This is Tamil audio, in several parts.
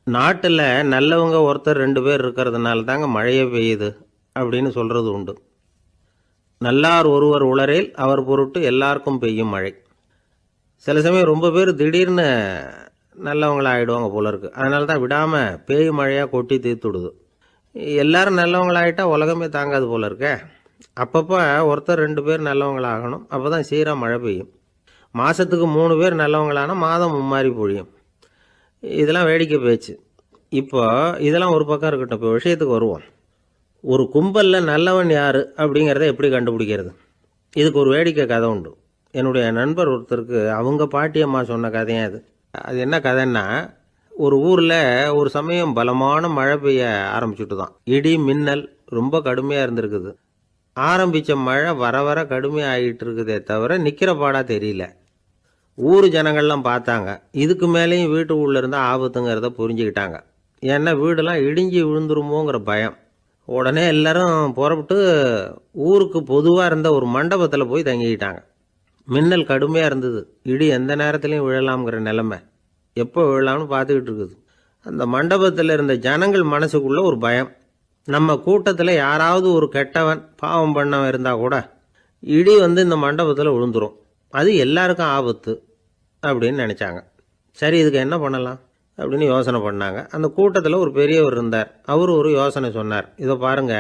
நாட்டில் நல்லவங்க ஒருத்தர் 2 பேர் இருக்கிறதுனால தாங்க மழையே பெய்யுது அப்படின்னு சொல்கிறது உண்டு. நல்லார் ஒருவர் உளரேல் அவர் பொருட்டு எல்லாருக்கும் பெய்யும் மழை. சில சமயம் ரொம்ப பேர் திடீர்னு நல்லவங்களாகிடுவாங்க போல இருக்கு. அதனால தான் விடாமல் பேய் மழையாக கொட்டி தீர்த்துடுது. எல்லாரும் நல்லவங்களாகிட்டா உலகமே தாங்காது போல இருக்கே. அப்பப்போ ஒருத்தர் 2 பேர் நல்லவங்களாகணும். அப்போ தான் சீராக மழை பெய்யும். மாதத்துக்கு 3 பேர் நல்லவங்களானா மாதம் மும்மாரி பொழியும். இதெல்லாம் வேடிக்கை பேச்சு. இப்போ இதெல்லாம் ஒரு பக்கம் இருக்கட்டும். இப்போ விஷயத்துக்கு வருவோம். ஒரு கும்பலில் நல்லவன் யார் அப்படிங்கிறத எப்படி கண்டுபிடிக்கிறது? இதுக்கு ஒரு வேடிக்கை கதை உண்டு. என்னுடைய நண்பர் ஒருத்தருக்கு அவங்க பாட்டியம்மா சொன்ன கதையும் அது. அது என்ன கதைன்னா, ஒரு ஊரில் ஒரு சமயம் பலமான மழை பெய்ய ஆரம்பிச்சுட்டு தான். இடி மின்னல் ரொம்ப கடுமையாக இருந்திருக்குது. ஆரம்பித்த மழை வர வர கடுமையாக ஆகிட்டு இருக்குதே தவிர நிற்கிற பாடாக தெரியல. ஊர் ஜனங்கள்லாம் பார்த்தாங்க. இதுக்கு மேலேயும் வீட்டு உள்ள இருந்தால் ஆபத்துங்கிறத புரிஞ்சுக்கிட்டாங்க. ஏன்னா வீடெல்லாம் இடிஞ்சி விழுந்துருமோங்கிற பயம். உடனே எல்லாரும் புறப்பட்டு ஊருக்கு பொதுவாக இருந்த ஒரு மண்டபத்தில் போய் தங்கிக்கிட்டாங்க. மின்னல் கடுமையாக இருந்தது. இடி எந்த நேரத்துலையும் விழலாம்ங்கிற நிலைமை. எப்போ விழலாம்னு பார்த்துக்கிட்டு இருக்குது. அந்த மண்டபத்தில் இருந்த ஜனங்கள் மனசுக்குள்ள ஒரு பயம். நம்ம கூட்டத்தில் யாராவது ஒரு கெட்டவன் பாவம் பண்ணவன் இருந்தால் கூட இடி இந்த மண்டபத்தில் விழுந்துரும். அது எல்லாருக்கும் ஆபத்து அப்படின்னு நினச்சாங்க. சரி, இதுக்கு என்ன பண்ணலாம் அப்படின்னு யோசனை பண்ணாங்க. அந்த கூட்டத்தில் ஒரு பெரியவர் இருந்தார். அவர் ஒரு யோசனை சொன்னார். இதை பாருங்க,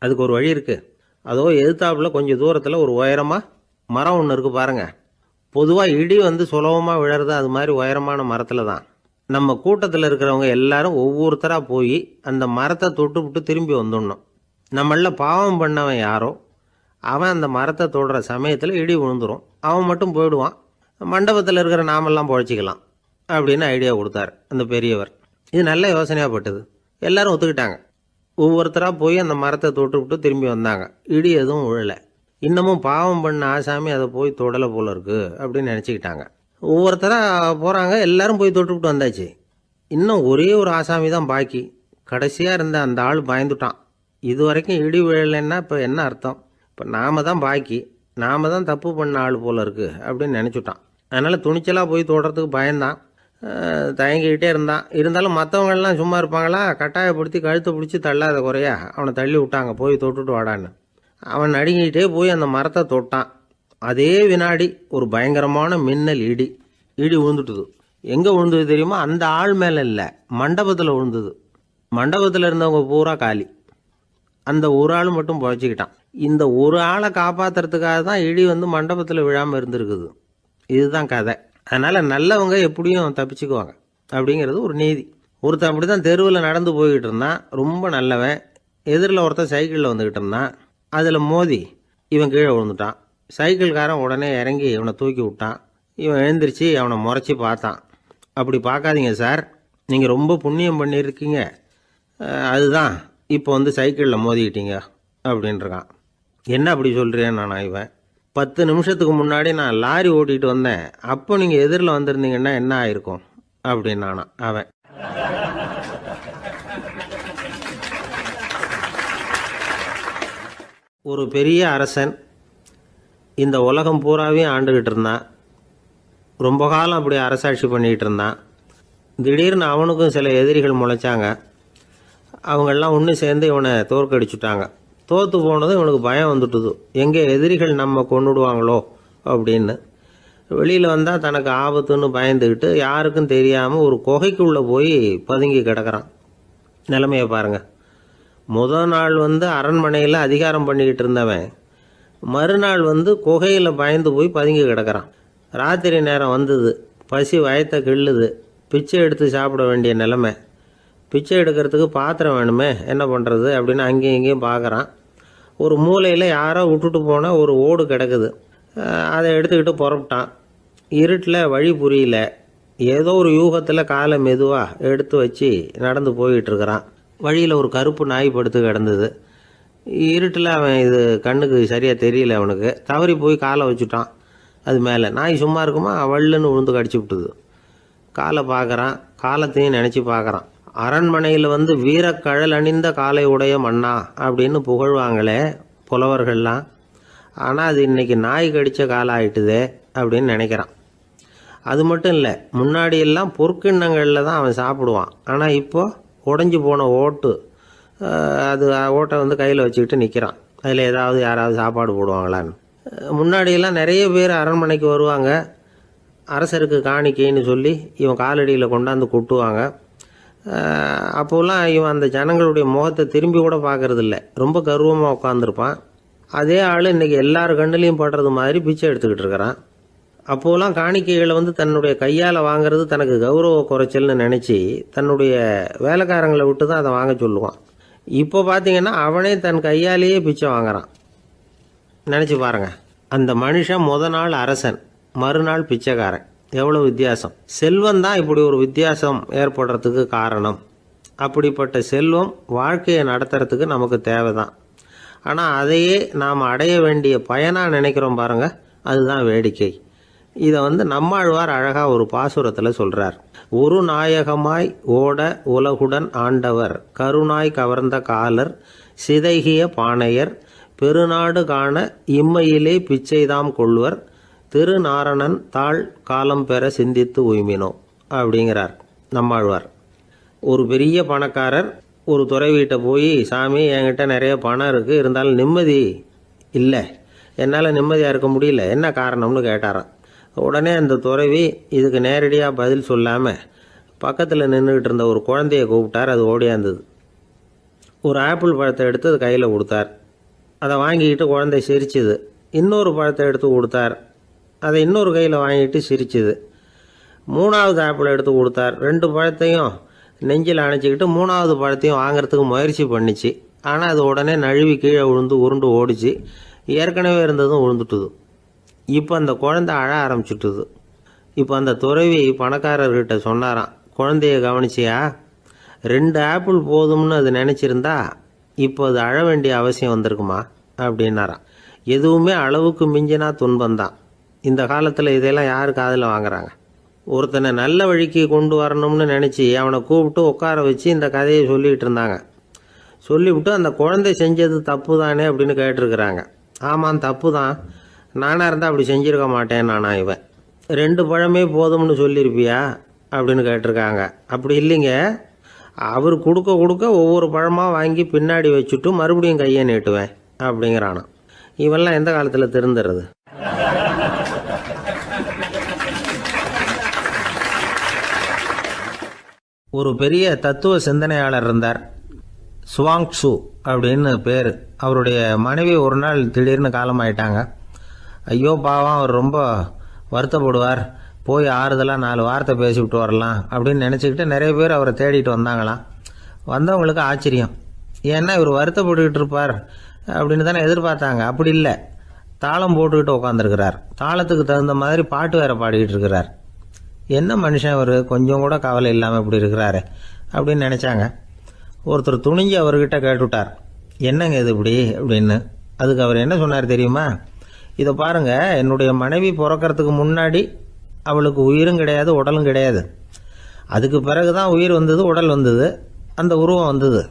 அதுக்கு ஒரு வழி இருக்குது. அதோ எதிர்த்தாப்புல கொஞ்சம் தூரத்தில் ஒரு உயரமாக மரம் ஒன்று இருக்குது பாருங்கள். பொதுவாக இடி சுலபமாக விழறது அது மாதிரி உயரமான மரத்தில் தான். நம்ம கூட்டத்தில் இருக்கிறவங்க எல்லாரும் ஒவ்வொருத்தராக போய் அந்த மரத்தை தொட்டு விட்டு திரும்பி வந்துடணும். நம்மள பாவம் பண்ணவன் யாரோ அவன் அந்த மரத்தை தொடுற சமயத்தில் இடி விழுந்துடும். அவன் மட்டும் போயிடுவான். மண்டபத்தில் இருக்கிற நாமெல்லாம் பொழைச்சிக்கலாம் அப்படின்னு ஐடியா கொடுத்தார் அந்த பெரியவர். இது நல்ல யோசனையாக பட்டது. எல்லாரும் ஒத்துக்கிட்டாங்க. ஒவ்வொருத்தராக போய் அந்த மரத்தை தொட்டு விட்டு திரும்பி வந்தாங்க. இடி எதுவும் விழலை. இன்னமும் பாவம் பண்ண ஆசாமி அதை போய் தொடலை போல இருக்கு அப்படின்னு நினச்சிக்கிட்டாங்க. ஒவ்வொருத்தராக போகிறாங்க. எல்லாரும் போய் தொட்டு விட்டு வந்தாச்சு. இன்னும் ஒரே ஒரு ஆசாமி தான் பாக்கி. கடைசியாக இருந்த அந்த ஆள் பயந்துட்டான். இது வரைக்கும் இடி விழலைன்னா இப்போ என்ன அர்த்தம்? இப்போ நாம தான் பாக்கி, நாம தான் தப்பு பண்ண ஆள் போல இருக்குது அப்படின்னு நினச்சிட்டான். அதனால் துணிச்சலாக போய் தொடுறதுக்கு பயந்தான். தயங்கிக்கிட்டே இருந்தான். இருந்தாலும் மற்றவங்கள்லாம் சும்மா இருப்பாங்களா? கட்டாயப்படுத்தி கழுத்தை பிடிச்சி தள்ளாத குறையா அவனை தள்ளி விட்டாங்க. போய் தொட்டுட்டு வாடான்னு. அவன் நடுங்கிக்கிட்டே போய் அந்த மரத்தை தொட்டான். அதே வினாடி ஒரு பயங்கரமான மின்னல் இடி விழுந்துட்டுது. எங்கே விழுந்தது தெரியுமா? அந்த ஆள் மேலே இல்லை, மண்டபத்தில் விழுந்தது. மண்டபத்தில் இருந்தவங்க பூரா காலி. அந்த ஒரு ஆள் மட்டும் பொழைச்சிக்கிட்டான். இந்த ஒரு ஆளை காப்பாற்றுறதுக்காக தான் இடி மண்டபத்தில் விழாமல் இருந்திருக்குது. இதுதான் கதை. அதனால் நல்லவங்க எப்படியும் தப்பிச்சுக்குவாங்க அப்படிங்கிறது ஒரு நீதி. ஒருத்தன் அப்படி தான் தெருவில் நடந்து போய்கிட்டு இருந்தான். ரொம்ப நல்லவன். எதிரில் ஒருத்தன் சைக்கிளில் வந்துக்கிட்டு இருந்தான். அதில் மோதி இவன் கீழே விழுந்துட்டான். சைக்கிள்காரன் உடனே இறங்கி இவனை தூக்கி விட்டான். இவன் எழுந்திரிச்சு அவனை முறைச்சி பார்த்தான். அப்படி பார்க்காதீங்க சார், நீங்கள் ரொம்ப புண்ணியம் பண்ணியிருக்கீங்க, அதுதான் இப்போ சைக்கிளில் மோதிக்கிட்டீங்க அப்படின்றான். என்ன அப்படி சொல்கிறேன் நானா? இவன் 10 நிமிஷத்துக்கு முன்னாடி நான் லாரி ஓட்டிகிட்டு வந்தேன், அப்போ நீங்கள் எதிரில் வந்திருந்தீங்கன்னா என்ன ஆயிருக்கும் அப்படின்னானா அவன். ஒரு பெரிய அரசன் இந்த உலகம் பூராவையும் ஆண்டுகிட்டு இருந்தான். ரொம்ப காலம் அப்படி அரசாட்சி பண்ணிக்கிட்டு இருந்தான். திடீர்னு அவனுக்கும் சில எதிரிகள் முளைச்சாங்க. அவங்கெல்லாம் ஒன்று சேர்ந்து இவனை தோற்கடிச்சுட்டாங்க. தோற்று போனதும் இவனுக்கு பயம் வந்துட்டுது. எங்கே எதிரிகள் நம்ம கொண்டுடுவாங்களோ அப்படின்னு. வெளியில் வந்தால் தனக்கு ஆபத்துன்னு பயந்துக்கிட்டு யாருக்கும் தெரியாமல் ஒரு குகைக்குள்ளே போய் பதுங்கி கிடக்கிறான். நிலைமையை பாருங்கள். முதல் நாள் அரண்மனையில் அதிகாரம் பண்ணிக்கிட்டு இருந்தவன் மறுநாள் குகையில் பயந்து போய் பதுங்கி கிடக்கிறான். ராத்திரி நேரம் வந்தது. பசி வயத்தை கிள்ளுது. பிச்சை எடுத்து சாப்பிட வேண்டிய நிலைமை. பிச்சை எடுக்கிறதுக்கு பாத்திரம் வேணுமே, என்ன பண்ணுறது அப்படின்னு அங்கேயும் இங்கேயும் பார்க்குறான். ஒரு மூலையில் யாரோ விட்டுட்டு போன ஒரு ஓடு கிடக்குது. அதை எடுத்துக்கிட்டு புறப்பட்டான். இருட்டில் வழி புரியல. ஏதோ ஒரு யூகத்தில் காலை மெதுவாக எடுத்து வச்சு நடந்து போயிட்டுருக்கிறான். வழியில் ஒரு கருப்பு நாய் படுத்து கிடந்தது. இருட்டில் அவன் இது கண்ணுக்கு சரியாக தெரியல. அவனுக்கு தவறி போய் காலை வச்சுட்டான். அது மேலே நாய் சும்மா இருக்குமா, வள்ளுன்னு விழுந்து கடிச்சு விட்டுது. காலை பார்க்குறான். காலத்தையும் நினச்சி பார்க்குறான். அரண்மனையில் வீரக்கழல் அணிந்த காலை உடைய மன்னா அப்படின்னு புகழ்வாங்களே புலவர்கள்லாம். ஆனால் அது இன்றைக்கி நாய் கடித்த காலம் ஆகிட்டுதே அப்படின்னு நினைக்கிறான். அது மட்டும் இல்லை, முன்னாடியெல்லாம் பொற்கிண்ணங்களில் தான் அவன் சாப்பிடுவான். ஆனால் இப்போது உடஞ்சி போன ஓட்டு, அது ஓட்டை வந்து கையில் வச்சுக்கிட்டு நிற்கிறான். அதில் யாராவது சாப்பாடு போடுவாங்களான்னு. முன்னாடியெல்லாம் நிறைய பேர் அரண்மனைக்கு வருவாங்க. அரசருக்கு காணிக்கைன்னு சொல்லி இவன் காலடியில் கொண்டாந்து கொட்டுவாங்க. அப்போல்லாம் இவன் அந்த ஜனங்களுடைய முகத்தை திரும்பி கூட பார்க்கறதில்ல, ரொம்ப கர்வமாக உட்காந்துருப்பான். அதே ஆள் இன்றைக்கி எல்லார் கண்ணுலேயும் படுறது மாதிரி பிச்சை எடுத்துக்கிட்டு இருக்கிறான். அப்போலாம் காணிக்கைகளை வந்து தன்னுடைய கையால் வாங்கிறது தனக்கு கௌரவ குறைச்சல்னு நினச்சி தன்னுடைய வேலைக்காரங்களை விட்டு தான் அதை வாங்க சொல்லுவான். இப்போ பார்த்தீங்கன்னா அவனே தன் கையாலேயே பிச்சை வாங்குறான். நினச்சி பாருங்கள், அந்த மனுஷன் நாள் அரசன், மறுநாள் பிச்சைக்காரன். எவ்வளோ வித்தியாசம்! செல்வம் தான் இப்படி ஒரு வித்தியாசம் ஏற்படுறதுக்கு காரணம். அப்படிப்பட்ட செல்வம் வாழ்க்கையை நடத்துறதுக்கு நமக்கு தேவை தான். ஆனால் அதையே நாம் அடைய வேண்டிய பயனாக நினைக்கிறோம் பாருங்கள், அதுதான் வேடிக்கை. இதை வந்து நம்மாழ்வார் அழகாக ஒரு பாசுரத்தில் சொல்கிறார். ஒரு நாயகமாய் ஓட உலகுடன் ஆண்டவர், கருணாய் கவர்ந்த காலர், சிதைகிய பானையர், பெருநாடு காண இம்மையிலே பிச்சைதாம் கொள்வர், திருநாரணன் தாழ் காலம் பெற சிந்தித்து உய்மினோ அப்படிங்கிறார் நம்மாழ்வார். ஒரு பெரிய பணக்காரர் ஒரு துறவிகிட்ட போய், சாமி என்கிட்ட நிறைய பணம் இருக்குது, இருந்தாலும் நிம்மதி இல்லை, என்னால் நிம்மதியாக இருக்க முடியல, என்ன காரணம்னு கேட்டாராம். உடனே அந்த துறவி இதுக்கு நேரடியாக பதில் சொல்லாமல் பக்கத்தில் நின்றுக்கிட்டு இருந்த ஒரு குழந்தைய கூப்பிட்டார். அது ஓடியாந்தது. ஒரு ஆப்பிள் பழத்தை எடுத்து அது கையில் கொடுத்தார். அதை வாங்கிக்கிட்டு குழந்தை சிரிச்சுது. இன்னொரு பழத்தை எடுத்து கொடுத்தார். அதை இன்னொரு கையில் வாங்கிட்டு சிரிச்சுது. மூணாவது ஆப்பிள் எடுத்து கொடுத்தார். 2 பழத்தையும் நெஞ்சில் அணைச்சிக்கிட்டு 3ஆவது பழத்தையும் வாங்கிறதுக்கு முயற்சி பண்ணிச்சு. ஆனால் அது உடனே நழுவி கீழே விழுந்து உருண்டு ஓடிச்சு. ஏற்கனவே இருந்ததும் விழுந்துட்டுது. இப்போ அந்த குழந்தை அழ ஆரம்பிச்சுட்டுது. இப்போ அந்த துறவி பணக்காரர்கிட்ட சொன்னாராம், குழந்தைய கவனிச்சியா, 2 ஆப்பிள் போதும்னு அது நினச்சிருந்தா இப்போ அது அழ வேண்டிய அவசியம் வந்திருக்குமா அப்படின்னாராம். எதுவுமே அளவுக்கு மிஞ்சினா துன்பந்தான். இந்த காலத்தில் இதெல்லாம் யார் காதில் வாங்குறாங்க? ஒருத்தனை நல்ல வழிக்கு கொண்டு வரணும்னு நினச்சி அவனை கூப்பிட்டு உட்கார வச்சு இந்த கதையை சொல்லிகிட்டு இருந்தாங்க. சொல்லிவிட்டு அந்த குழந்தை செஞ்சது தப்பு தானே அப்படின்னு கேட்டிருக்கிறாங்க. ஆமாம், தப்பு தான், நானாக இருந்தால் அப்படி செஞ்சுருக்க மாட்டேன் நானா இவன். 2 பழமே போதும்னு சொல்லியிருப்பியா அப்படின்னு கேட்டிருக்காங்க. அப்படி இல்லைங்க, அவர் கொடுக்க கொடுக்க ஒவ்வொரு பழமாக வாங்கி பின்னாடி வச்சுட்டு மறுபடியும் கையை நீட்டுவேன் அப்படிங்கிறானா. இவெல்லாம் எந்த காலத்தில் திருந்துறது? ஒரு பெரிய தத்துவ சிந்தனையாளர் இருந்தார், சுவாங்சு அப்படின்னு பேர். அவருடைய மனைவி ஒரு நாள் திடீர்னு காலமாயிட்டாங்க. ஐயோ பாவம், அவர் ரொம்ப வருத்தப்படுவார், போய் ஆறுதலாக 4 வார்த்தை பேசிவிட்டு வரலாம் அப்படின்னு நினச்சிக்கிட்டு நிறைய பேர் அவரை தேடிட்டு வந்தாங்களாம். வந்தவங்களுக்கு ஆச்சரியம், ஏன்னா இவர் வருத்தப்பட்டுக்கிட்டு இருப்பார் அப்படின்னு தானே எதிர்பார்த்தாங்க. அப்படி இல்லை, தாளம் போட்டுக்கிட்டு உட்காந்துருக்கிறார். தாளத்துக்கு தகுந்த மாதிரி பாட்டு வேறு பாடிக்கிட்டு இருக்கிறார். என்ன மனுஷன் அவர், கொஞ்சம் கூட கவலை இல்லாமல் இப்படி இருக்கிறாரு அப்படின்னு நினச்சாங்க. ஒருத்தர் துணிஞ்சு அவர்கிட்ட கேட்டுவிட்டார், என்னங்க இது இப்படி அப்படின்னு. அதுக்கு அவர் என்ன சொன்னார் தெரியுமா? இதை பாருங்கள், என்னுடைய மனைவி பிறக்கிறதுக்கு முன்னாடி அவளுக்கு உயிரும் கிடையாது, உடலும் கிடையாது. அதுக்கு பிறகு தான் உயிர் வந்தது, உடல் வந்தது, அந்த உருவம் வந்தது.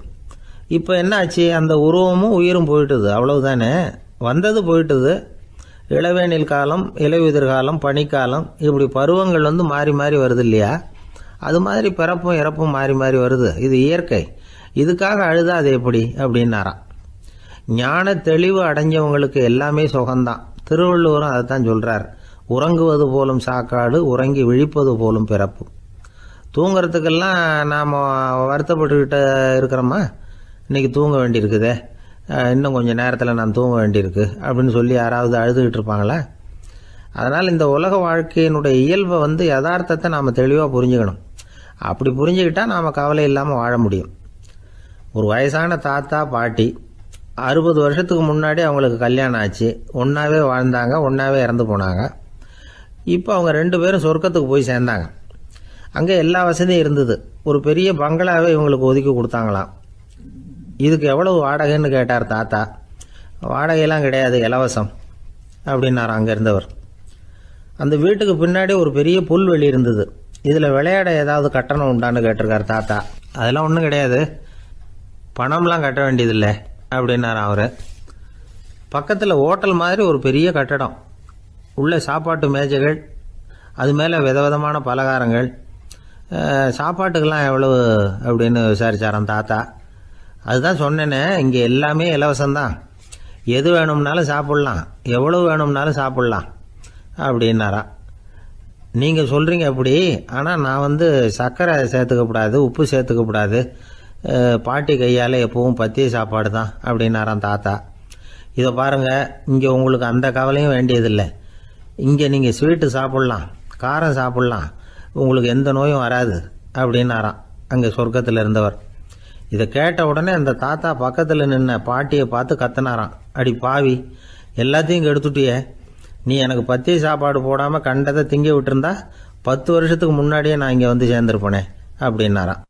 இப்போ என்ன ஆச்சு? அந்த உருவமும் உயிரும் போயிட்டுது, அவ்வளவுதானே. வந்தது போயிட்டுது. இளவேனில் காலம், இலையுதிர் காலம், பனிக்காலம், இப்படி பருவங்கள் வந்து மாறி மாறி வருது இல்லையா? அது மாதிரி பிறப்பும் இறப்பும் மாறி மாறி வருது. இது இயற்கை. இதுக்காக அழுதா அது எப்படி அப்படின்னாராம். ஞான தெளிவு அடைஞ்சவங்களுக்கு எல்லாமே சுகம்தான். திருவள்ளுவரும் அதை தான் சொல்கிறார், உறங்குவது போலும் சாக்காடு, உறங்கி விழிப்பது போலும் பிறப்பு. தூங்கிறதுக்கெல்லாம் நாம் வருத்தப்பட்டுக்கிட்ட இருக்கிறோமா? இன்றைக்கி தூங்க வேண்டியிருக்குதே, இன்னும் கொஞ்சம் நேரத்தில் நான் தூங்க வேண்டியிருக்கு அப்படின்னு சொல்லி யாராவது அழுதுகிட்டு இருப்பாங்களா? அதனால் இந்த உலக வாழ்க்கையினுடைய இயல்பை வந்து யதார்த்தத்தை நாம் தெளிவாக புரிஞ்சுக்கணும். அப்படி புரிஞ்சுக்கிட்டால் நாம் கவலை இல்லாமல் வாழ முடியும். ஒரு வயசான தாத்தா பாட்டி 60 வருஷத்துக்கு முன்னாடி அவங்களுக்கு கல்யாணம் ஆச்சு. ஒன்றாவே வாழ்ந்தாங்க, ஒன்றாவே இறந்து போனாங்க. இப்போ அவங்க 2 பேரும் சொர்க்கத்துக்கு போய் சேர்ந்தாங்க. அங்கே எல்லா வசதியும் இருந்தது. ஒரு பெரிய பங்களாவே இவங்களுக்கு ஒதுக்கி கொடுத்தாங்களாம். இதுக்கு எவ்வளவு வாடகைன்னு கேட்டார் தாத்தா. வாடகையெல்லாம் கிடையாது, இலவசம் அப்படின்னார் அங்கே இருந்தவர். அந்த வீட்டுக்கு பின்னாடி ஒரு பெரிய புல்வெளி இருந்தது. இதில் விளையாட ஏதாவது கட்டணம் உண்டான்னு கேட்டிருக்கார் தாத்தா. அதெல்லாம் ஒன்றும் கிடையாது, பணம்லாம் கட்ட வேண்டியதில்லை அப்படின்னார் அவர். பக்கத்தில் ஹோட்டல் மாதிரி ஒரு பெரிய கட்டடம், உள்ள சாப்பாட்டு மேஜைகள், அது மேலே விதவிதமான பலகாரங்கள். சாப்பாட்டுக்கெல்லாம் எவ்வளவு அப்படின்னு விசாரிச்சாராம் தாத்தா. அதுதான் சொன்னேனே, இங்கே எல்லாமே இலவசம்தான், எது வேணும்னாலும் சாப்பிட்லாம், எவ்வளவு வேணும்னாலும் சாப்பிட்லாம் அப்படின்னாரா. நீங்கள் சொல்கிறீங்க அப்படி, ஆனால் நான் சர்க்கரை சேர்த்துக்கக்கூடாது, உப்பு சேர்த்துக்கக்கூடாது, பாட்டி கையால் எப்பவும் பத்திய சாப்பாடு தான் அப்படின்னாராம் தாத்தா. இதை பாருங்கள், இங்கே உங்களுக்கு அந்த கவலையும் வேண்டியதில்லை. இங்கே நீங்கள் ஸ்வீட்டு சாப்பிட்லாம், காரம் சாப்பிட்லாம், உங்களுக்கு எந்த நோயும் வராது அப்படின்னாராம் அங்கே சொர்க்கத்தில் இருந்தவர். இதை கேட்ட உடனே அந்த தாத்தா பக்கத்தில் நின்ன பாட்டியை பார்த்து கத்தினாராம், அடி பாவி, எல்லாத்தையும் கெடுத்துட்டியே, நீ எனக்கு பத்திய சாப்பாடு போடாமல் கண்டதை திங்க விட்டுருந்தா 10 வருஷத்துக்கு முன்னாடியே நான் இங்கே சேர்ந்துருப்பேனே அப்படின்னாராம்.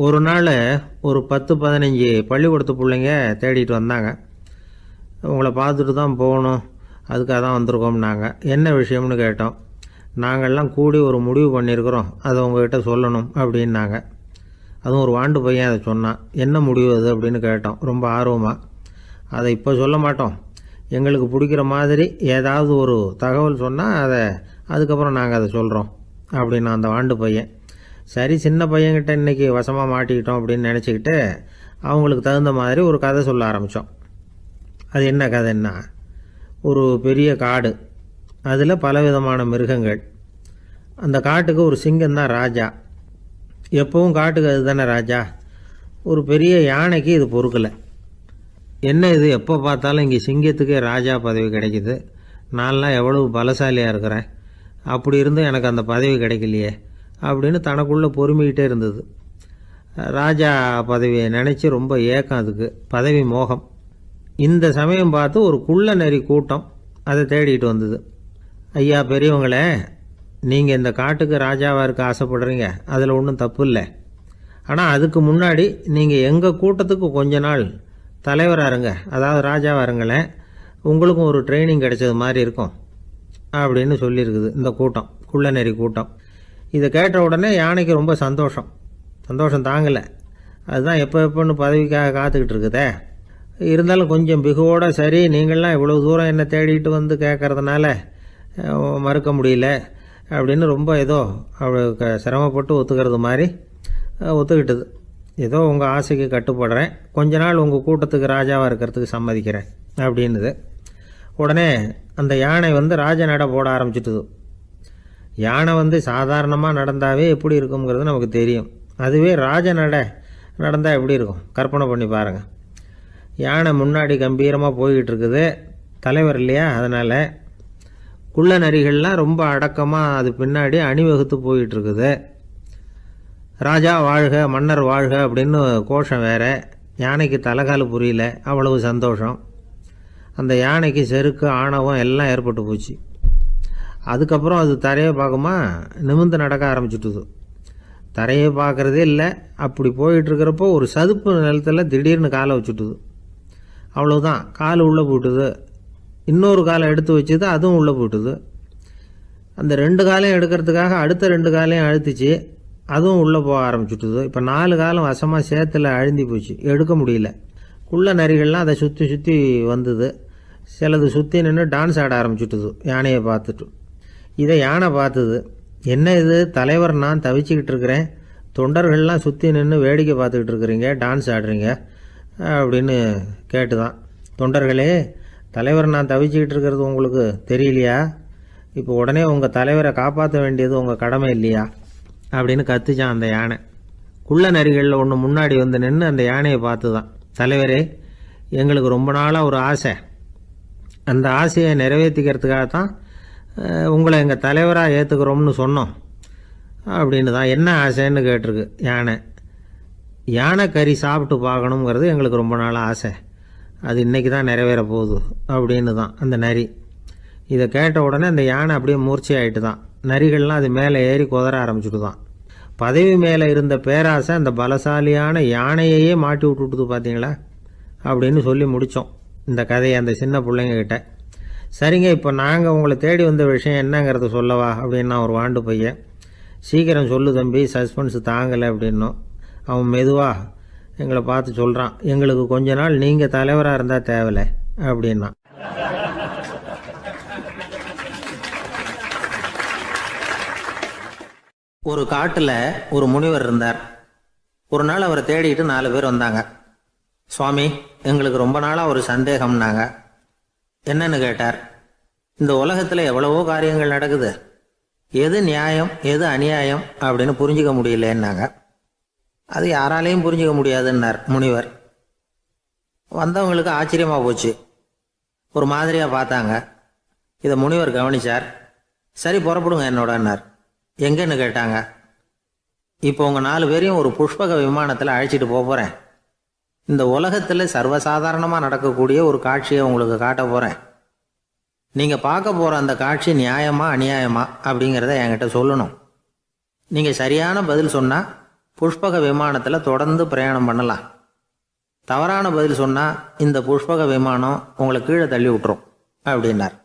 ஒரு நாள் ஒரு 10-15 பள்ளிக்கூடத்து பிள்ளைங்க தேடிட்டு வந்தாங்க. உங்களை பார்த்துட்டு தான் போகணும், அதுக்காக தான் வந்திருக்கோம்னாங்க. என்ன விஷயம்னு கேட்டோம். நாங்கள்லாம் கூடி ஒரு முடிவு பண்ணியிருக்கிறோம், அதை உங்ககிட்ட சொல்லணும் அப்படின்னாங்க. அதுவும் ஒரு வாண்டு பையன் அதை சொன்னான். என்ன முடிவு அது அப்படின்னு கேட்டோம் ரொம்ப ஆர்வமாக. அதை இப்போ சொல்ல மாட்டோம், எங்களுக்கு பிடிக்கிற மாதிரி ஏதாவது ஒரு தகவல் சொன்னால் அதுக்கப்புறம் நாங்கள் அதை சொல்கிறோம் அப்படின்னா அந்த வாண்டு பையன். சரி, சின்ன பையன்கிட்ட இன்றைக்கி வசமாக மாட்டிக்கிட்டோம் அப்படின்னு நினச்சிக்கிட்டு அவங்களுக்கு தகுந்த மாதிரி ஒரு கதை சொல்ல ஆரம்பித்தோம். அது என்ன கதைன்னா, ஒரு பெரிய காடு, அதில் பலவிதமான மிருகங்கள். அந்த காட்டுக்கு ஒரு சிங்கம் தான் ராஜா. எப்பவும் காட்டுக்கு அது தானே ராஜா. ஒரு பெரிய யானைக்கு இது பொறுக்கலை. என்ன இது, எப்போ பார்த்தாலும் இங்கே சிங்கத்துக்கே ராஜா பதவி கிடைக்குது, நான்லாம் எவ்வளவு பலசாலியாக இருக்கிறேன், அப்படி இருந்தும் எனக்கு அந்த பதவி கிடைக்கலையே அப்படின்னு தனக்குள்ளே பொறுமிக்கிட்டே இருந்தது. ராஜா பதவியை நினச்சி ரொம்ப ஏக்கம், அதுக்கு பதவி மோகம். இந்த சமயம் பார்த்து ஒரு குள்ள நரி கூட்டம் அதை தேடிட்டு வந்தது. ஐயா பெரியவங்களே, நீங்கள் இந்த காட்டுக்கு ராஜாவாக இருக்க ஆசைப்படுறீங்க, அதில் ஒன்றும் தப்பு இல்லை. ஆனால் அதுக்கு முன்னாடி நீங்கள் எங்கள் கூட்டத்துக்கு கொஞ்ச நாள் தலைவராக இருங்க, அதாவது ராஜாவாக இருங்களேன், உங்களுக்கும் ஒரு ட்ரைனிங் கிடைச்சது மாதிரி இருக்கும் அப்படின்னு சொல்லியிருக்குது இந்த கூட்டம், குள்ளநெறி கூட்டம். இதை கேட்ட உடனே யானைக்கு ரொம்ப சந்தோஷம் தாங்கலை. அதுதான் எப்போன்னு பதவிக்காக காத்துக்கிட்டு இருக்குதே. இருந்தாலும் கொஞ்சம் பிகுவோட, சரி நீங்கள்லாம் இவ்வளோ தூரம் என்னை தேடிட்டு வந்து கேட்கறதுனால மறுக்க முடியல அப்படின்னு ரொம்ப ஏதோ அவளுக்கு சிரமப்பட்டு ஒத்துக்கிறது மாதிரி ஒத்துக்கிட்டது. ஏதோ உங்கள் ஆசைக்கு கட்டுப்படுறேன், கொஞ்ச நாள் உங்கள் கூட்டத்துக்கு ராஜாவாக இருக்கிறதுக்கு சம்மதிக்கிறேன் அப்படின்னுது. உடனே அந்த யானை ராஜ நட போட ஆரம்பிச்சிட்டுது. யானை சாதாரணமாக நடந்தாவே எப்படி இருக்குங்கிறது நமக்கு தெரியும். அதுவே ராஜ நடந்தால் எப்படி இருக்கும் கற்பனை பண்ணி பாருங்கள். யானை முன்னாடி கம்பீரமாக போய்கிட்டு இருக்குது, தலைவர் இல்லையா, அதனால் குள்ள நரிகள்லாம் ரொம்ப அடக்கமாக அது பின்னாடி அணிவகுத்து போயிட்டு இருக்குது. ராஜா வாழ்க, மன்னர் வாழ்க அப்படின்னு கோஷம் வேற. யானைக்கு தலைகால புரியல, அவ்வளவு சந்தோஷம். அந்த யானைக்கு செருக்கு, ஆணவம் எல்லாம் ஏற்பட்டு போச்சு. அதுக்கப்புறம் அது தரையை பார்க்குமா, நிமிர்ந்து நடக்க ஆரம்பிச்சுட்டுது. தரையை பார்க்குறதே இல்லை. அப்படி போயிட்டுருக்கிறப்போ ஒரு சதுப்பு நிலத்தில் திடீர்னு காலை வச்சுட்டுது. அவ்வளோதான், கால் உள்ளே போட்டுது. இன்னொரு காலை எடுத்து வச்சுது, அதுவும் உள்ளே போட்டுது. அந்த 2 காலையும் எடுக்கிறதுக்காக அடுத்த 2 காலையும் அழுத்திச்சு, அதுவும் உள்ளே போக ஆரம்பிச்சுட்டுது. இப்போ 4 காலம் வசமாக சேத்துல அழுந்தி போச்சு, எடுக்க முடியல. குள்ள நரிகள்லாம் அதை சுற்றி சுற்றி வந்தது. சிலது சுற்றி நின்று டான்ஸ் ஆட ஆரம்பிச்சுட்டுது யானையை பார்த்துட்டு. இதை யானை பார்த்தது. என்ன இது, தலைவர் நான் தவிச்சிக்கிட்டு இருக்கிறேன், தொண்டர்கள்லாம் சுற்றி நின்று வேடிக்கை பார்த்துக்கிட்டு இருக்கிறீங்க, டான்ஸ் ஆடுறீங்க அப்படின்னு கேட்டுதான். தொண்டர்களே, தலைவர் நான் தவிச்சிக்கிட்டு இருக்கிறது உங்களுக்கு தெரியலையா? இப்போ உடனே உங்கள் தலைவரை காப்பாற்ற வேண்டியது உங்கள் கடமை இல்லையா அப்படின்னு கத்துச்சான் அந்த யானை. குள்ள நரிகளில் ஒன்று முன்னாடி நின்று அந்த யானையை பார்த்து தான், தலைவரே, எங்களுக்கு ரொம்ப நாளாக ஒரு ஆசை, அந்த ஆசையை நிறைவேற்றிக்கிறதுக்காக தான் உங்களை எங்கள் தலைவராக ஏற்றுக்கிறோம்னு சொன்னோம் அப்படின்னு தான். என்ன ஆசைன்னு கேட்டிருக்கு யானை. யானை கறி சாப்பிட்டு பார்க்கணுங்கிறது எங்களுக்கு ரொம்ப நாள் ஆசை, அது இன்றைக்கி தான் நிறைவேற போகுது அப்படின்னு தான் அந்த நரி. இதை கேட்ட உடனே அந்த யானை அப்படியே மூர்ச்சி ஆகிட்டு தான். நரிகள்லாம் அது மேலே ஏறி குதற ஆரம்பிச்சுட்டு தான். பதவி மேலே இருந்த பேராசை அந்த பலசாலியான யானையையே மாட்டி விட்டுட்டுது பார்த்தீங்களா அப்படின்னு சொல்லி முடித்தோம் இந்த கதையை அந்த சின்ன பிள்ளைங்கக்கிட்ட. சரிங்க, இப்போ நாங்கள் உங்களை தேடி வந்த விஷயம் என்னங்கிறத சொல்லவா அப்படின்னா ஒரு வாண்டு பையன். சீக்கிரம் சொல்லு தம்பி, சஸ்பென்ஸ் தாங்கலை அப்படின்னோம். அவன் மெதுவாக, எங்களை பார்த்து சொல்கிறான், எங்களுக்கு கொஞ்ச நாள் நீங்கள் தலைவராக இருந்தால் தேவையில்லை அப்படின்னா. ஒரு காட்டில் ஒரு முனிவர் இருந்தார். ஒரு நாள் அவரை தேடிட்டு 4 பேர் வந்தாங்க. சுவாமி, எங்களுக்கு ரொம்ப நாளாக ஒரு சந்தேகம்னாங்க. என்னன்னு கேட்டார். இந்த உலகத்தில் எவ்வளவோ காரியங்கள் நடக்குது, எது நியாயம் எது அநியாயம் அப்படின்னு புரிஞ்சிக்க முடியலன்னாங்க. அது யாராலையும் புரிஞ்சிக்க முடியாதுன்னார் முனிவர். வந்தவங்களுக்கு ஆச்சரியமாக போச்சு, ஒரு மாதிரியாக பார்த்தாங்க. இதை முனிவர் கவனிச்சார். சரி, புறப்படுங்க என்னோடன்னார். எங்கன்னு கேட்டாங்க. இப்போ உங்கள் 4 பேரையும் ஒரு புஷ்பக விமானத்தில் அழைச்சிட்டு போகிறேன். இந்த உலகத்தில் சர்வசாதாரணமாக நடக்கக்கூடிய ஒரு காட்சியை உங்களுக்கு காட்ட போகிறேன். நீங்கள் பார்க்க போகிற அந்த காட்சி நியாயமா அநியாயமா அப்படிங்கிறத என்கிட்ட சொல்லணும். நீங்கள் சரியான பதில் சொன்னால் புஷ்பக விமானத்தில் தொடர்ந்து பிரயாணம் பண்ணலாம். தவறான பதில் சொன்னால் இந்த புஷ்பக விமானம் உங்களை கீழே தள்ளி விட்டுரும் அப்படின்னார்.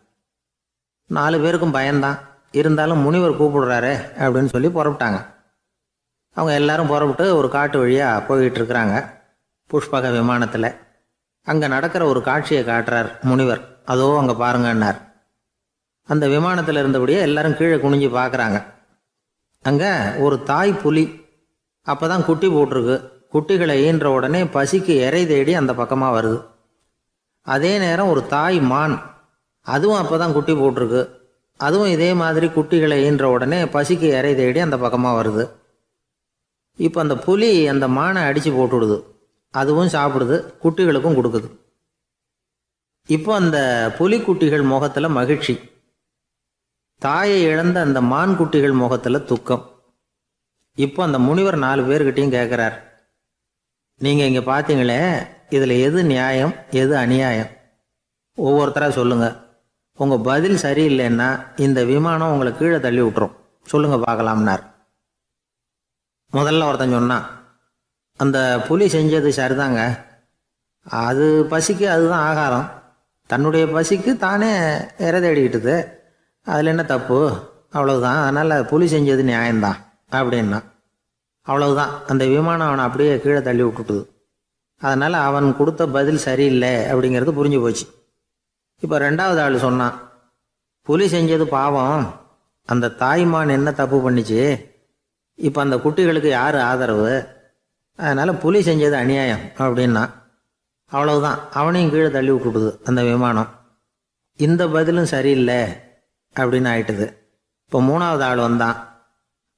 4 பேருக்கும் பயந்தான். இருந்தாலும் முனிவர் கூப்பிடுறாரு அப்படின்னு சொல்லி புறப்பட்டாங்க. அவங்க எல்லாரும் புறப்பட்டு ஒரு காட்டு வழியாக போய்கிட்டு இருக்கிறாங்க புஷ்பக விமானத்தில். அங்கே நடக்கிற ஒரு காட்சியை காட்டுறார் முனிவர். அதோ அங்கே பாருங்கன்னார். அந்த விமானத்தில் இருந்தபடியே எல்லாரும் கீழே குனிஞ்சு பார்க்குறாங்க. அங்கே ஒரு தாய் புலி அப்போ தான் குட்டி போட்டிருக்கு. குட்டிகளை ஈன்ற உடனே பசிக்கு இறை தேடி அந்த பக்கமாக வருது. அதே நேரம் ஒரு தாய் மான், அதுவும் அப்போ தான் குட்டி போட்டிருக்கு. அதுவும் இதே மாதிரி குட்டிகளை ஈன்ற உடனே பசிக்கு இறை தேடி அந்த பக்கமாக வருது. இப்போ அந்த புலி அந்த மானை அடித்து போட்டுடுது. அதுவும் சாப்பிடுது, குட்டிகளுக்கும் கொடுக்குது. இப்போ அந்த புலிக்குட்டிகள் முகத்தில் மகிழ்ச்சி, தாயை இழந்த அந்த மான் குட்டிகள் முகத்தில் துக்கம். இப்போ அந்த முனிவர் 4 பேர்கிட்டையும் கேட்குறார், நீங்கள் இங்கே பார்த்தீங்களே, இதில் எது நியாயம் எது அநியாயம்? ஒவ்வொருத்தராக சொல்லுங்கள். உங்கள் பதில் சரியில்லைன்னா இந்த விமானம் உங்களை கீழே தள்ளி விட்டுரும். சொல்லுங்கள் பார்க்கலாம்னார். முதல்ல ஒருத்தன் சொன்னான், அந்த புலி செஞ்சது சரிதாங்க. அது பசிக்கு அதுதான் ஆகாரம். தன்னுடைய பசிக்கு தானே இறை தேடிக்கிட்டுது. அதில் என்ன தப்பு? அவ்வளவுதான். அதனால் புலி செஞ்சது நியாயம்தான் அப்படின்னா. அவ்வளவுதான், அந்த விமானம் அவனை அப்படியே கீழே தள்ளி விட்டுட்டுது. அதனால் அவன் கொடுத்த பதில் சரியில்லை அப்படிங்கிறது புரிஞ்சு போச்சு. இப்போ 2வது ஆள் சொன்னான், புலி செஞ்சது பாவம், அந்த தாய்மான் என்ன தப்பு பண்ணிச்சு? இப்போ அந்த குட்டிகளுக்கு யார் ஆதரவு? அதனால் புலி செஞ்சது அநியாயம் அப்படின்னா. அவ்வளவுதான், அவனையும் கீழே தள்ளி விட்டுடுது அந்த விமானம். இந்த பதிலும் சரியில்லை அப்படின்னு ஆயிட்டுது. இப்போ 3வது ஆள் வந்தான்.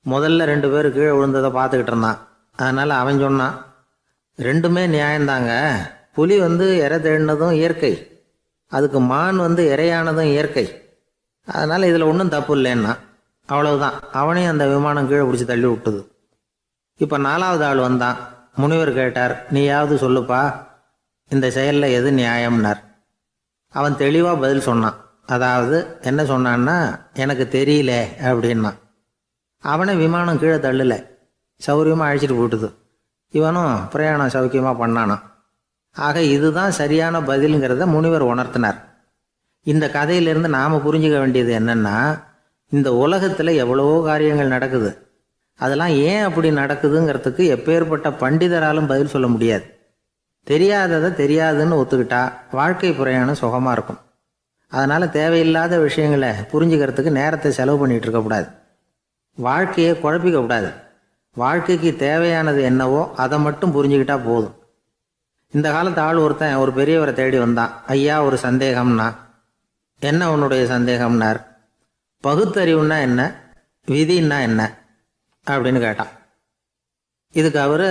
முதல்ல 2 பேர் கீழே விழுந்ததை பார்த்துக்கிட்டு இருந்தான். அதனால் அவன் சொன்னான், ரெண்டுமே நியாயந்தாங்க. புலி இறை தேடினதும் இயற்கை, அதுக்கு மான் இறையானதும் இயற்கை. அதனால் இதில் ஒன்றும் தப்பு இல்லைன்னா. அவ்வளவுதான், அவனையும் அந்த விமானம் கீழே பிடிச்சி தள்ளி விட்டுது. இப்போ 4வது ஆள் வந்தான். முனிவர் கேட்டார், நீயாவது சொல்லுப்பா, இந்த செயலில் எது நியாயம்னார். அவன் தெளிவாக பதில் சொன்னான். அதாவது என்ன சொன்னான்னா, எனக்கு தெரியல அப்படின்னா. அவனை விமானம் கீழே தள்ளலை, சௌரியமாக அழைச்சிட்டு போட்டுது. இவனும் பிரயாணம் சௌக்கியமாக பண்ணானான். ஆக இதுதான் சரியான பதிலுங்கிறத முனிவர் உணர்த்தினார். இந்த கதையிலிருந்து நாம் புரிஞ்சுக்க வேண்டியது என்னென்னா, இந்த உலகத்தில் எவ்வளவோ காரியங்கள் நடக்குது. அதெல்லாம் ஏன் அப்படி நடக்குதுங்கிறதுக்கு எப்பேற்பட்ட பண்டிதராலும் பதில் சொல்ல முடியாது. தெரியாததை தெரியாதுன்னு ஒத்துக்கிட்டா வாழ்க்கை பிரயாணம் சுகமாக இருக்கும். அதனால் தேவையில்லாத விஷயங்களை புரிஞ்சுக்கிறதுக்கு நேரத்தை செலவு பண்ணிகிட்டு இருக்கக்கூடாது. வாழ்க்கையை குழப்பிக்கக்கூடாது. வாழ்க்கைக்கு தேவையானது என்னவோ அதை மட்டும் புரிஞ்சுக்கிட்டா போதும். இந்த காலத்து ஆள் ஒருத்தன் ஒரு பெரியவரை தேடி வந்தான். ஐயா, ஒரு சந்தேகம்னா. என்ன உன்னுடைய சந்தேகம்னார். பகுத்தறிவுன்னா என்ன, விதின்னா என்ன அப்படின்னு கேட்டான். இதுக்கு அவர்,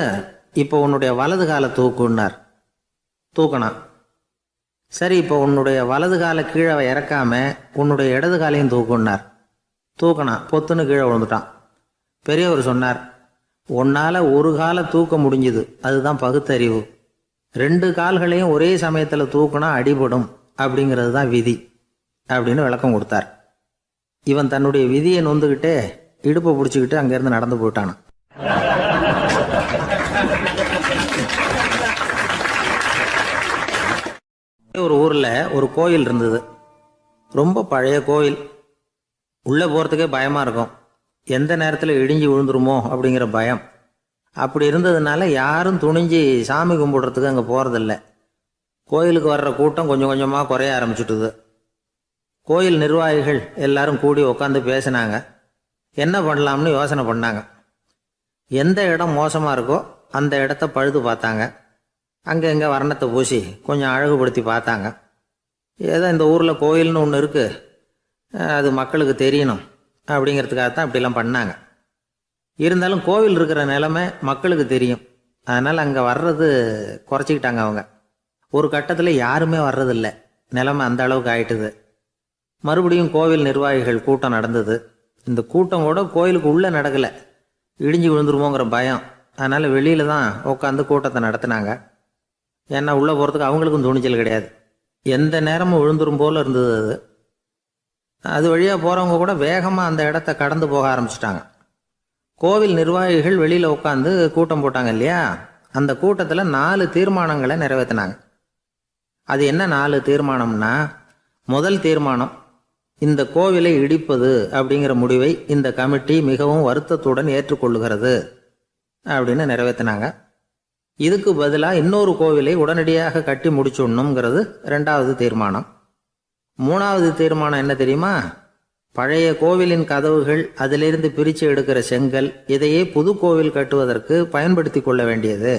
இப்போ உன்னுடைய வலது காலை தூக்குன்னார். தூக்கினான். சரி, இப்போ உன்னுடைய வலது காலை கீழே இறக்காம உன்னுடைய இடது காலையும் தூக்குன்னார். தூக்கினான். பொத்துன்னு கீழே விழுந்துட்டான். பெரியவர் சொன்னார், உன்னால் ஒரு காலை தூக்க முடிஞ்சுது, அதுதான் பகுத்தறிவு. 2 கால்களையும் ஒரே சமயத்தில் தூக்குனா அடிபடும், அப்படிங்கிறது தான் விதி அப்படின்னு விளக்கம் கொடுத்தார். இவன் தன்னுடைய விதியை நொந்துக்கிட்டே இடுப்பை பிடிச்சிக்கிட்டு அங்கேருந்து நடந்து போயிட்டானான். ஒரு ஊரில் ஒரு கோயில் இருந்தது. ரொம்ப பழைய கோயில். உள்ளே போகிறதுக்கே பயமாக இருக்கும். எந்த நேரத்தில் இடிஞ்சு விழுந்துருமோ அப்படிங்கிற பயம். அப்படி இருந்ததுனால யாரும் துணிஞ்சு சாமி கும்பிடுறதுக்கு அங்கே போகிறதில்ல. கோயிலுக்கு வர்ற கூட்டம் கொஞ்சம் கொஞ்சமாக குறைய ஆரம்பிச்சுட்டுது. கோயில் நிர்வாகிகள் எல்லாரும் கூடி உட்காந்து பேசினாங்க. என்ன பண்ணலாம்னு யோசனை பண்ணாங்க. எந்த இடம் மோசமாக இருக்கோ அந்த இடத்த பழுது பார்த்தாங்க. அங்கே எங்கே வர்ணத்தை பூசி கொஞ்சம் அழகுபடுத்தி பார்த்தாங்க. ஏதோ இந்த ஊரில் கோயில்னு ஒன்று இருக்குது, அது மக்களுக்கு தெரியணும் அப்படிங்கிறதுக்காகத்தான் இப்படிலாம் பண்ணாங்க. இருந்தாலும் கோவில் இருக்கிற நிலைமை மக்களுக்கு தெரியும். அதனால் அங்கே வர்றது குறைச்சிக்கிட்டாங்க அவங்க. ஒரு கட்டத்தில் யாருமே வர்றதில்லை. நிலைமை அந்த அளவுக்கு ஆயிட்டுது. மறுபடியும் கோவில் நிர்வாகிகள் கூட்டம் நடந்தது. இந்த கூட்டம் கூட கோயிலுக்கு உள்ளே நடக்கலை, இடிஞ்சு விழுந்துருமோங்கிற பயம். அதனால் வெளியில் தான் உட்காந்து கூட்டத்தை நடத்தினாங்க. ஏன்னா உள்ளே போகிறதுக்கு அவங்களுக்கும் துணிச்சல் கிடையாது. எந்த நேரமும் விழுந்துரும் போல் இருந்தது அது. அது வழியாக போகிறவங்க கூட வேகமாக அந்த இடத்த கடந்து போக ஆரம்பிச்சிட்டாங்க. கோவில் நிர்வாகிகள் வெளியில் உட்காந்து கூட்டம் போட்டாங்க இல்லையா, அந்த கூட்டத்தில் 4 தீர்மானங்களை நிறைவேற்றினாங்க. அது என்ன 4 தீர்மானம்னா, முதல் தீர்மானம், இந்த கோவிலை இடிப்பது அப்படிங்கிற முடிவை இந்த கமிட்டி மிகவும் வருத்தத்துடன் ஏற்றுக்கொள்ளுகிறது அப்படின்னு நிறைவேற்றினாங்க. இதுக்கு பதிலாக இன்னொரு கோவிலை உடனடியாக கட்டி முடிச்சுடணுங்கிறது 2வது தீர்மானம். 3வது தீர்மானம் என்ன தெரியுமா? பழைய கோவிலின் கதவுகள், அதிலிருந்து பிரித்து எடுக்கிற செங்கல், இதையே புது கோவில் கட்டுவதற்கு பயன்படுத்தி கொள்ள வேண்டியது.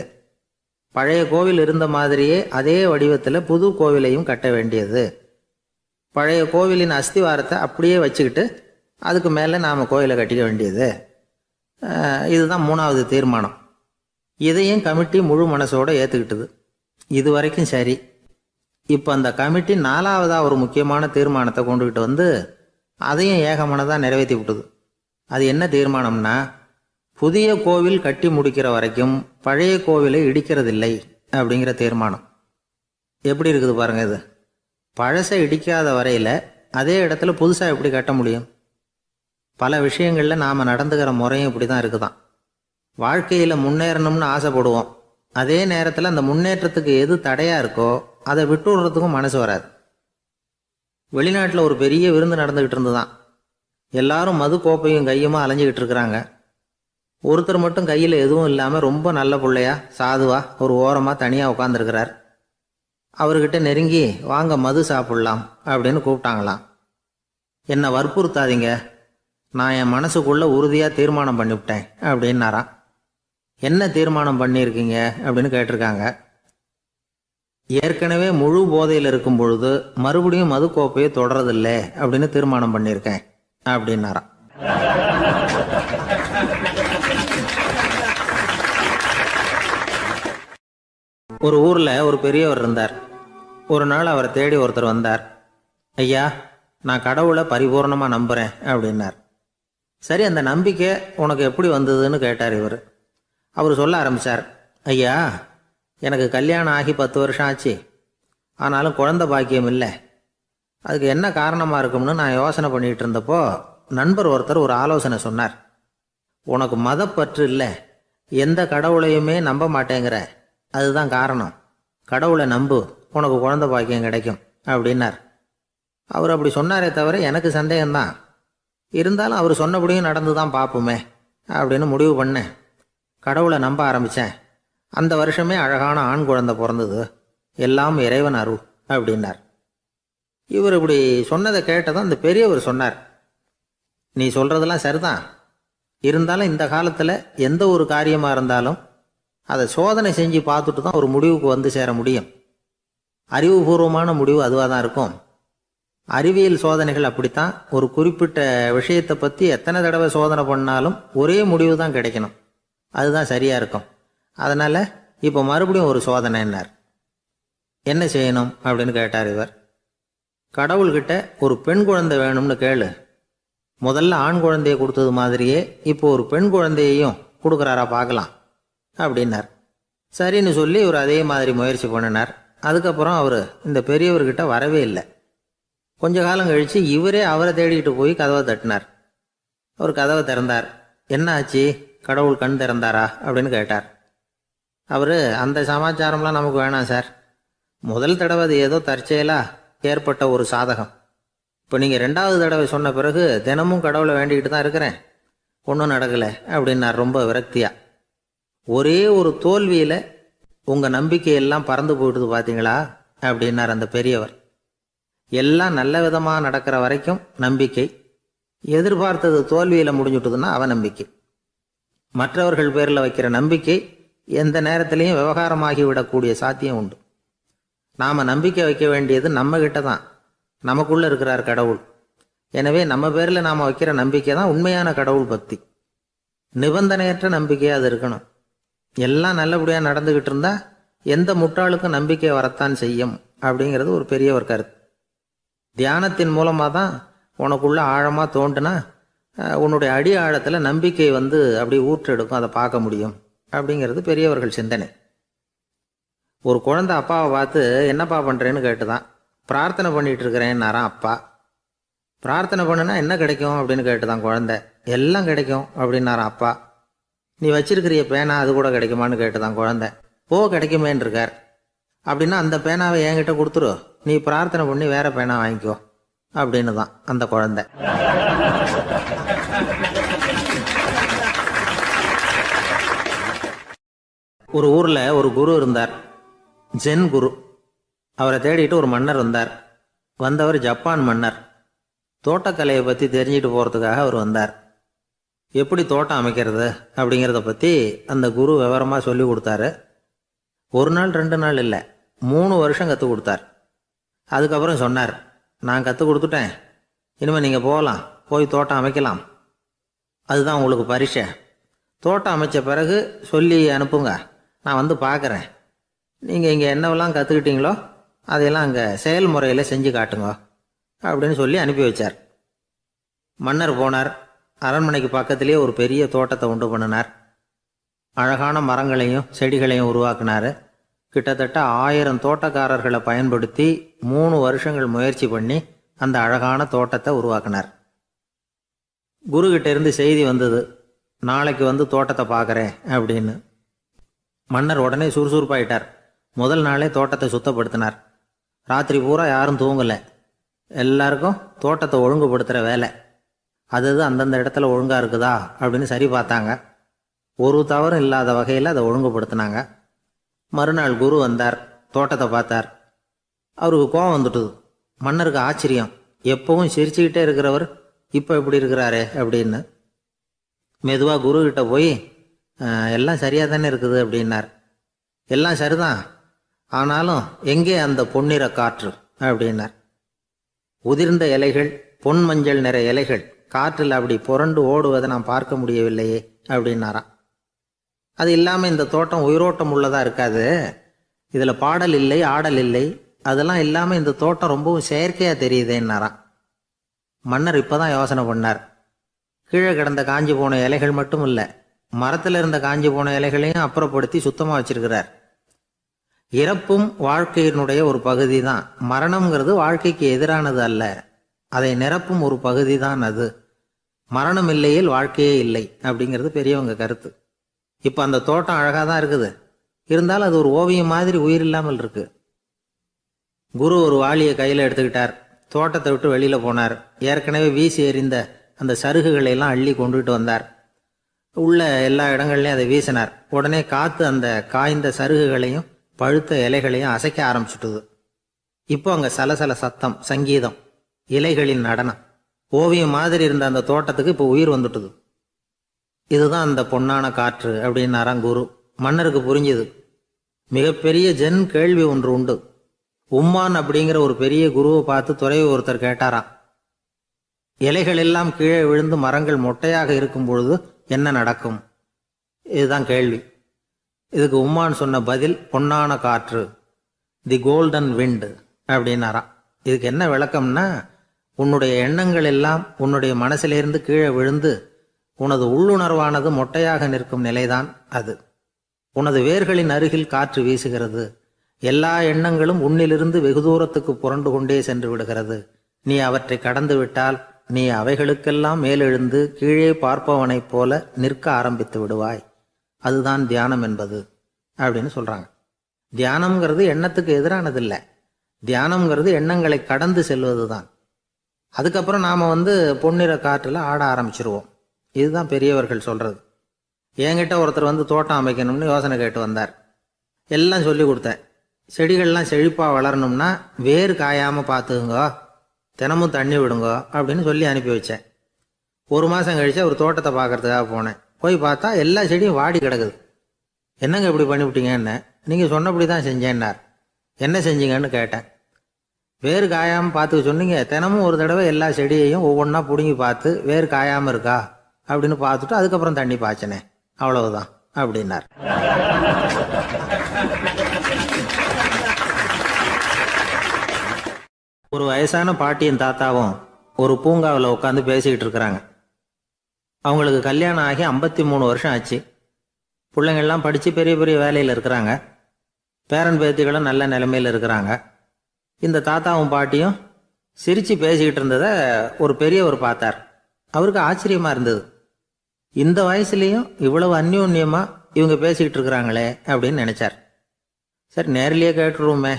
பழைய கோவில் இருந்த மாதிரியே அதே வடிவத்தில் புது கோவிலையும் கட்ட வேண்டியது. பழைய கோவிலின் அஸ்திவாரத்தை அப்படியே வச்சுக்கிட்டு அதுக்கு மேலே நாம் கோவிலை கட்டிக்க வேண்டியது. இதுதான் 3வது தீர்மானம். இதையும் கமிட்டி முழு மனசோடு ஏற்றுக்கிட்டது. இது வரைக்கும் சரி. இப்போ அந்த கமிட்டி 4வதாக ஒரு முக்கியமான தீர்மானத்தை கொண்டுகிட்டு வந்து அதையும் ஏகமனதாக நிறைவேற்றி விட்டது. அது என்ன தீர்மானம்னா, புதிய கோவில் கட்டி முடிக்கிற வரைக்கும் பழைய கோவிலை இடிக்கிறதில்லை அப்படிங்கிற தீர்மானம். எப்படி இருக்குது பாருங்க இது. பழசை இடிக்காத வரையில் அதே இடத்துல புதுசாக எப்படி கட்ட முடியும்? பல விஷயங்களில் நாம் நடந்துக்கிற முறையும் இப்படி தான் இருக்குதான். வாழ்க்கையில் முன்னேறணும்னு ஆசைப்படுவோம். அதே நேரத்தில் அந்த முன்னேற்றத்துக்கு எது தடையாக இருக்கோ அதை விட்டு விடுறதுக்கும் மனசு வராது. வெளிநாட்டில் ஒரு பெரிய விருந்து நடந்துக்கிட்டு இருந்துதான். எல்லாரும் மது கோப்பையும் கையுமா அலைஞ்சிக்கிட்டு இருக்கிறாங்க. ஒருத்தர் மட்டும் கையில் எதுவும் இல்லாமல் ரொம்ப நல்ல பிள்ளையா சாதுவா ஒரு ஓரமாக தனியாக உட்காந்துருக்கிறார். அவர்கிட்ட நெருங்கி வாங்க மது சாப்பிட்லாம் அப்படின்னு கூப்பிட்டாங்களாம். என்னை வற்புறுத்தாதீங்க, நான் என் மனசுக்குள்ளே உறுதியாக தீர்மானம் பண்ணிவிட்டேன் அப்படின்னாராம். என்ன தீர்மானம் பண்ணியிருக்கீங்க அப்படின்னு கேட்டிருக்காங்க. ஏற்கனவே முழு போதையில் இருக்கும் பொழுது மறுபடியும் மது கோப்பையை தொடரதில்லை அப்படின்னு தீர்மானம் பண்ணியிருக்கேன் அப்படின்னாராம். ஒரு ஊரில் ஒரு பெரியவர் இருந்தார். ஒரு நாள் அவரை தேடி ஒருத்தர் வந்தார். ஐயா, நான் கடவுளை பரிபூர்ணமாக நம்புகிறேன் அப்படின்னார். சரி, அந்த நம்பிக்கை உனக்கு எப்படி வந்ததுன்னு கேட்டார் இவர். அவர் சொல்ல ஆரம்பித்தார். ஐயா, எனக்கு கல்யாணம் ஆகி 10 வருஷம் ஆச்சு. ஆனாலும் குழந்தை பாக்கியம் இல்லை. அதுக்கு என்ன காரணமாக இருக்கும்னு நான் யோசனை பண்ணிகிட்டு இருந்தப்போ நண்பர் ஒருத்தர் ஒரு ஆலோசனை சொன்னார். உனக்கு மதப்பற்று இல்லை, எந்த கடவுளையுமே நம்ப மாட்டேங்கிற, அதுதான் காரணம். கடவுளை நம்பு, உனக்கு குழந்தை பாக்கியம் கிடைக்கும் அப்படின்னார். அவர் அப்படி சொன்னாரே தவிர எனக்கு சந்தேகம்தான். இருந்தாலும் அவர் சொன்னபடியும் நடந்து தான் பார்ப்போமே அப்படின்னு முடிவு பண்ணேன். கடவுளை நம்ப ஆரம்பித்தேன். அந்த வருஷமே அழகான ஆண் குழந்தை பிறந்தது. எல்லாம் இறைவன் அருள் அப்படின்னார். இவர் இப்படி சொன்னதை கேட்டதும் அந்த பெரியவர் சொன்னார், நீ சொல்கிறதெல்லாம் சரிதான். இருந்தாலும் இந்த காலத்தில் எந்த ஒரு காரியமாக இருந்தாலும் அதை சோதனை செஞ்சு பார்த்துட்டு தான் ஒரு முடிவுக்கு வந்து சேர முடியும். அறிவுபூர்வமான முடிவு அதுவாக தான் இருக்கும். அறிவியல் சோதனைகள் அப்படித்தான். ஒரு குறிப்பிட்ட விஷயத்தை பற்றி எத்தனை தடவை சோதனை பண்ணாலும் ஒரே முடிவு தான் கிடைக்கணும். அதுதான் சரியாக இருக்கும். அதனால் இப்போ மறுபடியும் ஒரு சோதனைன்னார். என்ன செய்யணும் அப்படின்னு கேட்டார் இவர். கடவுள்கிட்ட ஒரு பெண் குழந்தை வேணும்னு கேளு. முதல்ல ஆண் குழந்தையை கொடுத்தது மாதிரியே இப்போ ஒரு பெண் குழந்தையையும் கொடுக்குறாரா பார்க்கலாம் அப்படின்னார். சரின்னு சொல்லி இவர் அதே மாதிரி முயற்சி பண்ணினார். அதுக்கப்புறம் அவர் இந்த பெரியவர்கிட்ட வரவே இல்லை. கொஞ்ச காலம் கழித்து இவரே அவரை தேடிக்கிட்டு போய் கதவை தட்டினார். அவர் கதவை திறந்தார். என்ன ஆச்சு, கடவுள் கண் திறந்தாரா அப்படின்னு கேட்டார். அவர், அந்த சமாச்சாரம்லாம் நமக்கு வேணாம் சார். முதல் தடவை அது ஏதோ தற்செயலாக ஏற்பட்ட ஒரு சாதகம். இப்போ நீங்கள் 2வது தடவை சொன்ன பிறகு தினமும் கடவுளை வேண்டிக்கிட்டு தான் இருக்கிறேன், ஒன்றும் நடக்கலை அப்படின்னார் ரொம்ப விரக்தியாக. ஒரே ஒரு தோல்வியில் உங்கள் நம்பிக்கையெல்லாம் பறந்து போயிடுது பார்த்தீங்களா அப்படின்னார் அந்த பெரியவர். எல்லாம் நல்ல விதமாக நடக்கிற வரைக்கும் நம்பிக்கை, எதிர்பார்த்தது தோல்வியில் முடிஞ்சுட்டுதுன்னா அவநம்பிக்கை. மற்றவர்கள் பேரில் வைக்கிற நம்பிக்கை எந்த நேரத்திலையும் விவகாரமாகி விடக்கூடிய சாத்தியம் உண்டு. நாம் நம்பிக்கை வைக்க வேண்டியது நம்மகிட்ட தான், நமக்குள்ளே இருக்கிறார் கடவுள். எனவே நம்ம பேரில் நாம் வைக்கிற நம்பிக்கை தான் உண்மையான கடவுள் பக்தி. நிபந்தனையற்ற நம்பிக்கையாக அது இருக்கணும். எல்லாம் நல்லபடியாக நடந்துக்கிட்டு இருந்தால் எந்த முட்டாளுக்கும் நம்பிக்கை வரத்தான் செய்யும் அப்படிங்கிறது ஒரு பெரியவர் கருத்து. தியானத்தின் மூலமாக தான் உனக்குள்ள ஆழமாக தோண்டுனா உன்னுடைய அடி ஆழத்தில் நம்பிக்கை அப்படி ஊற்றெடுக்கும், அதை பார்க்க முடியும் அப்படிங்கிறது பெரியவர்கள் சிந்தனை. ஒரு குழந்தை அப்பாவை பார்த்து என்னப்பா பண்ணுறேன்னு கேட்டுதான். பிரார்த்தனை பண்ணிட்டு இருக்கிறேன்னாரான் அப்பா. பிரார்த்தனை பண்ணுனா என்ன கிடைக்கும் அப்படின்னு கேட்டுதான் குழந்தை. எல்லாம் கிடைக்கும் அப்படின்னாரான் அப்பா. நீ வச்சிருக்கிறிய பேனா அது கூட கிடைக்குமான்னு கேட்டுதான் குழந்தை. கிடைக்குமேன்னு இருக்கார். அப்படின்னா அந்த பேனாவை என்கிட்ட கொடுத்துரு, நீ பிரார்த்தனை பண்ணி வேற பேனா வாங்கிக்கோ அப்படின்னு தான் அந்த குழந்தை. ஒரு ஊர்ல ஒரு குரு இருந்தார், ஜென் குரு. அவரை தேடிட்டு ஒரு மன்னர் வந்தார். வந்தவர் ஜப்பான் மன்னர். தோட்டக்கலையை பற்றி தெரிஞ்சுட்டு போகிறதுக்காக அவர் வந்தார். எப்படி தோட்டம் அமைக்கிறது அப்படிங்கிறத பற்றி அந்த குரு விவரமாக சொல்லி கொடுத்தாரு. ஒரு நாள் 2 நாள் இல்லை, 3 வருஷம் கற்றுக் கொடுத்தார். அதுக்கப்புறம் சொன்னார், நான் கற்றுக் கொடுத்துட்டேன், இனிமேல் நீங்கள் போகலாம், போய் தோட்டம் அமைக்கலாம். அதுதான் உங்களுக்கு பரிசை. தோட்டம் அமைச்ச பிறகு சொல்லி அனுப்புங்க, நான் பார்க்குறேன். நீங்கள் இங்கே என்னவெல்லாம் கற்றுக்கிட்டீங்களோ அதையெல்லாம் அங்கே செயல்முறையில் செஞ்சு காட்டுங்க அப்படின்னு சொல்லி அனுப்பி வச்சார். மன்னர் போனார். அரண்மனைக்கு பக்கத்திலேயே ஒரு பெரிய தோட்டத்தை உண்டு பண்ணினார். அழகான மரங்களையும் செடிகளையும் உருவாக்கினார். கிட்டத்தட்ட 1000 தோட்டக்காரர்களை பயன்படுத்தி 3 வருஷங்கள் முயற்சி பண்ணி அந்த அழகான தோட்டத்தை உருவாக்கினார். குருக்கிட்ட இருந்து செய்தி வந்தது, நாளைக்கு தோட்டத்தை பார்க்குறேன் அப்படின்னு. மன்னர் உடனே சுறுசுறுப்பாயிட்டார். முதல் நாளே தோட்டத்தை சுத்தப்படுத்தினார். ராத்திரி பூரா யாரும் தூங்கலை. எல்லாருக்கும் தோட்டத்தை ஒழுங்குபடுத்துகிற வேலை. அது அந்தந்த இடத்துல ஒழுங்காக இருக்குதா அப்படின்னு சரி பார்த்தாங்க. ஒரு தவறும் இல்லாத வகையில் அதை ஒழுங்குபடுத்தினாங்க. மறுநாள் குரு வந்தார், தோட்டத்தை பார்த்தார். அவருக்கு கோபம் வந்துட்டுது. மன்னருக்கு ஆச்சரியம், எப்பவும் சிரிச்சுக்கிட்டே இருக்கிறவர் இப்போ எப்படி இருக்கிறாரே அப்படின்னு. மெதுவாக குருக்கிட்ட போய் எல்லாம் சரியாக தானே இருக்குது அப்படின்னார். எல்லாம் சரிதான், ஆனாலும் எங்கே அந்த பொன்னிற காற்று அப்படின்னார். உதிர்ந்த இலைகள், பொன் மஞ்சள் நிற இலைகள் காற்றில் அப்படி புரண்டு ஓடுவதை நான் பார்க்க முடியவில்லையே அப்படின்னாராம். அது இல்லாமல் இந்த தோட்டம் உயிரோட்டம் உள்ளதாக இருக்காது, இதில் பாடல் இல்லை, ஆடல் இல்லை, அதெல்லாம் இல்லாமல் இந்த தோட்டம் ரொம்பவும் செயற்கையாக தெரியுதேன்னாராம். மன்னர் இப்போ தான் யோசனை பண்ணார். கீழே கிடந்த காஞ்சி போன இலைகள் மட்டும் இல்லை, மரத்தில் இருந்த காஞ்சி போன இலைகளையும் அப்புறப்படுத்தி சுத்தமாக வச்சிருக்கிறார். இறப்பும் வாழ்க்கையினுடைய ஒரு பகுதி தான். மரணம்ங்கிறது வாழ்க்கைக்கு எதிரானது அல்ல, அதை நிரப்பும் ஒரு பகுதி தான் அது. மரணம் இல்லையில் வாழ்க்கையே இல்லை அப்படிங்கிறது பெரியவங்க கருத்து. இப்போ அந்த தோட்டம் அழகாக தான் இருக்குது, இருந்தாலும் அது ஒரு ஓவியம் மாதிரி உயிர் இல்லாமல் இருக்கு. குரு ஒரு வாளியை கையில் எடுத்துக்கிட்டார். தோட்டத்தை விட்டு வெளியில் போனார். ஏற்கனவே வீசி எறிந்த அந்த சருகுகளை எல்லாம் அள்ளி கொண்டுகிட்டு வந்தார். உள்ள எல்லா இடங்கள்லையும் அதை வீசினார். உடனே காற்று அந்த காய்ந்த சருகுகளையும் பழுத்த இலைகளையும் அசைக்க ஆரம்பிச்சுட்டுது. இப்போ அங்கே சலசல சத்தம், சங்கீதம், இலைகளின் நடனம். ஓவியம் மாதிரி இருந்த அந்த தோட்டத்துக்கு இப்போ உயிர் வந்துட்டுது. இதுதான் அந்த பொன்னான காற்று அப்படின்னாராம் குரு. மன்னருக்கு புரிஞ்சுது. மிகப்பெரிய ஜென் கேள்வி ஒன்று உண்டு. உம்மான் அப்படிங்கிற ஒரு பெரிய குருவை பார்த்து துறவி ஒருத்தர் கேட்டாராம், இலைகள் எல்லாம் கீழே விழுந்து மரங்கள் மொட்டையாக இருக்கும் பொழுது என்ன நடக்கும்? இதுதான் கேள்வி. இதுக்கு உம்மான் சொன்ன பதில் பொன்னான காற்று, தி கோல்டன் விண்ட் அப்படின்னாராம். இதுக்கு என்ன விளக்கம்னா, உன்னுடைய எண்ணங்கள் எல்லாம் உன்னுடைய மனசிலிருந்து கீழே விழுந்து உனது உள்ளுணர்வானது மொட்டையாக நிற்கும் நிலைதான் அது. உனது வேர்களின் அருகில் காற்று வீசுகிறது. எல்லா எண்ணங்களும் உன்னிலிருந்து வெகு தூரத்துக்கு புரண்டு கொண்டே சென்று விடுகிறது. நீ அவற்றை கடந்து விட்டால் நீ அவைகளுக்கெல்லாம் மேலெழுந்து கீழே பார்ப்பவனைப் போல நிற்க ஆரம்பித்து விடுவாய். அதுதான் தியானம் என்பது அப்படின்னு சொல்றாங்க. தியானம்ங்கிறது எண்ணத்துக்கு எதிரானதில்லை. தியானம்ங்கிறது எண்ணங்களை கடந்து செல்வது தான். அதுக்கப்புறம் நாம் பொன்னிற காற்றில் ஆட ஆரம்பிச்சிருவோம். இதுதான் பெரியவர்கள் சொல்றது. என்கிட்ட ஒருத்தர் வந்து தோட்டம் அமைக்கணும்னு யோசனை கேட்டு வந்தார். எல்லாம் சொல்லி கொடுத்தேன். செடிகள்லாம் செழிப்பாக வளரணும்னா வேறு காயாமல் பார்த்துக்குங்கோ, தினமும் தண்ணி விடுங்கோ அப்படின்னு சொல்லி அனுப்பி வச்சேன். 1 மாதம் கழித்து அவர் தோட்டத்தை பார்க்கறதுக்காக போனேன். போய் பார்த்தா எல்லா செடியும் வாடி கிடக்குது. என்னங்க இப்படி பண்ணிவிட்டீங்கன்னு. நீங்கள் சொன்னபடி தான் செஞ்சேன்னார். என்ன செஞ்சீங்கன்னு கேட்டேன். வேறு காயாமல் பார்த்துக்க சொன்னீங்க, தினமும் ஒரு தடவை எல்லா செடியையும் ஒவ்வொன்றா பிடுங்கி பார்த்து வேறு காயாமல் இருக்கா அப்படின்னு பார்த்துட்டு அதுக்கப்புறம் தண்ணி பாய்ச்சனே, அவ்வளவுதான் அப்படின்னார். ஒரு வயசான பாட்டியின் தாத்தாவும் ஒரு பூங்காவில் உட்காந்து பேசிக்கிட்டு இருக்கிறாங்க. அவங்களுக்கு கல்யாணம் ஆகி 53 வருஷம் ஆச்சு. பிள்ளைங்கள்லாம் படித்து பெரிய பெரிய வேலையில் இருக்கிறாங்க. பேரன் பேத்திகளும் நல்ல நிலைமையில் இருக்கிறாங்க. இந்த தாத்தாவும் பாட்டியும் சிரித்து பேசிக்கிட்டு இருந்ததை ஒரு பெரியவர் பார்த்தார். அவருக்கு ஆச்சரியமாக இருந்தது. இந்த வயசுலேயும் இவ்வளவு அந்யோன்யமாக இவங்க பேசிக்கிட்டு இருக்கிறாங்களே அப்படின்னு நினச்சார். சரி, நேரிலேயே கேட்டுருவோமே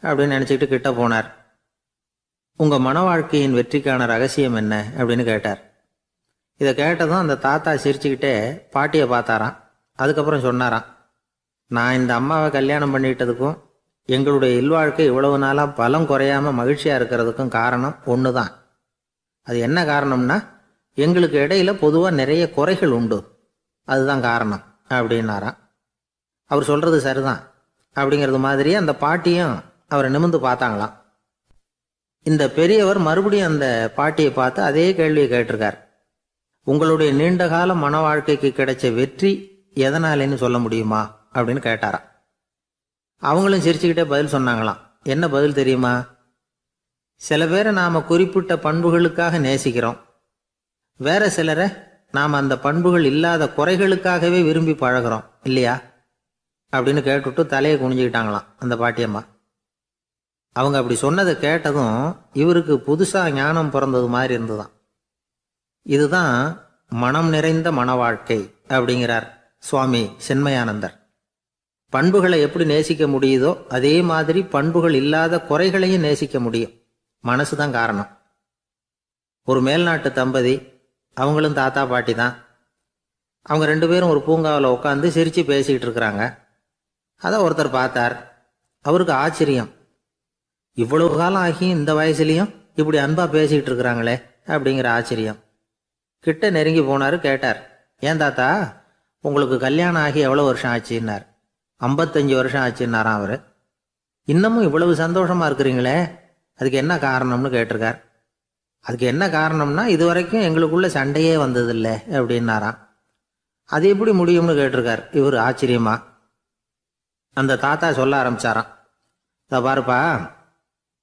அப்படின்னு நினச்சிக்கிட்டு கிட்ட போனார். உங்கள் மன வாழ்க்கையின் வெற்றிக்கான ரகசியம் என்ன அப்படின்னு கேட்டார். இதை கேட்டதும் அந்த தாத்தா சிரிச்சுக்கிட்டே பாட்டியை பார்த்தாராம். அதுக்கப்புறம் சொன்னாராம், நான் இந்த அம்மாவை கல்யாணம் பண்ணிக்கிட்டதுக்கும் எங்களுடைய இல்வாழ்க்கை இவ்வளவு நாளாக பலம் குறையாமல் மகிழ்ச்சியாக இருக்கிறதுக்கும் காரணம் ஒன்று தான். அது என்ன காரணம்னா, எங்களுக்கு இடையில பொதுவாக நிறைய குறைகள் உண்டு, அதுதான் காரணம் அப்படின்னாராம். அவர் சொல்கிறது சரிதான் அப்படிங்கிறது மாதிரியே அந்த பாட்டியும் அவரை நிமிர்ந்து பார்த்தாங்களாம். இந்த பெரியவர் மறுபடியும் அந்த பாட்டியை பார்த்து அதே கேள்வியை கேட்டிருக்கார். உங்களுடைய நீண்டகால மன வாழ்க்கைக்கு கிடைச்ச வெற்றி எதனாலேன்னு சொல்ல முடியுமா அப்படின்னு கேட்டாராம். அவங்களும் சிரிச்சுக்கிட்டே பதில் சொன்னாங்களாம். என்ன பதில் தெரியுமா? சில பேரை நாம் குறிப்பிட்ட பண்புகளுக்காக நேசிக்கிறோம், வேற சிலரை நாம் அந்த பண்புகள் இல்லாத குறைகளுக்காகவே விரும்பி பழகிறோம் இல்லையா அப்படின்னு கேட்டுவிட்டு தலையை குனிஞ்சுக்கிட்டாங்களாம் அந்த பாட்டியம்மா. அவங்க அப்படி சொன்னதை கேட்டதும் இவருக்கு புதுசாக ஞானம் பிறந்தது மாதிரி இருந்துதான். இதுதான் மனம் நிறைந்த மன வாழ்க்கை அப்படிங்கிறார் சுவாமி சின்மயானந்தர். பண்புகளை எப்படி நேசிக்க முடியுதோ அதே மாதிரி பண்புகள் இல்லாத குறைகளையும் நேசிக்க முடியும். மனசு தான் காரணம். ஒரு மேல்நாட்டு தம்பதி, அவங்களும் தாத்தா பாட்டி தான். அவங்க 2 பேரும் ஒரு பூங்காவில் உட்காந்து சிரித்து பேசிக்கிட்டு இருக்கிறாங்க. அதை ஒருத்தர் பார்த்தார். அவருக்கு ஆச்சரியம். இவ்வளவு காலம் ஆகி இந்த வயசுலேயும் இப்படி அன்பாக பேசிக்கிட்டு இருக்கிறாங்களே அப்படிங்கிற ஆச்சரியம். கிட்ட நெருங்கி போனார். கேட்டார், ஏன் தாத்தா உங்களுக்கு கல்யாணம் ஆகி எவ்வளோ வருஷம் ஆச்சுன்னார். 55 வருஷம் ஆச்சுன்னாராம் அவர். இன்னமும் இவ்வளவு சந்தோஷமாக இருக்கிறீங்களே, அதுக்கு என்ன காரணம்னு கேட்டிருக்கார். அதுக்கு என்ன காரணம்னா, இது வரைக்கும் எங்களுக்குள்ள சண்டையே வந்ததில்லை அப்படின்னாராம். அது எப்படி முடியும்னு கேட்டிருக்கார் இவர் ஆச்சரியமா. அந்த தாத்தா சொல்ல ஆரம்பிச்சாராம், இதை பாருப்பா,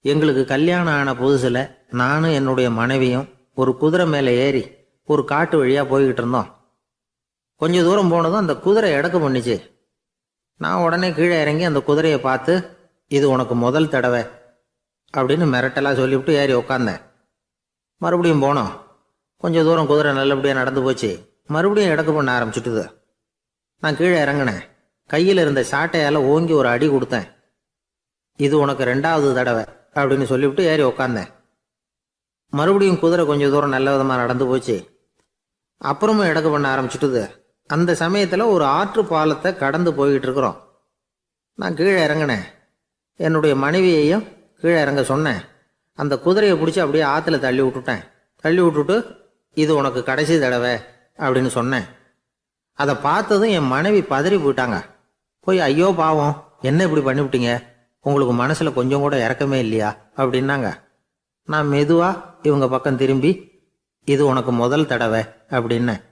எங்களுக்கு கல்யாணம் ஆன புதுசில் நானும் என்னுடைய மனைவியும் ஒரு குதிரை மேலே ஏறி ஒரு காட்டு வழியாக போய்கிட்டு இருந்தோம். கொஞ்சம் தூரம் போனதும் அந்த குதிரை எடக்கு பண்ணிச்சு. நான் உடனே கீழே இறங்கி அந்த குதிரையை பார்த்து, இது உனக்கு முதல் தடவை அப்படின்னு மிரட்டலாக சொல்லிவிட்டு ஏறி உக்காந்தேன். மறுபடியும் போனோம். கொஞ்சம் தூரம் குதிரை நல்லபடியாக நடந்து போச்சு. மறுபடியும் எடக்கு பண்ண ஆரம்பிச்சுட்டுது. நான் கீழே இறங்கினேன். கையில் இருந்த சாட்டையால் ஓங்கி ஒரு அடி கொடுத்தேன். இது உனக்கு 2வது தடவை அப்படின்னு சொல்லிவிட்டு ஏறி உக்காந்தேன். மறுபடியும் குதிரை கொஞ்சம் தூரம் நல்ல விதமாக நடந்து போச்சு. அப்புறமும் எடக்கு பண்ண ஆரம்பிச்சுட்டுது. அந்த சமயத்தில் ஒரு ஆற்று பாலத்தை கடந்து போய்கிட்டு இருக்கிறோம். நான் கீழே இறங்கினேன். என்னுடைய மனைவியையும் கீழே இறங்க சொன்னேன். அந்த குதிரையை பிடிச்சி அப்படியே ஆற்றுல தள்ளி விட்டுட்டேன். தள்ளி விட்டுட்டு, இது உனக்கு கடைசி தடவை அப்படின்னு சொன்னேன். அதை பார்த்ததும் என் மனைவி பதறி போயிட்டாங்க. போய், ஐயோ பாவம், என்ன இப்படி பண்ணிவிட்டீங்க, உங்களுக்கு மனசில் கொஞ்சம் கூட இறக்கமே இல்லையா அப்படின்னாங்க. நான் மெதுவாக இவங்க பக்கம் திரும்பி, இது உனக்கு முதல் தடவை அப்படின்னேன்.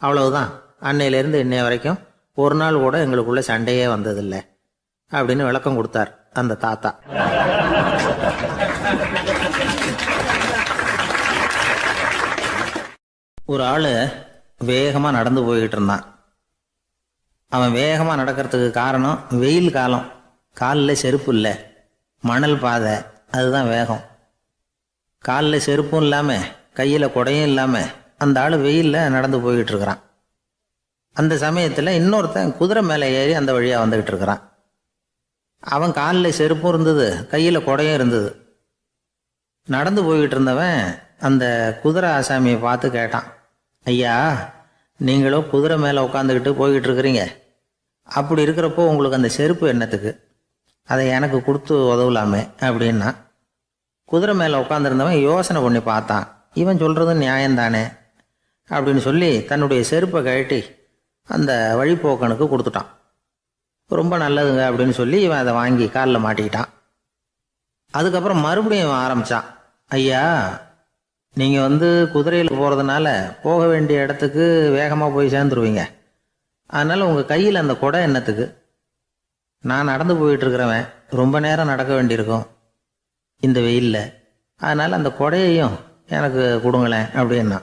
அவ்வளவுதான். அன்னையிலேருந்து இன்னைய வரைக்கும் ஒரு நாள் கூட எங்களுக்குள்ள சண்டையே வந்ததில்லை அப்படின்னு விளக்கம் கொடுத்தார் அந்த தாத்தா. ஒரு ஆள் வேகமாக நடந்து போய்கிட்டு இருந்தான். அவன் வேகமாக நடக்கிறதுக்கு காரணம் வெயில் காலம், காலில் செருப்பு இல்லை, மணல் பாதை, அதுதான் வேகம். காலில் செருப்பும் இல்லாமல் கையில் குடையும் இல்லாமல் அந்த ஆள் வெயிலில் நடந்து போய்கிட்டு இருக்கிறான். அந்த சமயத்தில் இன்னொருத்தன் குதிரை மேலே ஏறி அந்த வழியாக வந்துக்கிட்டு இருக்கிறான். அவன் காலில் செருப்பும் இருந்தது, கையில் குடையும் இருந்தது. நடந்து போய்கிட்டு இருந்தவன் அந்த குதிரை ஆசாமியை பார்த்து கேட்டான், ஐயா, நீங்களும் குதிரை மேலே உட்காந்துக்கிட்டு போய்கிட்டு இருக்கிறீங்க. அப்படி இருக்கிறப்போ உங்களுக்கு அந்த செருப்பு என்னத்துக்கு? அதை எனக்கு கொடுத்து உதவலாமே அப்படின்னா. குதிரை மேலே உட்காந்துருந்தவன் யோசனை பண்ணி பார்த்தான். இவன் சொல்கிறது நியாயம்தானே அப்படின்னு சொல்லி தன்னுடைய செருப்பை கழட்டி அந்த வழிப்போக்கனுக்கு கொடுத்துட்டான். ரொம்ப நல்லதுங்க அப்படின்னு சொல்லி இவன் அதை வாங்கி காலில் மாட்டிக்கிட்டான். அதுக்கப்புறம் மறுபடியும் இவன் ஆரம்பித்தான். ஐயா, நீங்கள் குதிரையில் போகிறதுனால போக வேண்டிய இடத்துக்கு வேகமாக போய் சேர்ந்துருவீங்க. அதனால் உங்கள் கையில் அந்த குடை என்னத்துக்கு? நான் நடந்து போயிட்டுருக்கிறவன், ரொம்ப நேரம் நடக்க வேண்டியிருக்கும் இந்த வெயிலில். அதனால் அந்த குடையையும் எனக்கு கொடுங்களேன் அப்படின்னா.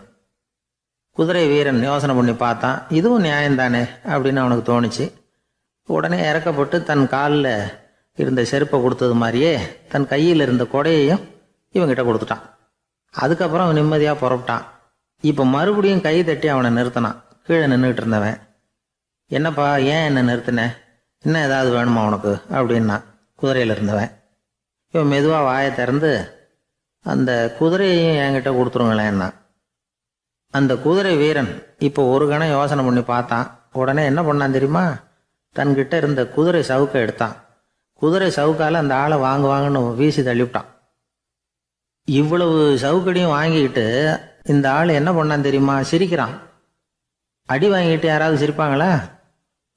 குதிரை வீரன் யோசனை பண்ணி பார்த்தான். இதுவும் நியாயம்தானே அப்படின்னு அவனுக்கு தோணுச்சு. உடனே இறக்கப்பட்டு தன் காலில் இருந்த செருப்பை கொடுத்தது மாதிரியே தன் கையில் இருந்த கொடையையும் இவங்கிட்ட கொடுத்துட்டான். அதுக்கப்புறம் அவன் நிம்மதியாக புறப்பட்டான். இப்போ மறுபடியும் கை தட்டி அவனை நிறுத்தினான். கீழே நின்றுக்கிட்டு இருந்தவன், என்னப்பா ஏன் என்ன நிறுத்தின? இன்னும் ஏதாவது வேணுமா உனக்கு அப்படின்னா குதிரையில் இருந்தவன். இவன் மெதுவாக வாயை திறந்து அந்த குதிரையையும் என்கிட்ட கொடுத்துருங்களேன்னா. அந்த குதிரை வீரன் இப்போ ஒரு கணம் யோசனை பண்ணி பார்த்தான். உடனே என்ன பண்ணான் தெரியுமா? தன்கிட்ட இருந்த குதிரை சவுக்கை எடுத்தான். குதிரை சவுக்கால் அந்த ஆளை வாங்குன்னு வீசி தள்ளிவிட்டான். இவ்வளவு சவுக்கடியும் வாங்கிக்கிட்டு இந்த ஆள் என்ன பண்ணான் தெரியுமா? சிரிக்கிறான். அடி வாங்கிட்டு யாராவது சிரிப்பாங்களா?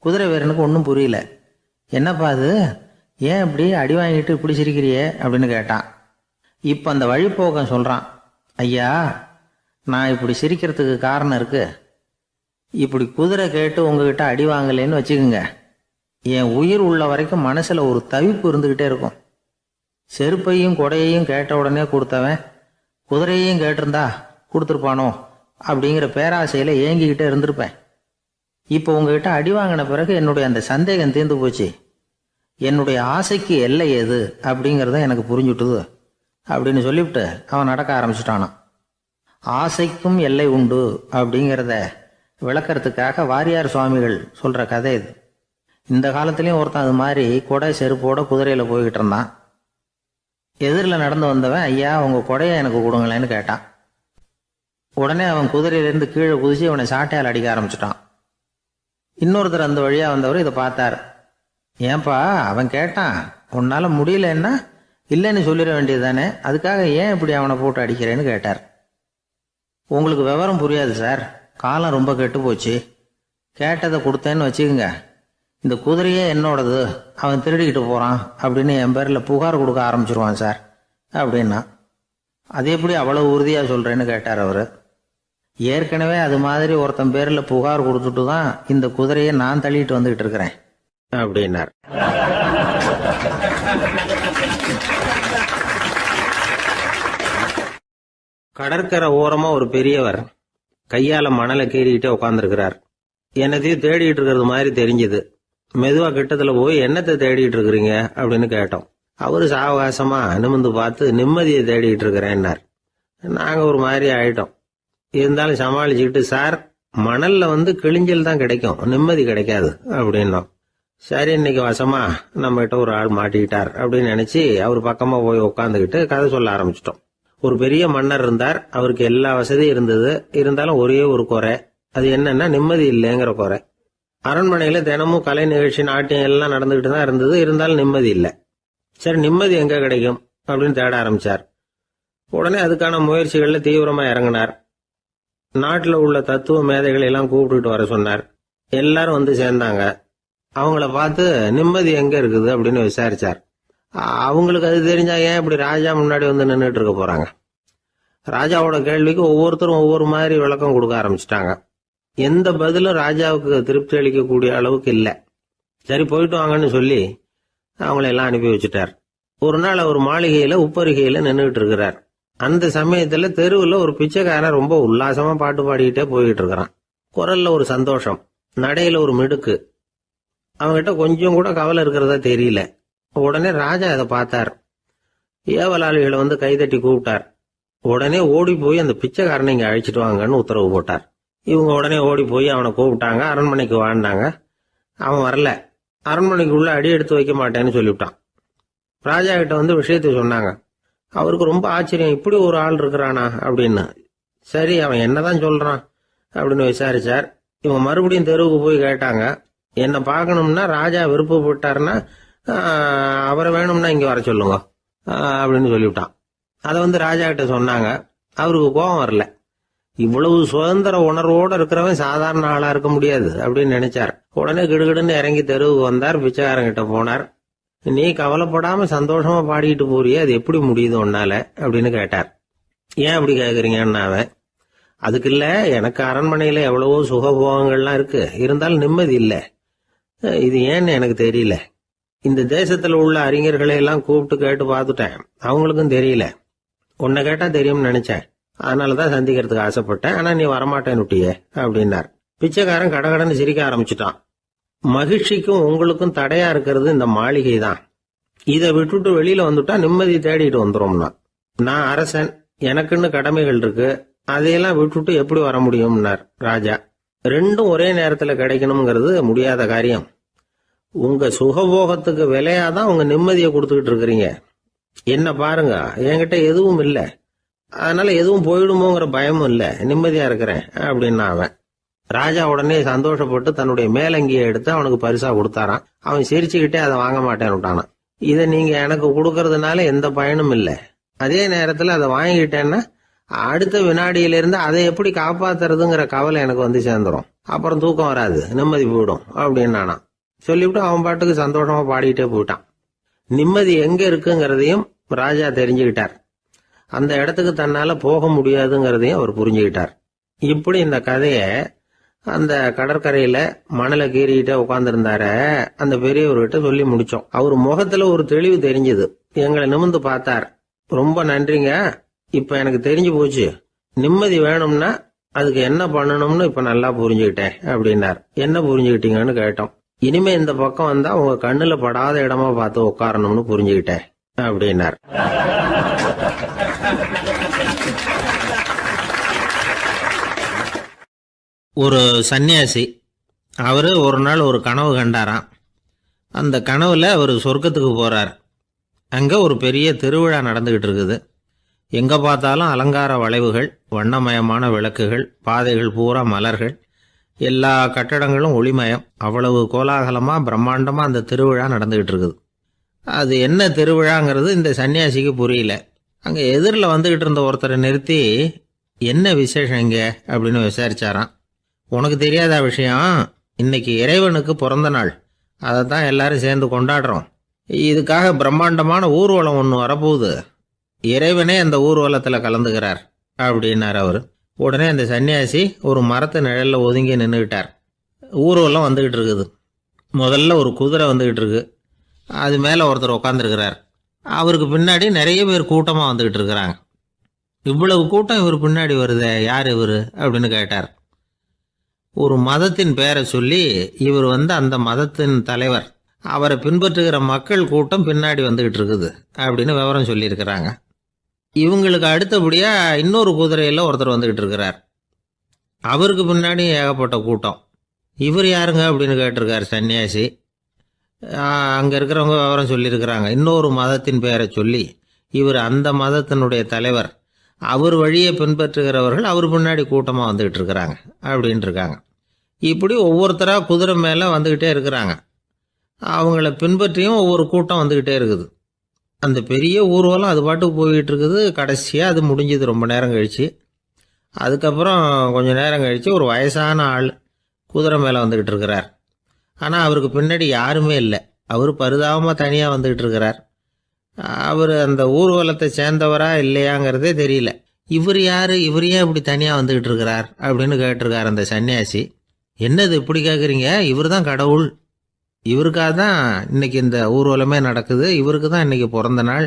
குதிரை வீரனுக்கு ஒன்றும் புரியல. என்னப்பா அது, ஏன் இப்படி அடி வாங்கிட்டு இப்படி சிரிக்கிறியே அப்படின்னு கேட்டான். இப்போ அந்த வழிப்போக்கன் சொல்கிறான், ஐயா, நான் இப்படி சிரிக்கிறதுக்கு காரணம் இருக்கு. இப்படி குதிரை கேட்டு உங்ககிட்ட அடி வாங்கலேன்னு வச்சுக்கோங்க, என் உயிர் உள்ள வரைக்கும் மனசில் ஒரு தவிப்பு இருந்துக்கிட்டே இருக்கும். செருப்பையும் கொடையையும் கேட்ட உடனே கொடுத்தவன் குதிரையையும் கேட்டிருந்தா கொடுத்துருப்பானோ அப்படிங்கிற பேராசையில் ஏங்கிக்கிட்டே இருந்திருப்பேன். இப்போ உங்ககிட்ட அடி வாங்கின பிறகு என்னுடைய அந்த சந்தேகம் தீர்ந்து போச்சு. என்னுடைய ஆசைக்கு எல்லை எது அப்படிங்கிறத எனக்கு புரிஞ்சுட்டுது அப்படின்னு சொல்லிவிட்டு அவன் நடக்க ஆரம்பிச்சிட்டானான். ஆசைக்கும் எல்லை உண்டு அப்படிங்கிறத விளக்கறதுக்காக வாரியார் சுவாமிகள் சொல்கிற கதை இது. இந்த காலத்துலேயும் ஒருத்தன் அது மாதிரி கொடை செருப்போட குதிரையில் போய்கிட்டு இருந்தான். எதிரில் நடந்து வந்தவன், ஐயா உங்கள் கொடையை எனக்கு கொடுங்களேன்னு கேட்டான். உடனே அவன் குதிரையிலேருந்து கீழே குதிச்சு அவனை சாட்டையால் அடிக்க ஆரம்பிச்சிட்டான். இன்னொருத்தர் அந்த வழியாக வந்தவர் இதை பார்த்தார். ஏன்பா அவன் கேட்டான், உன்னால் முடியலன்னா இல்லைன்னு சொல்லிட வேண்டியது தானே, அதுக்காக ஏன் இப்படி அவனை போட்டு அடிக்கிறேன்னு கேட்டார். உங்களுக்கு விவரம் புரியாது சார், காலம் ரொம்ப கெட்டு போச்சு. கேட்டதை கொடுத்தேன்னு வச்சுக்கோங்க, இந்த குதிரையே என்னோடது, அவன் திருடிக்கிட்டு போகிறான் அப்படின்னு என் பேரில் புகார் கொடுக்க ஆரம்பிச்சிருவான் சார் அப்படின்னா. அது எப்படி அவ்வளோ உறுதியாக சொல்கிறேன்னு கேட்டார் அவர். ஏற்கனவே அது மாதிரி ஒருத்தன் பேரில் புகார் கொடுத்துட்டு தான் இந்த குதிரையை நான் தள்ளிட்டு வந்துக்கிட்டு இருக்கிறேன் அப்படின்னார். கடற்கரை ஓரமா ஒரு பெரியவர் கையால மணலை கீறிக்கிட்டே உட்காந்துருக்கிறார். என்னத்தையும் தேடிட்டு இருக்கிறது மாதிரி தெரிஞ்சது. மெதுவா கிட்டத்துல போய் என்னத்தை தேடிட்டு இருக்கிறீங்க அப்படின்னு கேட்டோம். அவரு சாவகாசமா நிமிந்து பார்த்து நிம்மதியை தேடிட்டு இருக்கிறேன்னார். நாங்க ஒரு மாதிரி ஆயிட்டோம். இருந்தாலும் சமாளிச்சுக்கிட்டு, சார் மணல்ல கிழிஞ்சல் தான் கிடைக்கும், நிம்மதி கிடைக்காது அப்படின்னோம். சரி, இன்னைக்கு வசமா நம்ம கிட்ட ஒரு ஆள் மாட்டிக்கிட்டார் அப்படின்னு நினைச்சு அவர் பக்கமா போய் உட்காந்துக்கிட்டு கதை சொல்ல ஆரம்பிச்சிட்டோம். ஒரு பெரிய மன்னர் இருந்தார். அவருக்கு எல்லா வசதியும் இருந்தது. இருந்தாலும் ஒரே ஒரு குறை. அது என்னன்னா நிம்மதி இல்லைங்கிற குறை. அரண்மனையில தினமும் கலை நிகழ்ச்சி, நாட்டியம் எல்லாம் நடந்துகிட்டு தான் இருந்தது. இருந்தாலும் நிம்மதி இல்லை. சரி, நிம்மதி எங்க கிடைக்கும் அப்படின்னு தேட ஆரம்பிச்சார். உடனே அதுக்கான முயற்சிகள்ல தீவிரமா இறங்கினார். நாட்டில் உள்ள தத்துவ மேதைகளை எல்லாம் கூப்பிட்டுட்டு வர சொன்னார். எல்லாரும் சேர்ந்தாங்க. அவங்கள பார்த்து நிம்மதி எங்க இருக்குது அப்படின்னு விசாரிச்சார். அவங்களுக்கு அது தெரிஞ்சா ஏன் இப்படி ராஜா முன்னாடி நின்றுட்டு இருக்க போறாங்க? ராஜாவோட கேள்விக்கு ஒவ்வொருத்தரும் ஒவ்வொரு மாதிரி விளக்கம் கொடுக்க ஆரம்பிச்சிட்டாங்க. எந்த பதிலும் ராஜாவுக்கு திருப்தி அளிக்கக்கூடிய அளவுக்கு இல்லை. சரி, போயிட்டு வாங்கன்னு சொல்லி அவங்களெல்லாம் அனுப்பி வச்சுட்டார். ஒரு நாள் அவர் மாளிகையில உப்பருகையில நின்றுட்டு இருக்கிறார். அந்த சமயத்துல தெருவில் ஒரு பிச்சைக்காரன் ரொம்ப உல்லாசமா பாட்டு பாடிக்கிட்டே போய்கிட்டு இருக்கிறான். குரல்ல ஒரு சந்தோஷம், நடையில ஒரு மிடுக்கு. அவங்ககிட்ட கொஞ்சம் கூட கவலை இருக்கிறதா தெரியல. உடனே ராஜா அதை பார்த்தார். ஏவலாளிகளை கைதட்டி கூப்பிட்டார். உடனே ஓடி போய் அந்த பிச்சைக்காரனை இங்க அழைச்சிட்டு வாங்கன்னு உத்தரவு போட்டார். இவங்க உடனே ஓடி போய் அவனை கூப்பிட்டாங்க. அரண்மனைக்கு வாழ்ந்தாங்க. அவன் வரல. அரண்மனைக்குள்ள அடி எடுத்து வைக்க மாட்டேன்னு சொல்லிவிட்டான். ராஜா கிட்ட விஷயத்தை சொன்னாங்க. அவருக்கு ரொம்ப ஆச்சரியம், இப்படி ஒரு ஆள் இருக்கிறானா அப்படின்னு. சரி, அவன் என்னதான் சொல்றான் அப்படின்னு விசாரிச்சார். இவங்க மறுபடியும் தெருவுக்கு போய் கேட்டாங்க, என்னை பார்க்கணும்னா ராஜா விருப்பப்பட்டாருன்னா அவரை வேணும்னா இங்கே வர சொல்லுங்க அப்படின்னு சொல்லிவிட்டான். அதை ராஜா கிட்ட சொன்னாங்க. அவருக்கு கோபம் வரல. இவ்வளவு சுதந்திர உணர்வோடு இருக்கிறவன் சாதாரண ஆளா இருக்க முடியாது அப்படின்னு நினைச்சார். உடனே கிடுகிடுன்னு இறங்கி தெருவுக்கு வந்தார். பிச்சைக்காரங்கிட்ட போனார். நீ கவலைப்படாம சந்தோஷமா பாடிட்டு போறியே, அது எப்படி முடியுது உன்னால அப்படின்னு கேட்டார். ஏன் அப்படி கேக்குறீங்கன்னு அவன், அதுக்கு இல்ல, எனக்கு அரண்மனையில எவ்வளவோ சுகபோகங்கள்லாம் இருக்கு, இருந்தாலும் நிம்மதி இல்லை. இது ஏன்னு எனக்கு தெரியல. இந்த தேசத்துல உள்ள அறிஞர்களை எல்லாம் கூப்பிட்டு கேட்டு பார்த்துட்டேன், அவங்களுக்கும் தெரியல. உன்னை கேட்டா தெரியும்னு நினைச்சேன், அதனாலதான் சந்திக்கிறதுக்கு ஆசைப்பட்டேன். ஆனா நீ வரமாட்டேன்னுட்டியே அப்படின்னார். பிச்சைக்காரன் கடகடன்னு சிரிக்க ஆரம்பிச்சுட்டான். மகிழ்ச்சிக்கும் உங்களுக்கும் தடையா இருக்கிறது இந்த மாளிகை தான். இதை விட்டுட்டு வெளியில வந்துட்டா நிம்மதி தேடிட்டு வந்துரும்னா. நான் அரசன், எனக்குன்னு கடமைகள் இருக்கு, அதையெல்லாம் விட்டுட்டு எப்படி வர முடியும்னார் ராஜா. ரெண்டும் ஒரே நேரத்துல கிடைக்கணுங்கிறது முடியாத காரியம். உங்க சுகபோகத்துக்கு விலையாதான் உங்க நிம்மதியை கொடுத்துக்கிட்டு இருக்கிறீங்க. என்ன பாருங்க, என்கிட்ட எதுவும் இல்லை, அதனால எதுவும் போயிடுமோங்கிற பயமும் இல்லை, நிம்மதியா இருக்கிறேன் அப்படின்னா அவன். ராஜா உடனே சந்தோஷப்பட்டு தன்னுடைய மேலங்கியை எடுத்து அவனுக்கு பரிசா கொடுத்தாராம். அவன் சிரிச்சுக்கிட்டே அதை வாங்க மாட்டேன்னு விட்டானான். இதை நீங்க எனக்கு கொடுக்கறதுனால எந்த பயனும் இல்லை, அதே நேரத்துல அதை வாங்கிக்கிட்டேன்னா அடுத்த வினாடியிலிருந்து அதை எப்படி காப்பாத்துறதுங்கிற கவலை எனக்கு சேர்ந்துடும், அப்புறம் தூக்கம் வராது, நிம்மதி போயிடும் அப்படின்னானா. சொல்லிவிட்டு அவன் பாட்டுக்கு சந்தோஷமா பாடிக்கிட்டே போயிட்டான். நிம்மதி எங்க இருக்குங்கிறதையும் ராஜா தெரிஞ்சுக்கிட்டார். அந்த இடத்துக்கு தன்னால போக முடியாதுங்கிறதையும் அவர் புரிஞ்சுக்கிட்டார். இப்படி இந்த கதைய அந்த கடற்கரையில மணலை கீறிக்கிட்டே உட்கார்ந்துருந்தார அந்த பெரியவர்கிட்ட சொல்லி முடிச்சோம். அவர் முகத்துல ஒரு தெளிவு தெரிஞ்சது. எங்களை நிமிர்ந்து பார்த்தார். ரொம்ப நன்றிங்க, இப்ப எனக்கு தெரிஞ்சு போச்சு, நிம்மதி வேணும்னா அதுக்கு என்ன பண்ணணும்னு இப்ப நல்லா புரிஞ்சுக்கிட்டேன் அப்படின்னார். என்ன புரிஞ்சுக்கிட்டீங்கன்னு கேட்டோம். இனிமே இந்த பக்கம் வந்தா உங்க கண்ணுல படாத இடமா பார்த்து உட்காரணும்னு புரிஞ்சுக்கிட்டேன் அப்படின்னார். ஒரு சன்னியாசி, அவரு ஒரு நாள் ஒரு கனவு கண்டாராம். அந்த கனவுல அவர் சொர்க்கத்துக்கு போறார். அங்க ஒரு பெரிய திருவிழா நடந்துகிட்டு இருக்குது. எங்க பார்த்தாலும் அலங்கார வளைவுகள், வண்ணமயமான விளக்குகள், பாதைகள் பூரா மலர்கள், எல்லா கட்டடங்களும் ஒளிமயம். அவ்வளவு கோலாகலமா பிரம்மாண்டமா அந்த திருவிழா நடந்துகிட்டு இருக்குது. அது என்ன திருவிழாங்கிறது இந்த சன்னியாசிக்கு புரியல. அங்க எதிரில் வந்துகிட்டு இருந்த ஒருத்தரை நிறுத்தி, என்ன விசேஷம் இங்க அப்படின்னு விசாரிச்சாராம். உனக்கு தெரியாத விஷயம், இன்னைக்கு இறைவனுக்கு பிறந்த நாள், அதை தான் எல்லாரும் சேர்ந்து கொண்டாடுறோம். இதுக்காக பிரம்மாண்டமான ஊர்வலம் ஒன்று வரப்போகுது, இறைவனே அந்த ஊர்வலத்தில் கலந்துக்கிறார் அப்படின்னார் அவர். உடனே அந்த சன்னியாசி ஒரு மரத்து நிழலில் ஒதுங்கி நின்றுக்கிட்டார். ஊர்வலம் வந்துக்கிட்டு இருக்குது. முதல்ல ஒரு குதிரை வந்துக்கிட்டு இருக்கு, அது மேலே ஒருத்தர் உட்காந்துருக்கிறார். அவருக்கு பின்னாடி நிறைய பேர் கூட்டமாக வந்துக்கிட்டு இருக்கிறாங்க. இவ்வளவு கூட்டம் இவர் பின்னாடி வருதே, யார் இவர் அப்படின்னு கேட்டார். ஒரு மதத்தின் பெயரை சொல்லி, இவர் அந்த மதத்தின் தலைவர், அவரை பின்பற்றுகிற மக்கள் கூட்டம் பின்னாடி வந்துகிட்டு இருக்குது அப்படின்னு விவரம் சொல்லியிருக்கிறாங்க. இவங்களுக்கு அடுத்தபடியா இன்னொரு குதிரையில் ஒருத்தர் வந்துகிட்டு இருக்கிறார். அவருக்கு பின்னாடி ஏகப்பட்ட கூட்டம். இவர் யாருங்க அப்படின்னு கேட்டிருக்கார் சன்னியாசி. அங்கே இருக்கிறவங்க விவரம் சொல்லியிருக்கிறாங்க. இன்னொரு மதத்தின் பெயரை சொல்லி, இவர் அந்த மதத்தினுடைய தலைவர், அவர் வழியை பின்பற்றுகிறவர்கள் அவர் பின்னாடி கூட்டமாக வந்துகிட்டு இருக்கிறாங்க அப்படின்ட்டு இருக்காங்க. இப்படி ஒவ்வொருத்தராக குதிரை மேலே வந்துக்கிட்டே இருக்கிறாங்க. அவங்கள பின்பற்றியும் ஒவ்வொரு கூட்டம் வந்துக்கிட்டே இருக்குது. அந்த பெரிய ஊர்வலம் அது பாட்டுக்கு போய்கிட்டு இருக்குது. கடைசியாக அது முடிஞ்சது ரொம்ப நேரம் கழித்து. அதுக்கப்புறம் கொஞ்சம் நேரம் கழித்து ஒரு வயசான ஆள் குதிரை மேலே வந்துக்கிட்டு இருக்கிறார். ஆனால் அவருக்கு பின்னாடி யாருமே இல்லை. அவர் பரிதாபமாக தனியாக வந்துக்கிட்டு இருக்கிறார். அவர் அந்த ஊர்வலத்தை சேர்ந்தவரா இல்லையாங்கிறதே தெரியல. இவர் யார், இவர் ஏன் இப்படி தனியாக வந்துக்கிட்டு இருக்கிறார் அப்படின்னு கேட்டிருக்கார் அந்த சன்னியாசி. என்னது இப்படி கேட்குறீங்க, இவர் தான் கடவுள், இவருக்காக தான் இன்னைக்கு இந்த ஊர்வலமே நடக்குது, இவருக்கு தான் இன்னைக்கு பிறந்த நாள்,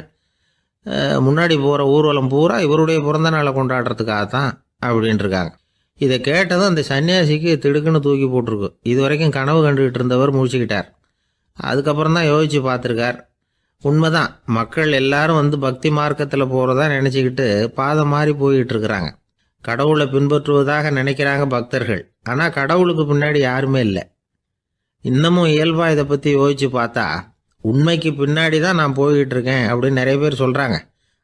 முன்னாடி போகிற ஊர்வலம் பூரா இவருடைய பிறந்த நாளை கொண்டாடுறதுக்காக தான் அப்படின்ட்டு இருக்காங்க. இதை கேட்டதும் அந்த சன்னியாசிக்கு திடுக்குன்னு தூக்கி போட்டிருக்கு. இது வரைக்கும் கனவு கண்டுகிட்டு இருந்தவர் முடிச்சுக்கிட்டார். அதுக்கப்புறம் தான் யோசிச்சு பார்த்துருக்கார். உண்மைதான், மக்கள் எல்லாரும் பக்தி மார்க்கத்தில் போகிறதா நினச்சிக்கிட்டு பாதம் மாறி போயிட்டு இருக்கிறாங்க. கடவுளை பின்பற்றுவதாக நினைக்கிறாங்க பக்தர்கள், ஆனால் கடவுளுக்கு பின்னாடி யாருமே இல்லை. இன்னமும் இயல்பாக இதை பற்றி யோசிச்சு பார்த்தா உண்மைக்கு பின்னாடி தான் நான் போய்கிட்டு இருக்கேன் அப்படின்னு நிறைய பேர் சொல்கிறாங்க.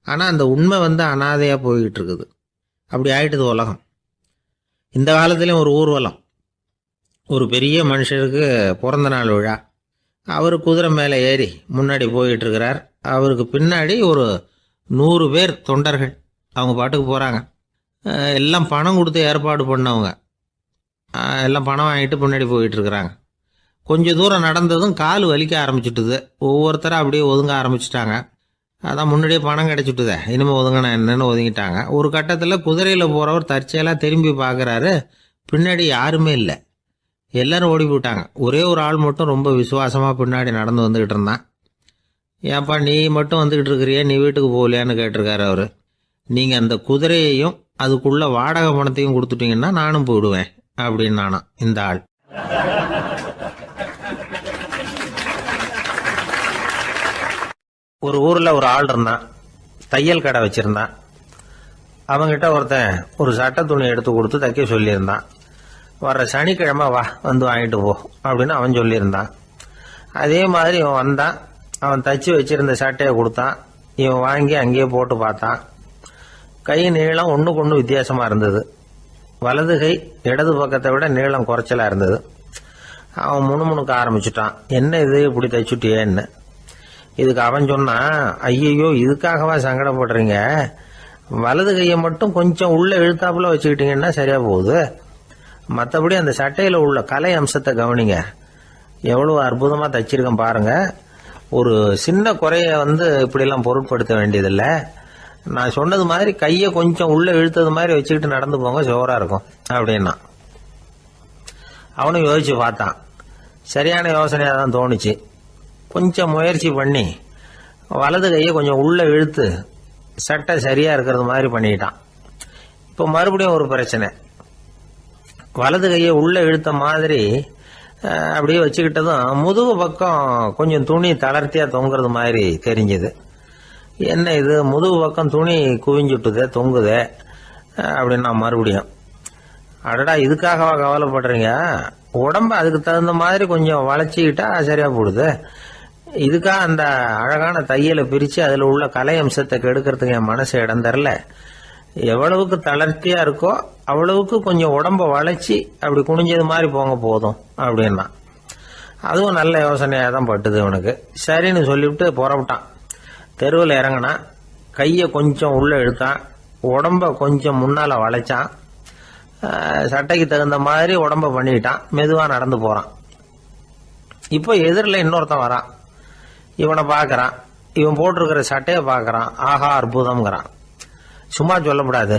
ஆனால் அந்த உண்மை அனாதையாக போய்கிட்டு இருக்குது. அப்படி ஆயிட்டுது உலகம். இந்த காலத்துலேயும் ஒரு ஊர்வலம், ஒரு பெரிய மனுஷருக்கு பிறந்த நாள் விழா. அவர் குதிரை மேலே ஏறி முன்னாடி போயிட்டு இருக்கிறார். அவருக்கு பின்னாடி ஒரு 100 பேர் தொண்டர்கள். அவங்க பாட்டுக்கு போகிறாங்க. எல்லாம் பணம் கொடுத்து ஏற்பாடு பண்ணவங்க. எல்லாம் பணம் வாங்கிட்டு முன்னாடி போயிட்டுருக்குறாங்க. கொஞ்சம் தூரம் நடந்ததும் கால் வலிக்க ஆரம்பிச்சுட்டுது. ஒவ்வொருத்தரும் அப்படியே ஒதுங்க ஆரம்பிச்சிட்டாங்க. அதான் முன்னாடியே பணம் கிடச்சிட்டுதே, இனிமேல் ஒதுங்கினா என்னன்னு ஒதுங்கிட்டாங்க. ஒரு கட்டத்தில் குதிரையில் போகிறவர் தற்செயலாக திரும்பி பார்க்குறாரு. பின்னாடி யாருமே இல்லை. எல்லாரும் ஓடி போயிட்டாங்க. ஒரே ஒரு ஆள் மட்டும் ரொம்ப விசுவாசமாக பின்னாடி நடந்து வந்துக்கிட்டு இருந்தான். ஏன்ப்பா நீ மட்டும் வந்துக்கிட்டு இருக்கிறியே, நீ வீட்டுக்கு போகலையான்னு கேட்டிருக்காரு அவர். நீங்கள் அந்த குதிரையையும் அதுக்குள்ள வாடகை பணத்தையும் கொடுத்துட்டீங்கன்னா நானும் போயிடுவேன் அப்படின்னு நானாம் இந்த ஆள். ஒரு ஊரில் ஒரு ஆள் இருந்தான். தையல் கடை வச்சுருந்தான். அவங்கிட்ட ஒருத்தன் ஒரு சட்டை துணி எடுத்து கொடுத்து தைக்க சொல்லியிருந்தான். வர்ற சனிக்கிழமை வா வந்து வாங்கிட்டு போ அப்படின்னு அவன் சொல்லியிருந்தான். அதே மாதிரி இவன் வந்தான். அவன் தச்சு வச்சிருந்த சட்டையை கொடுத்தான். இவன் வாங்கி அங்கேயே போட்டு பார்த்தான். கை நீளம் ஒன்றுக்கு ஒன்று வித்தியாசமாக இருந்தது. வலது கை இடது பக்கத்தை விட நீளம் குறைச்சலாக இருந்தது. அவன் முணுமுணுக்க ஆரம்பிச்சுட்டான். என்ன இது இப்படி தைச்சுட்டியேன்னு. இதுக்கு அவன் சொன்னான், ஐயையோ இதுக்காகவா சங்கடப்படுறீங்க, வலது கையை மட்டும் கொஞ்சம் உள்ள இழுத்தாப்புல வச்சுக்கிட்டீங்கன்னா சரியா போகுது. மற்றபடி அந்த சட்டையில் உள்ள கலை அம்சத்தை கவனிங்க. எவ்வளவு அற்புதமாக தைச்சிருக்கேன் பாருங்க. ஒரு சின்ன குறைய இப்படிலாம் பொருட்படுத்த வேண்டியதில்லை. நான் சொன்னது மாதிரி கையை கொஞ்சம் உள்ள இழுத்தது மாதிரி வச்சுக்கிட்டு நடந்து போங்க, ஜோரா இருக்கும் அப்படின்னா. அவனும் யோசிச்சு பார்த்தான். சரியான யோசனையாக தான் தோணுச்சு. கொஞ்சம் முயற்சி பண்ணி வலது கையை கொஞ்சம் உள்ள இழுத்து சட்டை சரியா இருக்கிறது மாதிரி பண்ணிட்டான். இப்போ மறுபடியும் ஒரு பிரச்சனை. வலது கையை உள்ள இழுத்த மாதிரி அப்படியே வச்சுக்கிட்டதும் முதுகு பக்கம் கொஞ்சம் துணி தளர்த்தியா தொங்குறது மாதிரி தெரிஞ்சது. என்ன இது முதுகு பக்கம் துணி குவிஞ்சுட்டுதே, தொங்குதே அப்படின்னா மறுபடியும், அடடா இதுக்காகவா கவலைப்படுறீங்க, உடம்ப அதுக்கு தகுந்த மாதிரி கொஞ்சம் வளைச்சிக்கிட்டா சரியா போடுது. இதுக்காக அந்த அழகான தையலை பிரித்து அதில் உள்ள கலை அம்சத்தை கெடுக்கிறதுக்கு என் மனசு இடம் தரல. எவ்வளவுக்கு தளர்த்தியா இருக்கோ அவ்வளவுக்கு கொஞ்சம் உடம்ப வளைச்சி அப்படி குனிஞ்சது மாதிரி போங்க போதும் அப்படின்னா. அதுவும் நல்ல யோசனையாக தான் பட்டுது அவனுக்கு. சரின்னு சொல்லிவிட்டு புறப்பட்டான். தெருவில் இறங்கினான். கையை கொஞ்சம் உள்ள இழுத்தான். உடம்ப கொஞ்சம் முன்னால் வளைச்சான். சட்டைக்கு தகுந்த மாதிரி உடம்ப பண்ணிக்கிட்டான். மெதுவாக நடந்து போகிறான். இப்போ எதிரில் இன்னொருத்தன் வரான். இவனை பார்க்குறான். இவன் போட்டிருக்கிற சட்டையை பார்க்குறான். ஆஹா அற்புதம்ங்கிறான். சும்மா சொல்லக்கூடாது,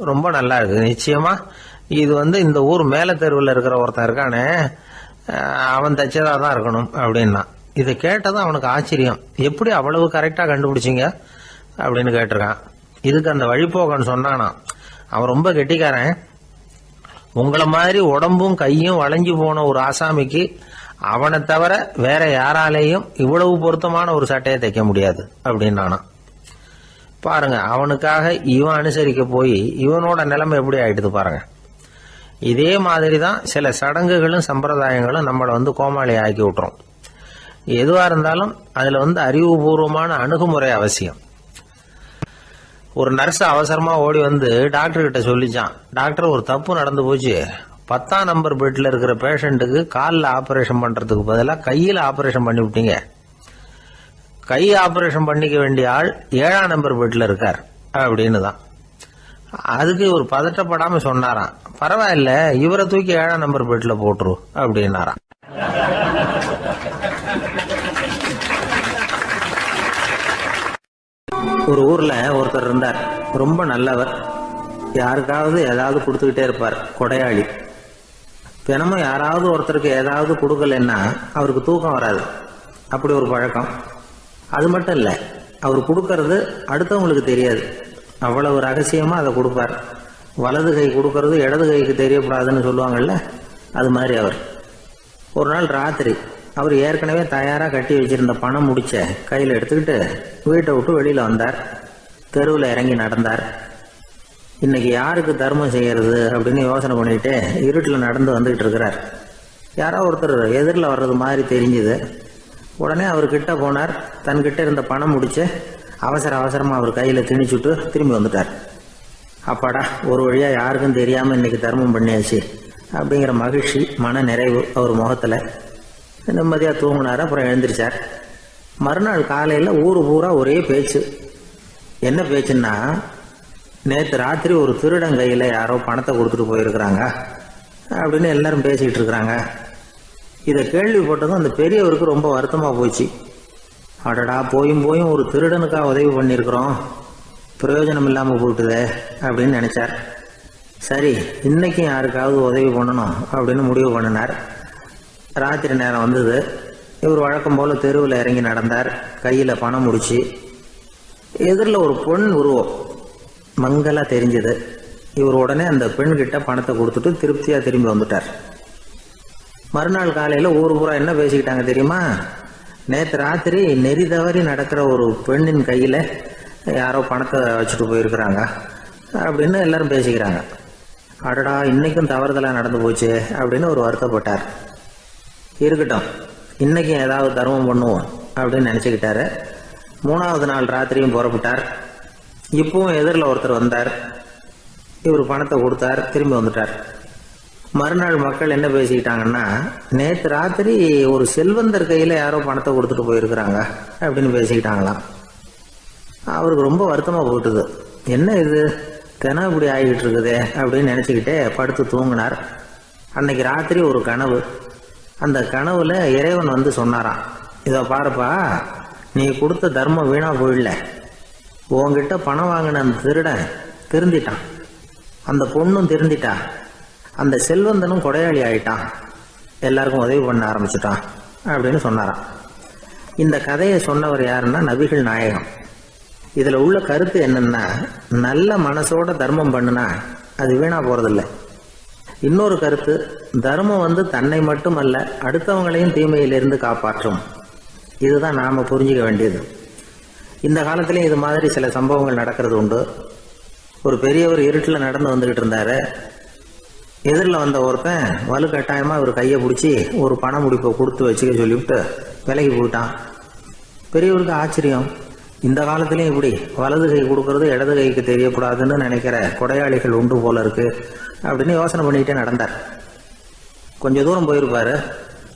ரொம்ப நல்லா இருக்கு நிச்சயமா. இது இந்த ஊர் மேல தெருவில் இருக்கிற ஒருத்தன் இருக்கானே, அவன் தைச்சதா தான் இருக்கணும் அப்படின்னா. இதை கேட்டதும் அவனுக்கு ஆச்சரியம். எப்படி அவ்வளவு கரெக்டா கண்டுபிடிச்சிங்க அப்படின்னு கேட்டிருக்கான். இதுக்கு அந்த வழிபோக்கன்னு சொன்னானா, அவன் ரொம்ப கெட்டிக்காரன். உங்களை மாதிரி உடம்பும் கையும் வளைஞ்சு போன ஒரு ஆசாமிக்கு அவனை தவிர வேற யாராலேயும் இவ்வளவு பொருத்தமான ஒரு சட்டையை தைக்க முடியாது அப்படின்னானா. பாருங்க, அவனுக்காக இவன் அனுசரிக்க போய் இவனோட நிலைமை எப்படி ஆயிடுது பாருங்க. இதே மாதிரி தான் சில சடங்குகளும் சம்பிரதாயங்களும் நம்மளை கோமாளி ஆக்கி விட்டுரும். எதுவா இருந்தாலும் அதுல அறிவுபூர்வமான அணுகுமுறை அவசியம். ஒரு நர்ஸ் அவசரமா ஓடி டாக்டர் கிட்ட சொல்லிச்சான், டாக்டர் ஒரு தப்பு நடந்து போச்சு, 10ஆம் நம்பர் பெட்ல இருக்கிற பேஷண்ட்டுக்கு காலில் ஆபரேஷன் பண்றதுக்கு பதிலாக கையில் ஆபரேஷன் பண்ணி விட்டீங்க. கை ஆபரேஷன் பண்ணிக்க வேண்டிய ஆள் 7ஆம் நம்பர் பெட்ல இருக்கார் அப்படின்னு தான். அதுக்கு ஒரு பதட்டப்படாம சொன்னாராம், பரவாயில்ல இவரை தூக்கி 7ஆம் நம்பர் பெட்ல போட்டுரு அப்படின்னாராம். ஒரு ஊர்ல ஒருத்தர் இருந்தார். ரொம்ப நல்லவர். யாருக்காவது ஏதாவது கொடுத்துக்கிட்டே இருப்பார். கொடையாளி. தினமும் யாராவது ஒருத்தருக்கு ஏதாவது கொடுக்கலன்னா அவருக்கு தூக்கம் வராது. அப்படி ஒரு பழக்கம். அது மட்டும் இல்லை, அவர் கொடுக்கறது அடுத்தவங்களுக்கு தெரியாது. அவ்வளவு ரகசியமா அதை கொடுப்பார். வலது கை கொடுக்கறது இடது கைக்கு தெரியக்கூடாதுன்னு சொல்லுவாங்கல்ல, அது மாதிரி அவர். ஒரு நாள் ராத்திரி அவர் ஏற்கனவே தயாராக கட்டி வச்சிருந்த பணம் முடிச்ச கையில் எடுத்துக்கிட்டு வீட்டை விட்டு வெளியில வந்தார். தெருவில் இறங்கி நடந்தார். இன்னைக்கு யாருக்கு தர்மம் செய்யறது அப்படின்னு யோசனை பண்ணிட்டு இருட்டில் நடந்து வந்துகிட்டு இருக்கிறார். யாரோ ஒருத்தர் எதிரில் வர்றது மாதிரி தெரிஞ்சுது. உடனே அவர் கிட்ட போனார். தன்கிட்ட இருந்த பணம் முடிச்சு அவசரமா அவர் கையில திணிச்சுட்டு திரும்பி வந்துட்டார். அப்பாடா, ஒரு வழியா யாருக்கும் தெரியாம இன்னைக்கு தர்மம் பண்ணியாச்சு அப்படிங்கிற மகிழ்ச்சி, மன நிறைவு அவர் முகத்தில். நிம்மதியாக தூங்கினார். அப்புறம் எழுந்திரிச்சார். மறுநாள் காலையில் ஊர் பூரா ஒரே பேச்சு. என்ன பேச்சுன்னா, நேற்று ராத்திரி ஒரு திருடன் கையில் யாரோ பணத்தை கொடுத்துட்டு போயிருக்கிறாங்க அப்படின்னு எல்லாரும் பேசிக்கிட்டு இருக்கிறாங்க. இதை கேள்விப்பட்டதும் அந்த பெரியவருக்கு ரொம்ப வருத்தமாக போச்சு. அடடா, போயும் ஒரு திருடனுக்காக உதவி பண்ணியிருக்கிறோம், பிரயோஜனம் இல்லாமல் போயிட்டுதே அப்படின்னு நினச்சார். சரி, இன்னைக்கும் யாருக்காவது உதவி பண்ணணும் அப்படின்னு முடிவு பண்ணினார். ராத்திரி நேரம் வந்தது. இவர் வழக்கம் போல் தெருவில் இறங்கி நடந்தார். கையில் பணம் முடிச்சு. எதிரில் ஒரு பெண் உருவம் மங்கலாக தெரிஞ்சது. இவர் உடனே அந்த பெண்கிட்ட பணத்தை கொடுத்துட்டு திருப்தியாக திரும்பி வந்துட்டார். மறுநாள் காலையில் ஊர் பூரா என்ன பேசிக்கிட்டாங்க தெரியுமா? நேற்று ராத்திரி நெறி தவறி நடக்கிற ஒரு பெண்ணின் கையில் யாரோ பணத்தை வச்சுட்டு போயிருக்கிறாங்க அப்படின்னு எல்லாரும் பேசிக்கிறாங்க. அடடா, இன்னைக்கும் தவறுதலாக நடந்து போச்சு அப்படின்னு ஒரு வருத்தப்பட்டார். இருக்கட்டும், இன்னைக்கும் ஏதாவது தர்மம் பண்ணுவோம் அப்படின்னு நினச்சிக்கிட்டாரு. 3வது நாள் ராத்திரியும் புறப்பட்டார். இப்பவும் எதிரில் ஒருத்தர் வந்தார். இவர் பணத்தை கொடுத்தார், திரும்பி வந்துட்டார். மறுநாள் மக்கள் என்ன பேசிக்கிட்டாங்கன்னா, நேற்று ராத்திரி ஒரு செல்வந்தர் கையில் யாரோ பணத்தை கொடுத்துட்டு போயிருக்கிறாங்க அப்படின்னு பேசிக்கிட்டாங்களாம். அவருக்கு ரொம்ப வருத்தமாக போயிட்டுது. என்ன இது தினம் இப்படி ஆகிக்கிட்டு இருக்குதே அப்படின்னு நினச்சிக்கிட்டே படுத்து தூங்கினார். அன்னைக்கு ராத்திரி ஒரு கனவு. அந்த கனவுல இறைவன் வந்து சொன்னாராம், இதை பாருப்பா, நீ கொடுத்த தர்மம் வீணா போயிடல. உங்ககிட்ட பணம் வாங்கின அந்த திருடன் திருந்திட்டான், அந்த பொண்ணும் திருந்திட்டா, அந்த செல்வந்தனும் கொடையாளி ஆயிட்டான், எல்லாருக்கும் உதவி பண்ண ஆரம்பிச்சுட்டான் அப்படின்னு சொன்னாராம். இந்த கதையை சொன்னவர் யாருன்னா நபிகள் நாயகம். இதில் உள்ள கருத்து என்னன்னா, நல்ல மனசோட தர்மம் பண்ணுனா அது வீணா போறதில்லை. இன்னொரு கருத்து, தர்மம் வந்து தன்னை மட்டுமல்ல அடுத்தவங்களையும் தீமையிலிருந்து காப்பாற்றும். இதுதான் நாம புரிஞ்சுக்க வேண்டியது. இந்த காலத்திலையும் இது மாதிரி சில சம்பவங்கள் நடக்கிறது உண்டு. ஒரு பெரியவர் இருட்டில் நடந்து வந்துகிட்டு இருந்தாரு. எதிரில் வந்த ஒருத்தன் வலுக்கட்டாயமாக ஒரு கையை பிடிச்சி ஒரு பண முடிப்பை கொடுத்து வச்சுக்க சொல்லிவிட்டு விலகி போயிட்டான். பெரியவருக்கு ஆச்சரியம், இந்த காலத்திலையும் இப்படி வலது கை கொடுக்கறது இடது கைக்கு தெரியக்கூடாதுன்னு நினைக்கிற கொடையாளிகள் உண்டு போல இருக்கு அப்படின்னு யோசனை பண்ணிக்கிட்டே நடந்தார். கொஞ்சம் தூரம் போயிருப்பாரு.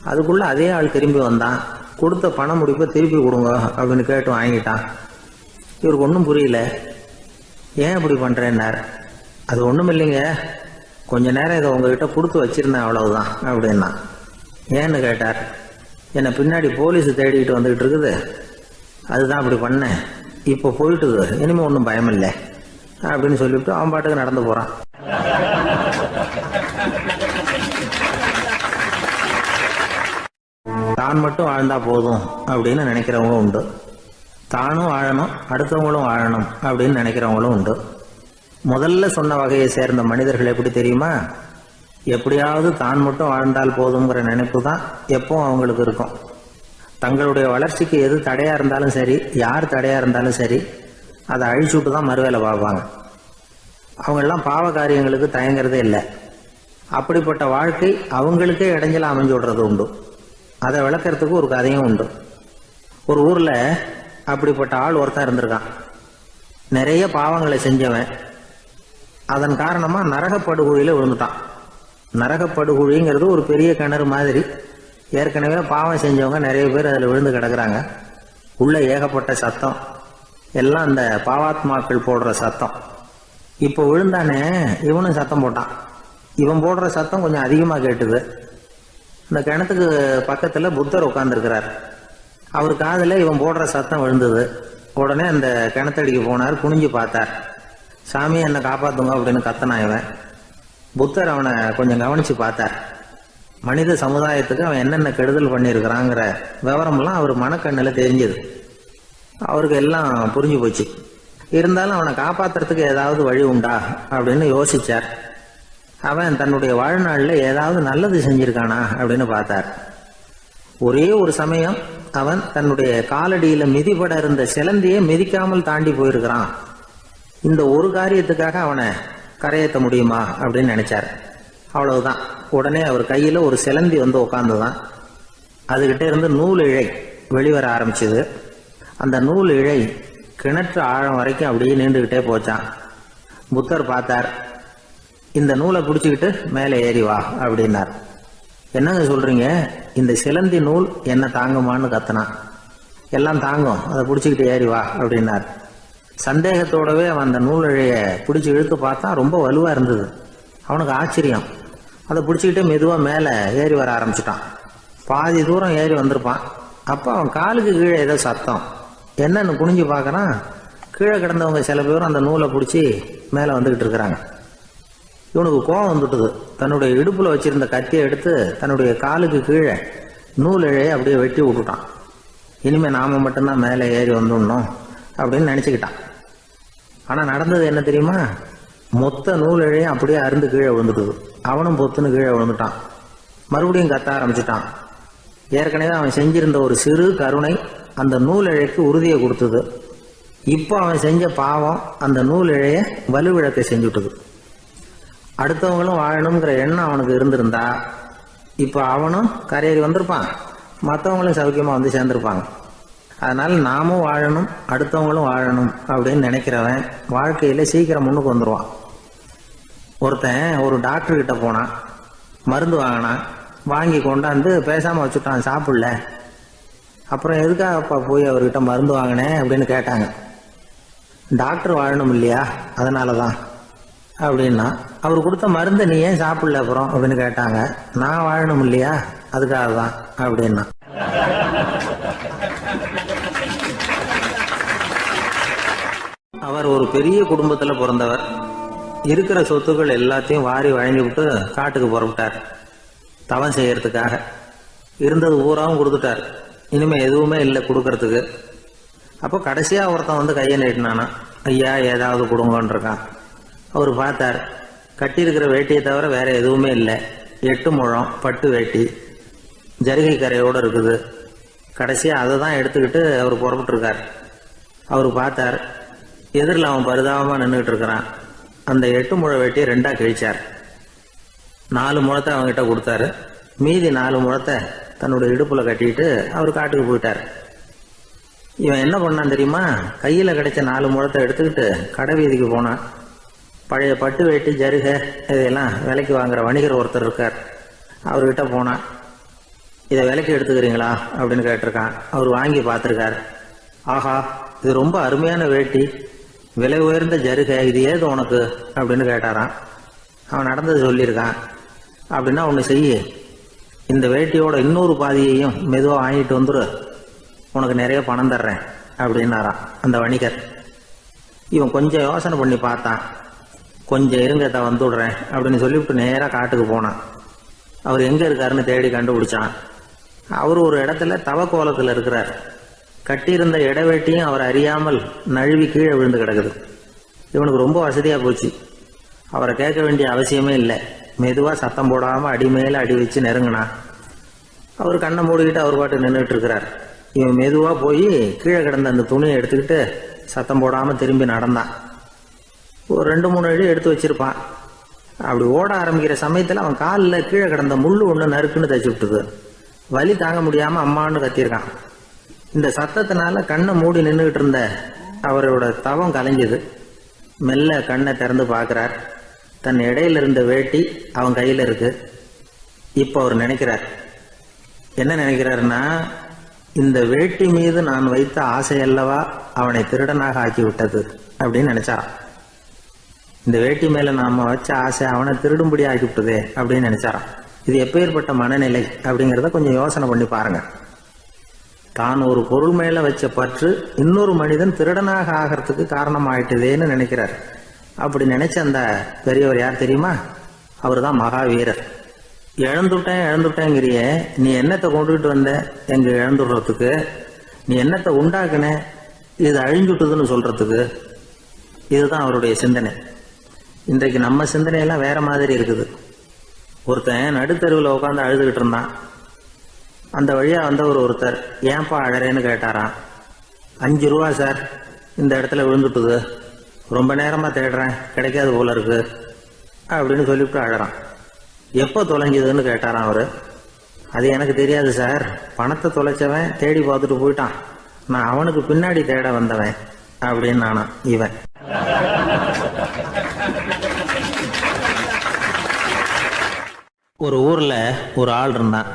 அதுக்குள்ள அதே ஆள் திரும்பி வந்தான். கொடுத்த பண முடிப்பை திருப்பி கொடுங்க அப்படின்னு கேட்டு வாங்கிட்டான். இவருக்கு ஒன்றும் புரியல. ஏன் இப்படி பண்ணுறேன்னார். அது ஒன்றும் இல்லைங்க, கொஞ்ச நேரம் இதை உங்ககிட்ட கொடுத்து வச்சிருந்தேன், அவ்வளவுதான் அப்படின்னா. ஏன்னு கேட்டார். என்னை பின்னாடி போலீஸ் தேடிக்கிட்டு வந்துக்கிட்டு இருக்குது, அதுதான் அப்படி பண்ணேன், இப்போ போயிட்டுது, இனிமேல் ஒன்றும் பயமில்லை அப்படின்னு சொல்லிவிட்டு அவன் பாட்டுக்கு நடந்து போகிறான். தான் மட்டும் வாழ்ந்தா போதும் அப்படின்னு நினைக்கிறவங்களும் உண்டு. தானும் வாழணும், அடுத்தவங்களும் வாழணும் அப்படின்னு நினைக்கிறவங்களும் உண்டு. முதல்ல சொன்ன வகையை சேர்ந்த மனிதர்கள் எப்படி தெரியுமா? எப்படியாவது தான் மட்டும் வாழ்ந்தால் போதுங்கிற நினைப்பு தான் எப்பவும் அவங்களுக்கு இருக்கும். தங்களுடைய வளர்ச்சிக்கு எது தடையா இருந்தாலும் சரி, யார் தடையா இருந்தாலும் சரி, அதை அழிச்சுட்டு தான் மறுவேலை பார்ப்பாங்க. அவங்கெல்லாம் பாவ காரியங்களுக்கு தயங்குறதே இல்லை. அப்படிப்பட்ட வாழ்க்கை அவங்களுக்கே இடைஞ்சல அமைஞ்சு விடுறது உண்டு. அதை விளக்கறதுக்கு ஒரு கதையும் உண்டு. ஒரு ஊர்ல அப்படிப்பட்ட ஆள் ஒருத்தன் இருந்திருக்கான். நிறைய பாவங்களை செஞ்சவன். அதன் காரணமா நரகப்படுகொழியில விழுந்துட்டான். நரகப்படுகொழிங்கிறது ஒரு பெரிய கிணறு மாதிரி. ஏற்கனவே பாவம் செஞ்சவங்க நிறைய பேர் அதில் விழுந்து கிடக்குறாங்க. உள்ள ஏகப்பட்ட சத்தம், எல்லாம் அந்த பாவாத்மாக்கள் போடுற சத்தம். இப்போ விழுந்தானே இவனும் சத்தம் போட்டான். இவன் போடுற சத்தம் கொஞ்சம் அதிகமாக கேட்டுது. இந்த கிணத்துக்கு பக்கத்தில் புத்தர் உட்கார்ந்துருக்கிறார். அவர் காதில் இவன் போடுற சத்தம் விழுந்தது. உடனே அந்த கிணத்தடிக்கு போனார். குனிஞ்சு பார்த்தார். சாமி என்னை காப்பாத்துங்க அப்படின்னு கத்தனான் இவன். புத்தர் அவனை கொஞ்சம் கவனிச்சு பார்த்தார். மனித சமுதாயத்துக்கு அவன் என்னென்ன கெடுதல் பண்ணியிருக்கிறாங்கிற விவரம்லாம் அவர் மனக்கண்ணில் தெரிஞ்சது. அவருக்கு எல்லாம் புரிஞ்சு போச்சு. இருந்தாலும் அவனை காப்பாத்துறதுக்கு ஏதாவது வழி உண்டா அப்படின்னு யோசிச்சார். அவன் தன்னுடைய வாழ்நாளில் ஏதாவது நல்லது செஞ்சிருக்கானா அப்படின்னு பார்த்தார். ஒரே ஒரு சமயம் அவன் தன்னுடைய காலடியில மிதிபட இருந்த சிலந்தியை மிதிக்காமல் தாண்டி போயிருக்கிறான். இந்த ஒரு காரியத்துக்காக அவனை கரையேற்ற முடியுமா அப்படின்னு நினைச்சார். அவ்வளவுதான். உடனே அவர் கையில ஒரு சிலந்தி வந்து உட்கார்ந்துதான். அதுகிட்ட இருந்து நூல் இழை வெளிவர ஆரம்பிச்சது. அந்த நூல் இழை கிணற்று ஆழம் வரைக்கும் அப்படியே நீண்டுகிட்டே போச்சான். புத்தர் பார்த்தார். இந்த நூலை பிடிச்சிக்கிட்டு மேலே ஏறி வா அப்படின்னார். என்னங்க சொல்றீங்க, இந்த சிலந்தி நூல் என்ன தாங்குமான்னு கத்துனான். எல்லாம் தாங்கும், அதை பிடிச்சிக்கிட்டு ஏறி வா அப்படின்னார். சந்தேகத்தோடவே அவன் அந்த நூலிழைய பிடிச்சி இழுத்து பார்த்தா ரொம்ப வலுவா இருந்தது. அவனுக்கு ஆச்சரியம். அதை பிடிச்சிக்கிட்டு மெதுவாக மேலே ஏறி வர ஆரம்பிச்சிட்டான். பாதி தூரம் ஏறி வந்திருப்பான். அப்போ அவன் காலுக்கு கீழே ஏதோ சத்தம். என்னன்னு குனிஞ்சு பார்க்கறான். கீழே கிடந்தவங்க சில பேரும் அந்த நூலை பிடிச்சி மேலே வந்துக்கிட்டு இருக்கிறாங்க. இவனுக்கு கோபம் வந்துட்டுது. தன்னுடைய இடுப்பில் வச்சிருந்த கத்தியை எடுத்து தன்னுடைய காலுக்கு கீழே நூல் இழையை அப்படியே வெட்டி விட்டுட்டான். இனிமேல் நாம மட்டும்தான் மேலே ஏறி வந்துடணும் அப்படின்னு நினச்சிக்கிட்டான். ஆனால் நடந்தது என்ன தெரியுமா? மொத்த நூல் இழையும் அப்படியே அருந்து கீழே விழுந்துட்டுது. அவனும் பொத்துன்னு கீழே விழுந்துட்டான். மறுபடியும் கத்த ஆரம்பிச்சிட்டான். ஏற்கனவே அவன் செஞ்சிருந்த ஒரு சிறு கருணை அந்த நூல் இழைக்கு உறுதியை கொடுத்தது. இப்போ அவன் செஞ்ச பாவம் அந்த நூல் இழைய வலுவிழக்க செஞ்சுட்டுது. அடுத்தவங்களும் வாழணுங்கிற எண்ணம் அவனுக்கு இருந்திருந்தா இப்போ அவனும் கரையேறி வந்திருப்பான், மற்றவங்களும் சௌக்கியமாக வந்து சேர்ந்திருப்பாங்க. அதனால நாமும் வாழணும், அடுத்தவங்களும் வாழணும் அப்படின்னு நினைக்கிறவன் வாழ்க்கையில சீக்கிரம் முன்னுக்கு வந்துடுவான். ஒருத்தன் ஒரு டாக்டர் கிட்ட போனான், மருந்து வாங்கினான். வாங்கி கொண்டாந்து பேசாம வச்சுட்டான், சாப்பிடல. அப்புறம் எதுக்காகப்பா போய் அவர்கிட்ட மருந்து வாங்கினேன் அப்படின்னு கேட்டாங்க. டாக்டர் வாழணும் இல்லையா, அதனாலதான் அப்படின்னா. அவர் கொடுத்த மருந்து நீ ஏன் சாப்பிடல அப்புறம் அப்படின்னு கேட்டாங்க. நான் வாழணும் இல்லையா, அதுக்காக தான் அப்படின்னா. அவர் ஒரு பெரிய குடும்பத்துல பிறந்தவர். இருக்கிற சொத்துக்கள் எல்லாத்தையும் வாரி வழங்கி விட்டு காட்டுக்கு புறப்பட்டார் தவம் செய்யறதுக்காக. இருந்தது பூராவும் கொடுத்துட்டார். இனிமே எதுவுமே இல்லை கொடுக்கறதுக்கு. அப்போ கடைசியா ஒருத்தன் வந்து கையை நீட்டினானா, ஐயா ஏதாவது கொடுங்கன்னு இருக்கான். அவர் பார்த்தார், கட்டியிருக்கிற வேட்டியை தவிர வேற எதுவுமே இல்லை. 8 முழம் பட்டு வேட்டி, ஜரிகை கரையோடு இருக்குது. கடைசியா அதை தான் எடுத்துக்கிட்டு அவர் புறப்பட்டு இருக்கார். அவர் பார்த்தார், எதிரில் அவன் பரிதாபமா நின்றுட்டு இருக்கிறான். அந்த 8 முழ வேட்டியை 2ஆ கிழிச்சார். 4 முழத்தை அவங்ககிட்ட கொடுத்தாரு. மீதி 4 முழத்தை தன்னுடைய இடுப்புல கட்டிட்டு அவர் காட்டுக்கு போயிட்டார். இவன் என்ன பண்ணான் தெரியுமா? கையில கிடைச்ச 4 முழத்தை எடுத்துக்கிட்டு கடை வீதிக்கு போனான். பழைய பட்டு வேட்டி ஜருகை இதையெல்லாம் விலைக்கு வாங்குற வணிகர் ஒருத்தர் இருக்கார். அவர்கிட்ட போனான். இதை விலைக்கு எடுத்துக்கிறீங்களா அப்படின்னு கேட்டிருக்கான். அவர் வாங்கி பார்த்துருக்கார். ஆஹா, இது ரொம்ப அருமையான வேட்டி, விலை உயர்ந்த ஜருகை, இது ஏது உனக்கு அப்படின்னு கேட்டாரான். அவன் நடந்தது சொல்லியிருக்கான். அப்படின்னா ஒன்று செய்ய, இந்த வேட்டியோட இன்னொரு பாதியையும் மெதுவாக வாங்கிட்டு வந்துரு, உனக்கு நிறைய பணம் தர்றேன் அப்படின்னாரான் அந்த வணிகர். இவன் கொஞ்சம் யோசனை பண்ணி பார்த்தான். கொஞ்சம் இருங்க, வந்துடுறேன் அப்படின்னு சொல்லிவிட்டு நேராக காட்டுக்கு போனான். அவர் எங்கே இருக்காருன்னு தேடி கண்டுபிடிச்சான். அவர் ஒரு இடத்துல தவக்கோலத்தில் இருக்கிறார். கட்டியிருந்த இடவேட்டியும் அவர் அறியாமல் நழுவி கீழே விழுந்து கிடக்குது. இவனுக்கு ரொம்ப வசதியா போச்சு. அவரை கேட்க வேண்டிய அவசியமே இல்லை. மெதுவா சத்தம் போடாம அடி மேல அடி வச்சு நெருங்கினா. அவர் கண்ணை மூடிக்கிட்டு அவர் பாட்டு நின்றுட்டு இருக்கிறார். இவன் மெதுவா போய் கீழே கிடந்த அந்த துணியை எடுத்துக்கிட்டு சத்தம் போடாம திரும்பி நடந்தான். ஒரு 2-3 அடி எடுத்து வச்சிருப்பான். அப்படி ஓட ஆரம்பிக்கிற சமயத்துல அவன் காலில் கீழே கிடந்த முள்ளு ஒண்ணு நறுக்குன்னு தச்சு விட்டுது. வலி தாங்க முடியாம அம்மான்னு கத்திருக்கான். இந்த சத்தத்தினால கண்ணை மூடி நின்றுகிட்டு இருந்த அவரோட தவம் கலைஞ்சது. மெல்ல கண்ணை திறந்து பார்க்கிறார். தன் இடையில இருந்த வேட்டி அவன் கையில இருக்கு. இப்ப அவர் நினைக்கிறார், என்ன நினைக்கிறாருன்னா, இந்த வேட்டி மீது நான் வைத்த ஆசையல்லவா அவனை திருடனாக ஆக்கி விட்டது அப்படின்னு நினைச்சாராம். இந்த வேட்டி மேல நாம வச்ச ஆசை அவனை திருடும்படி ஆக்கி விட்டதே அப்படின்னு நினைச்சாராம். இது எப்பேற்பட்ட மனநிலை அப்படிங்கிறத கொஞ்சம் யோசனை பண்ணி பாருங்க. தான் ஒரு பொருள் மேல வச்ச பற்று இன்னொரு மனிதன் திருடனாக ஆகிறதுக்கு காரணமாயிட்டுதேன்னு நினைக்கிறார். அப்படி நினைச்ச அந்த பெரியவர் யார் தெரியுமா? அவர் தான் மகாவீரர். இழந்துட்டேங்கிறிய, நீ என்னத்தை கொண்டுகிட்டு வந்த எங்க இழந்துடுறதுக்கு? நீ என்னத்தை உண்டாக்குன இது அழிஞ்சுட்டுதுன்னு சொல்றதுக்கு? இதுதான் அவருடைய சிந்தனை. இன்றைக்கு நம்ம சிந்தனையெல்லாம் வேற மாதிரி இருக்குது. ஒருத்தன் நடுத்தருவில் உட்காந்து அழுதுகிட்டு இருந்தான். அந்த வழியா வந்தவர் ஒருத்தர், ஏன்பா அழறேன்னு கேட்டாராம். 5 ரூபா சார், இந்த இடத்துல விழுந்துட்டுது, ரொம்ப நேரமா தேடுறேன், கிடைக்காது போல இருக்கு அப்படின்னு சொல்லிவிட்டு அழறான். எப்போ தொலைஞ்சதுன்னு கேட்டாராம் அவரு. அது எனக்கு தெரியாது சார், பணத்தை தொலைச்சவன் தேடி பார்த்துட்டு போயிட்டான், நான் அவனுக்கு பின்னாடி தேட வந்தவன் அப்படின்னு நானா இவன். ஒரு ஊரில் ஒரு ஆள் இருந்தான்.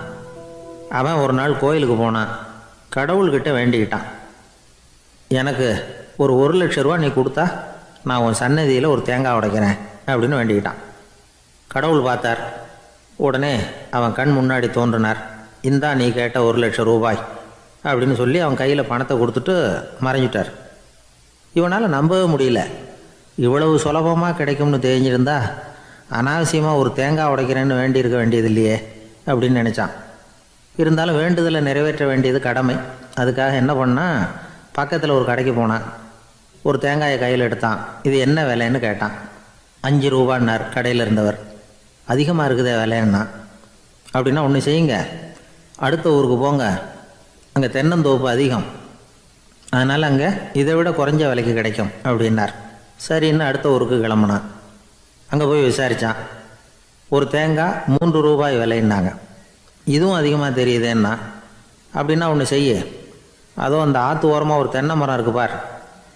அவன் ஒரு நாள் கோயிலுக்கு போனான். கடவுள்கிட்ட வேண்டிக்கிட்டான், எனக்கு ஒரு 1,00,000 ரூபா நீ கொடுத்தா நான் உன் சன்னதியில் ஒரு தேங்காய் உடைக்கிறேன் அப்படின்னு வேண்டிக்கிட்டான். கடவுள் பார்த்தார். உடனே அவன் கண் முன்னாடி தோன்றினார். இந்தா நீ கேட்ட 1,00,000 ரூபாய் அப்படின்னு சொல்லி அவன் கையில் பணத்தை கொடுத்துட்டு மறைஞ்சிட்டார். இவனால் நம்பவே முடியல. இவ்வளவு சுலபமாக கிடைக்கும்னு தெரிஞ்சிருந்தா அனாவசியமாக ஒரு தேங்காய் உடைக்கிறேன்னு வேண்டியிருக்க வேண்டியது இல்லையே அப்படின்னு நினச்சான். இருந்தாலும் வேண்டுதலை நிறைவேற்ற வேண்டியது கடமை. அதுக்காக என்ன பண்ணால், பக்கத்தில் ஒரு கடைக்கு போனான். ஒரு தேங்காயை கையில் எடுத்தான். இது என்ன விலைன்னு கேட்டான். 5 ரூபான்னார் கடையில் இருந்தவர். அதிகமாக இருக்குதே விலைன்னா. அப்படின்னா ஒன்று செய்யுங்க, அடுத்த ஊருக்கு போங்க, அங்கே தென்னந்தோப்பு அதிகம், அதனால் அங்கே இதை விட குறைஞ்ச விலைக்கு கிடைக்கும் அப்படின்னார். சரின்னு அடுத்த ஊருக்கு கிளம்புனான். அங்கே போய் விசாரித்தான். ஒரு தேங்காய் 3 ரூபாய் விலைன்னாங்க. இதுவும் அதிகமாக தெரியுதேன்னா. அப்படின்னா ஒன்று செய்ய, அதுவும் அந்த ஆற்று ஓரமாக ஒரு தென்னை மரம் இருக்கு பார்,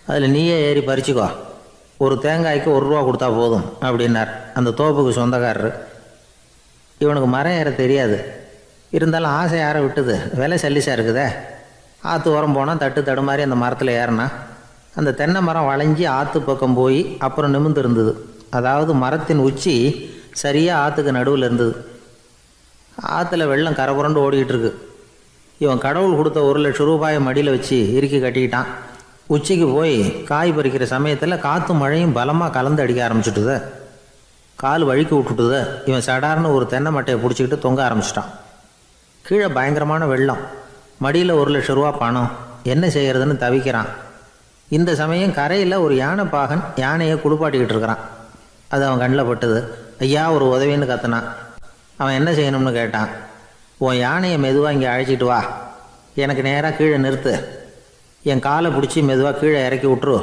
அதில் நீயே ஏறி பறிச்சுக்கோ, ஒரு தேங்காய்க்கு 1 ரூபா கொடுத்தா போதும் அப்படின்னார் அந்த தோப்புக்கு சொந்தக்காரரு. இவனுக்கு மரம் ஏற தெரியாது. இருந்தாலும் ஆசை யார விட்டுது, விலை சல்லிசாக இருக்குதே. ஆற்று ஓரம் போனால் தட்டு தடுமாறி அந்த மரத்தில் ஏறினா அந்த தென்னை மரம் வளைஞ்சி ஆற்று பக்கம் போய் அப்புறம் நிமிர்ந்து இருந்தது. அதாவது மரத்தின் உச்சி சரியாக ஆற்றுக்கு நடுவில் இருந்தது. ஆற்றுல வெள்ளம் கரை புரண்டு ஓடிக்கிட்டு இருக்கு. இவன் கடவுள் கொடுத்த 1,00,000 ரூபாயை மடியில் வச்சு இறுக்கி கட்டிக்கிட்டான். உச்சிக்கு போய் காய் பறிக்கிற சமயத்தில் காற்றும் மழையும் பலமாக கலந்து அடிக்க ஆரம்பிச்சுட்டுது. கால் வழுக்கி விட்டுட்டுது. இவன் சடார்னு ஒரு தென்னை மட்டையை பிடிச்சிக்கிட்டு தொங்க ஆரம்பிச்சிட்டான். கீழே பயங்கரமான வெள்ளம். மடியில் 1,00,000 ரூபா பணம். என்ன செய்கிறதுன்னு தவிக்கிறான். இந்த சமயம் கரையில் ஒரு யானை பாகன் யானையை குளிப்பாட்டிக்கிட்டு இருக்கிறான். அது அவன் கண்ணில் பட்டுது. ஐயா ஒரு உதவின்னு கத்துனான். அவன் என்ன செய்யணும்னு கேட்டான். உன் யானையை மெதுவாக இங்கே அழைச்சிட்டு வா, எனக்கு நேராக கீழே நிறுத்து, என் காலை பிடிச்சி மெதுவாக கீழே இறக்கி விட்டுரு,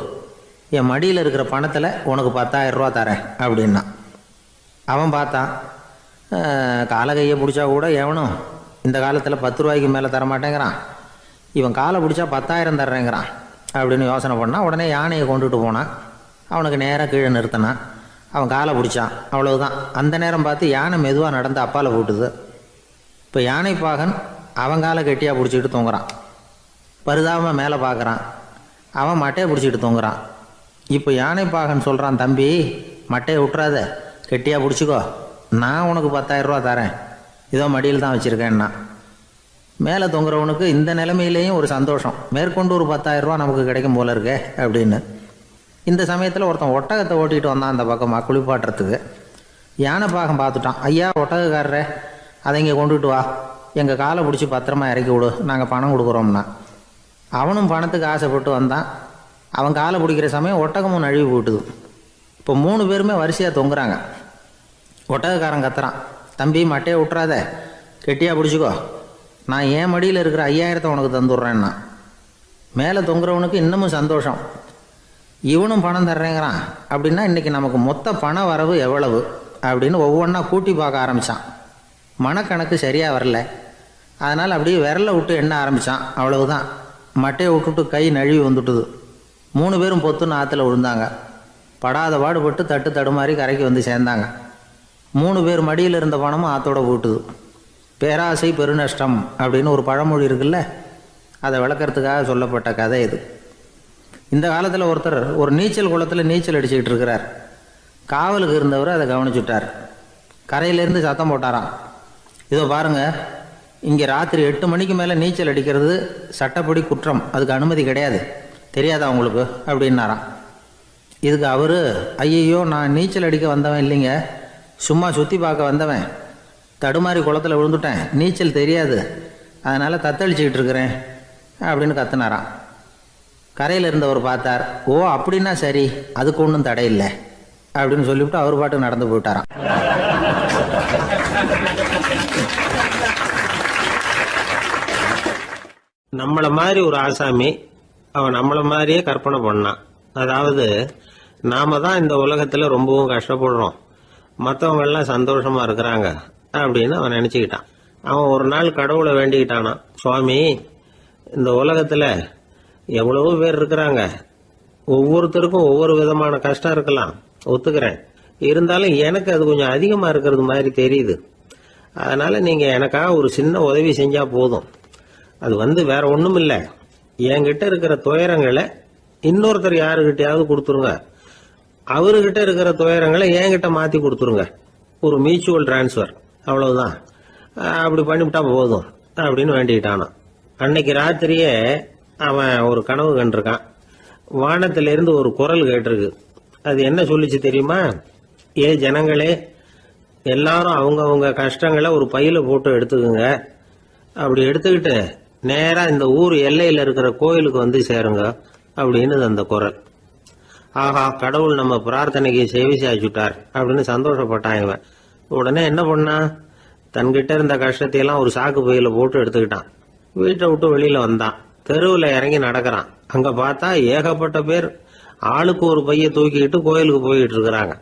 என் மடியில் இருக்கிற பணத்தில் உனக்கு 10,000 ரூபா தரேன் அப்படின்னா. அவன் பார்த்தான். காலை கையை பிடிச்சா கூட எவனும் இந்த காலத்தில் 10 ரூபாய்க்கு மேலே தரமாட்டேங்கிறான். இவன் காலை பிடிச்சா 10,000 தர்றேங்கிறான் அப்படின்னு யோசனை பண்ணான். உடனே யானையை கொண்டுட்டு போனான். அவனுக்கு நேராக கீழே நிறுத்தினான். அவன் காலை பிடிச்சான். அவ்வளவுதான். அந்த நேரம் பார்த்து யானை மெதுவாக நடந்து அப்பால் போட்டுது. இப்போ யானை பாகன் அவன் காலை கெட்டியாக பிடிச்சிக்கிட்டு தொங்குறான். பரிதாபமாக மேலே பார்க்குறான். அவன் மட்டையை பிடிச்சிக்கிட்டு தொங்குறான். இப்போ யானை பாகன் சொல்கிறான், தம்பி மட்டையை விட்டுறாத, கெட்டியாக பிடிச்சிக்கோ, நான் உனக்கு 10,000 ரூபா தரேன், இதோ மடியில் தான் வச்சுருக்கேன்னா. மேலே தொங்குறவனுக்கு இந்த நிலைமையிலேயும் ஒரு சந்தோஷம், மேற்கொண்டு ஒரு 10,000 ரூபா நமக்கு கிடைக்கும் போல இருக்கே அப்படின்னு. இந்த சமயத்தில் ஒருத்தன் ஒட்டகத்தை ஓட்டிகிட்டு வந்தான் அந்த பக்கமாக குளிப்பாட்டுறதுக்கு. யானை பாகம் பார்த்துட்டான். ஐயா ஒட்டகக்காரரே, அதை இங்கே கொண்டுட்டு வா, எங்கள் காலை பிடிச்சி பத்திரமா இறக்கி விடு, நாங்கள் பணம் கொடுக்குறோம்னா. அவனும் பணத்துக்கு ஆசைப்பட்டு வந்தான். அவன் காலை பிடிக்கிற சமயம் ஒட்டகமும் நழுவி போட்டுது. இப்போ 3 பேருமே வரிசையாக தொங்குறாங்க. ஒட்டகக்காரன் கத்துறான், தம்பி மட்டையை விட்டுறாத, கெட்டியாக பிடிச்சிக்கோ, நான் என் மடியில் இருக்கிற 5,000 உனக்கு தந்துடுறேன்னா. மேலே தொங்குறவனுக்கு இன்னமும் சந்தோஷம், இவனும் பணம் தர்றேங்கிறான். அப்படின்னா இன்றைக்கி நமக்கு மொத்த பண வரவு எவ்வளவு அப்படின்னு ஒவ்வொன்றா கூட்டி பார்க்க ஆரம்பித்தான். மனக்கணக்கு சரியாக வரல. அதனால் அப்படியே விரலை விட்டு எண்ண ஆரம்பித்தான். அவ்வளவுதான். மட்டையை விட்டுட்டு கை நழுவி வந்துட்டுது. 3 பேரும் பொத்துன்னு ஆற்றுல விழுந்தாங்க. படாத பாடுபட்டு தட்டு தடுமாறி கரைக்கு வந்து சேர்ந்தாங்க. 3 பேர் மடியில் இருந்த பணமும் ஆற்றோட போட்டுது. பேராசை பெருநஷ்டம் அப்படின்னு ஒரு பழமொழி இருக்குல்ல, அதை விளக்கறதுக்காக சொல்லப்பட்ட கதை இது. இந்த காலத்தில் ஒருத்தர் ஒரு நீச்சல் குளத்தில் நீச்சல் அடிச்சுக்கிட்டு இருக்கிறார். காவலுக்கு இருந்தவர் அதை கவனிச்சுட்டார். கரையிலேருந்து சத்தம் போட்டாராம், இதோ பாருங்க, இங்கே ராத்திரி 8 மணிக்கு மேலே நீச்சல் அடிக்கிறது சட்டப்படி குற்றம், அதுக்கு அனுமதி கிடையாது, தெரியாதா உங்களுக்கு அப்படின்னாராம். இதுக்கு அவர், ஐயையோ நான் நீச்சல் அடிக்க வந்தவன் இல்லைங்க, சும்மா சுற்றி பார்க்க வந்தவன், தடுமாறி குளத்தில் விழுந்துட்டேன், நீச்சல் தெரியாது, அதனால் தத்தளிச்சுக்கிட்டு இருக்கிறேன் அப்படின்னு கத்துனாராம். கரையில் இருந்தவர் பார்த்தார். ஓ அப்படின்னா சரி, அதுக்கு ஒன்றும் தடை இல்லை அப்படின்னு சொல்லிவிட்டு அவர் பாட்டு நடந்து போயிட்டாராம். நம்மளை மாதிரி ஒரு ஆசாமி அவன் நம்மளை மாதிரியே கற்பனை பண்ணான். அதாவது நாம தான் இந்த உலகத்தில் ரொம்பவும் கஷ்டப்படுறோம், மற்றவங்க எல்லாம் சந்தோஷமா இருக்கிறாங்க அப்படின்னு அவன் நினச்சிக்கிட்டான். அவன் ஒரு நாள் கடவுளை வேண்டிக்கிட்டானா, சுவாமி இந்த உலகத்தில் எவ்வளவோ பேர் இருக்கிறாங்க, ஒவ்வொருத்தருக்கும் ஒவ்வொரு விதமான கஷ்டம் இருக்கலாம், ஒத்துக்கிறேன், இருந்தாலும் எனக்கு அது கொஞ்சம் அதிகமாக இருக்கிறது மாதிரி தெரியுது, அதனால நீங்க எனக்காக ஒரு சின்ன உதவி செஞ்சா போதும். அது வேற ஒண்ணும் இல்லை, என்கிட்ட இருக்கிற துயரங்களை இன்னொருத்தர் யாருகிட்டயாவது கொடுத்துருங்க, அவர்கிட்ட இருக்கிற துயரங்களை என்கிட்ட மாத்தி கொடுத்துருங்க. ஒரு மியூச்சுவல் டிரான்ஸ்ஃபர், அவ்வளவுதான். அப்படி பண்ணிவிட்டா போதும் அப்படின்னு வேண்டிக்கிட்டானான். அன்னைக்கு ராத்திரியே அவன் ஒரு கனவு கண்டிருக்கான். வானத்திலிருந்து ஒரு குரல் கேட்டிருக்கு. அது என்ன சொல்லிச்சு தெரியுமா? ஏ ஜனங்களே, எல்லாரும் அவங்க கஷ்டங்களை ஒரு பையில போட்டு எடுத்துக்குங்க. அப்படி எடுத்துக்கிட்டு நேரா இந்த ஊர் எல்லையில இருக்கிற கோயிலுக்கு வந்து சேருங்க அப்படின்னு அந்த குரல். ஆஹா, கடவுள் நம்ம பிரார்த்தனைக்கு செவி சாய்ச்சுட்டார் அப்படின்னு சந்தோஷப்பட்டான் இவன். உடனே என்ன பண்ணான்? தன்கிட்ட இருந்த கஷ்டத்தையெல்லாம் ஒரு சாக்கு பையில போட்டு எடுத்துக்கிட்டான். வீட்டை விட்டு வெளியில வந்தான். தெருவில் இறங்கி நடக்கிறான். அங்க பார்த்தா ஏகப்பட்ட பேர் ஆளுக்கு ஒரு பைய தூக்கிக்கிட்டு கோயிலுக்கு போயிட்டு இருக்கிறாங்க.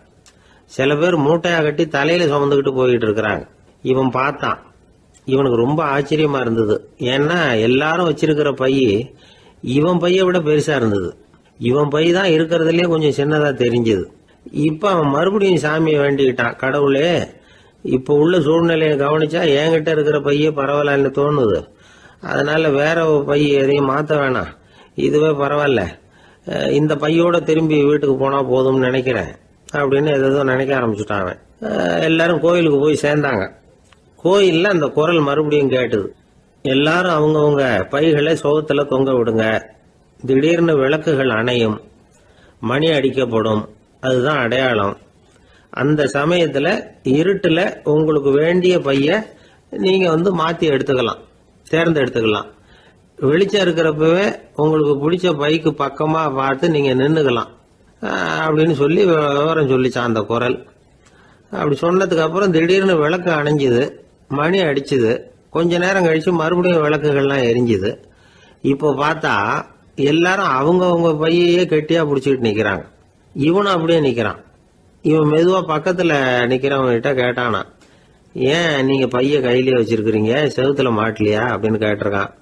சில பேர் மூட்டையா கட்டி தலையில சுமந்துக்கிட்டு போயிட்டு இருக்கிறாங்க. இவன் பார்த்தான். இவனுக்கு ரொம்ப ஆச்சரியமா இருந்தது. ஏன்னா எல்லாரும் வச்சிருக்கிற பை இவன் பைய விட பெருசா இருந்தது. இவன் பை தான் இருக்கிறதுலயே கொஞ்சம் சின்னதா தெரிஞ்சது. இப்ப அவன் மறுபடியும் சாமியை வேண்டிக்கிட்டான். கடவுளே, இப்ப உள்ள சூழ்நிலையை கவனிச்சா என்கிட்ட இருக்கிற பைய பரவாயில்லன்னு தோணுது. அதனால வேற பை எதையும் மாத்த வேணாம், இதுவே பரவாயில்ல. இந்த பையோட திரும்பி வீட்டுக்கு போனா போதும்னு நினைக்கிறேன் அப்படின்னு ஏதோ நினைக்க ஆரம்பிச்சுட்டான் அவன். எல்லாரும் கோயிலுக்கு போய் சேர்ந்தாங்க. கோயில்ல அந்த குரல் மறுபடியும் கேட்டுது. எல்லாரும் அவங்கவுங்க பைகளை சோகத்துல தொங்க விடுங்க. திடீர்னு விளக்குகள் அணையும், மணி அடிக்கப்படும், அதுதான் அடையாளம். அந்த சமயத்துல இருட்டுல உங்களுக்கு வேண்டிய பைய நீங்க மாத்தி எடுத்துக்கலாம், தேர்ந்தெடுத்துக்கலாம். வெளிச்சம் இருக்கிறப்பவே உங்களுக்கு பிடிச்ச பைக்கு பக்கமா பார்த்து நீங்க நின்னுக்கலாம் அப்படின்னு சொல்லி விவரம் சொல்லிச்சான் அந்த குரல். அப்படி சொன்னதுக்கு அப்புறம் திடீர்னு விளக்கு அணைஞ்சுது, மணி அடிச்சுது. கொஞ்ச நேரம் கழிச்சு மறுபடியும் விளக்குகள்லாம் எரிஞ்சுது. இப்போ பார்த்தா எல்லாரும் அவங்கவுங்க பையையே கெட்டியா பிடிச்சிட்டு நிக்கிறாங்க. இவனும் அப்படியே நிக்கிறான். இவன் மெதுவா பக்கத்துல நிக்கிறவங்கிட்ட கேட்டானா, ஏன் நீங்க பைய கையிலேயே வச்சிருக்கிறீங்க, செவுத்துல மாட்டலையா அப்படின்னு கேட்டிருக்கான்.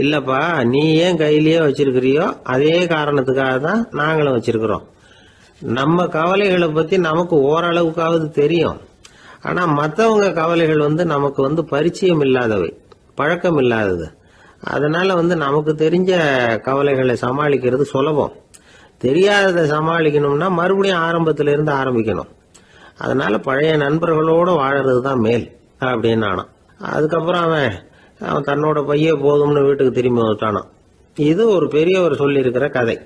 இல்லப்பா, நீ ஏன் கையிலேயே வச்சிருக்கிறியோ அதே காரணத்துக்காக தான் நாங்களும் வச்சிருக்கிறோம். நம்ம கவலைகளை பத்தி நமக்கு ஓரளவுக்காவது தெரியும். ஆனா மற்றவங்க கவலைகள் நமக்கு பரிச்சயம் இல்லாதவை, பழக்கம் இல்லாதது. அதனால நமக்கு தெரிஞ்ச கவலைகளை சமாளிக்கிறது சுலபம். தெரியாததை சமாளிக்கணும்னா மறுபடியும் ஆரம்பத்துல இருந்து ஆரம்பிக்கணும். அதனால பழைய நண்பர்களோட வாழறது தான் மேல் அப்படின்னு ஆனான். அதுக்கப்புறம் அவன் தன்னோட பைய போதும்னு வீட்டுக்கு திரும்பி வந்துட்டானான். இது ஒரு பெரியவர் சொல்லி இருக்கிற கதை.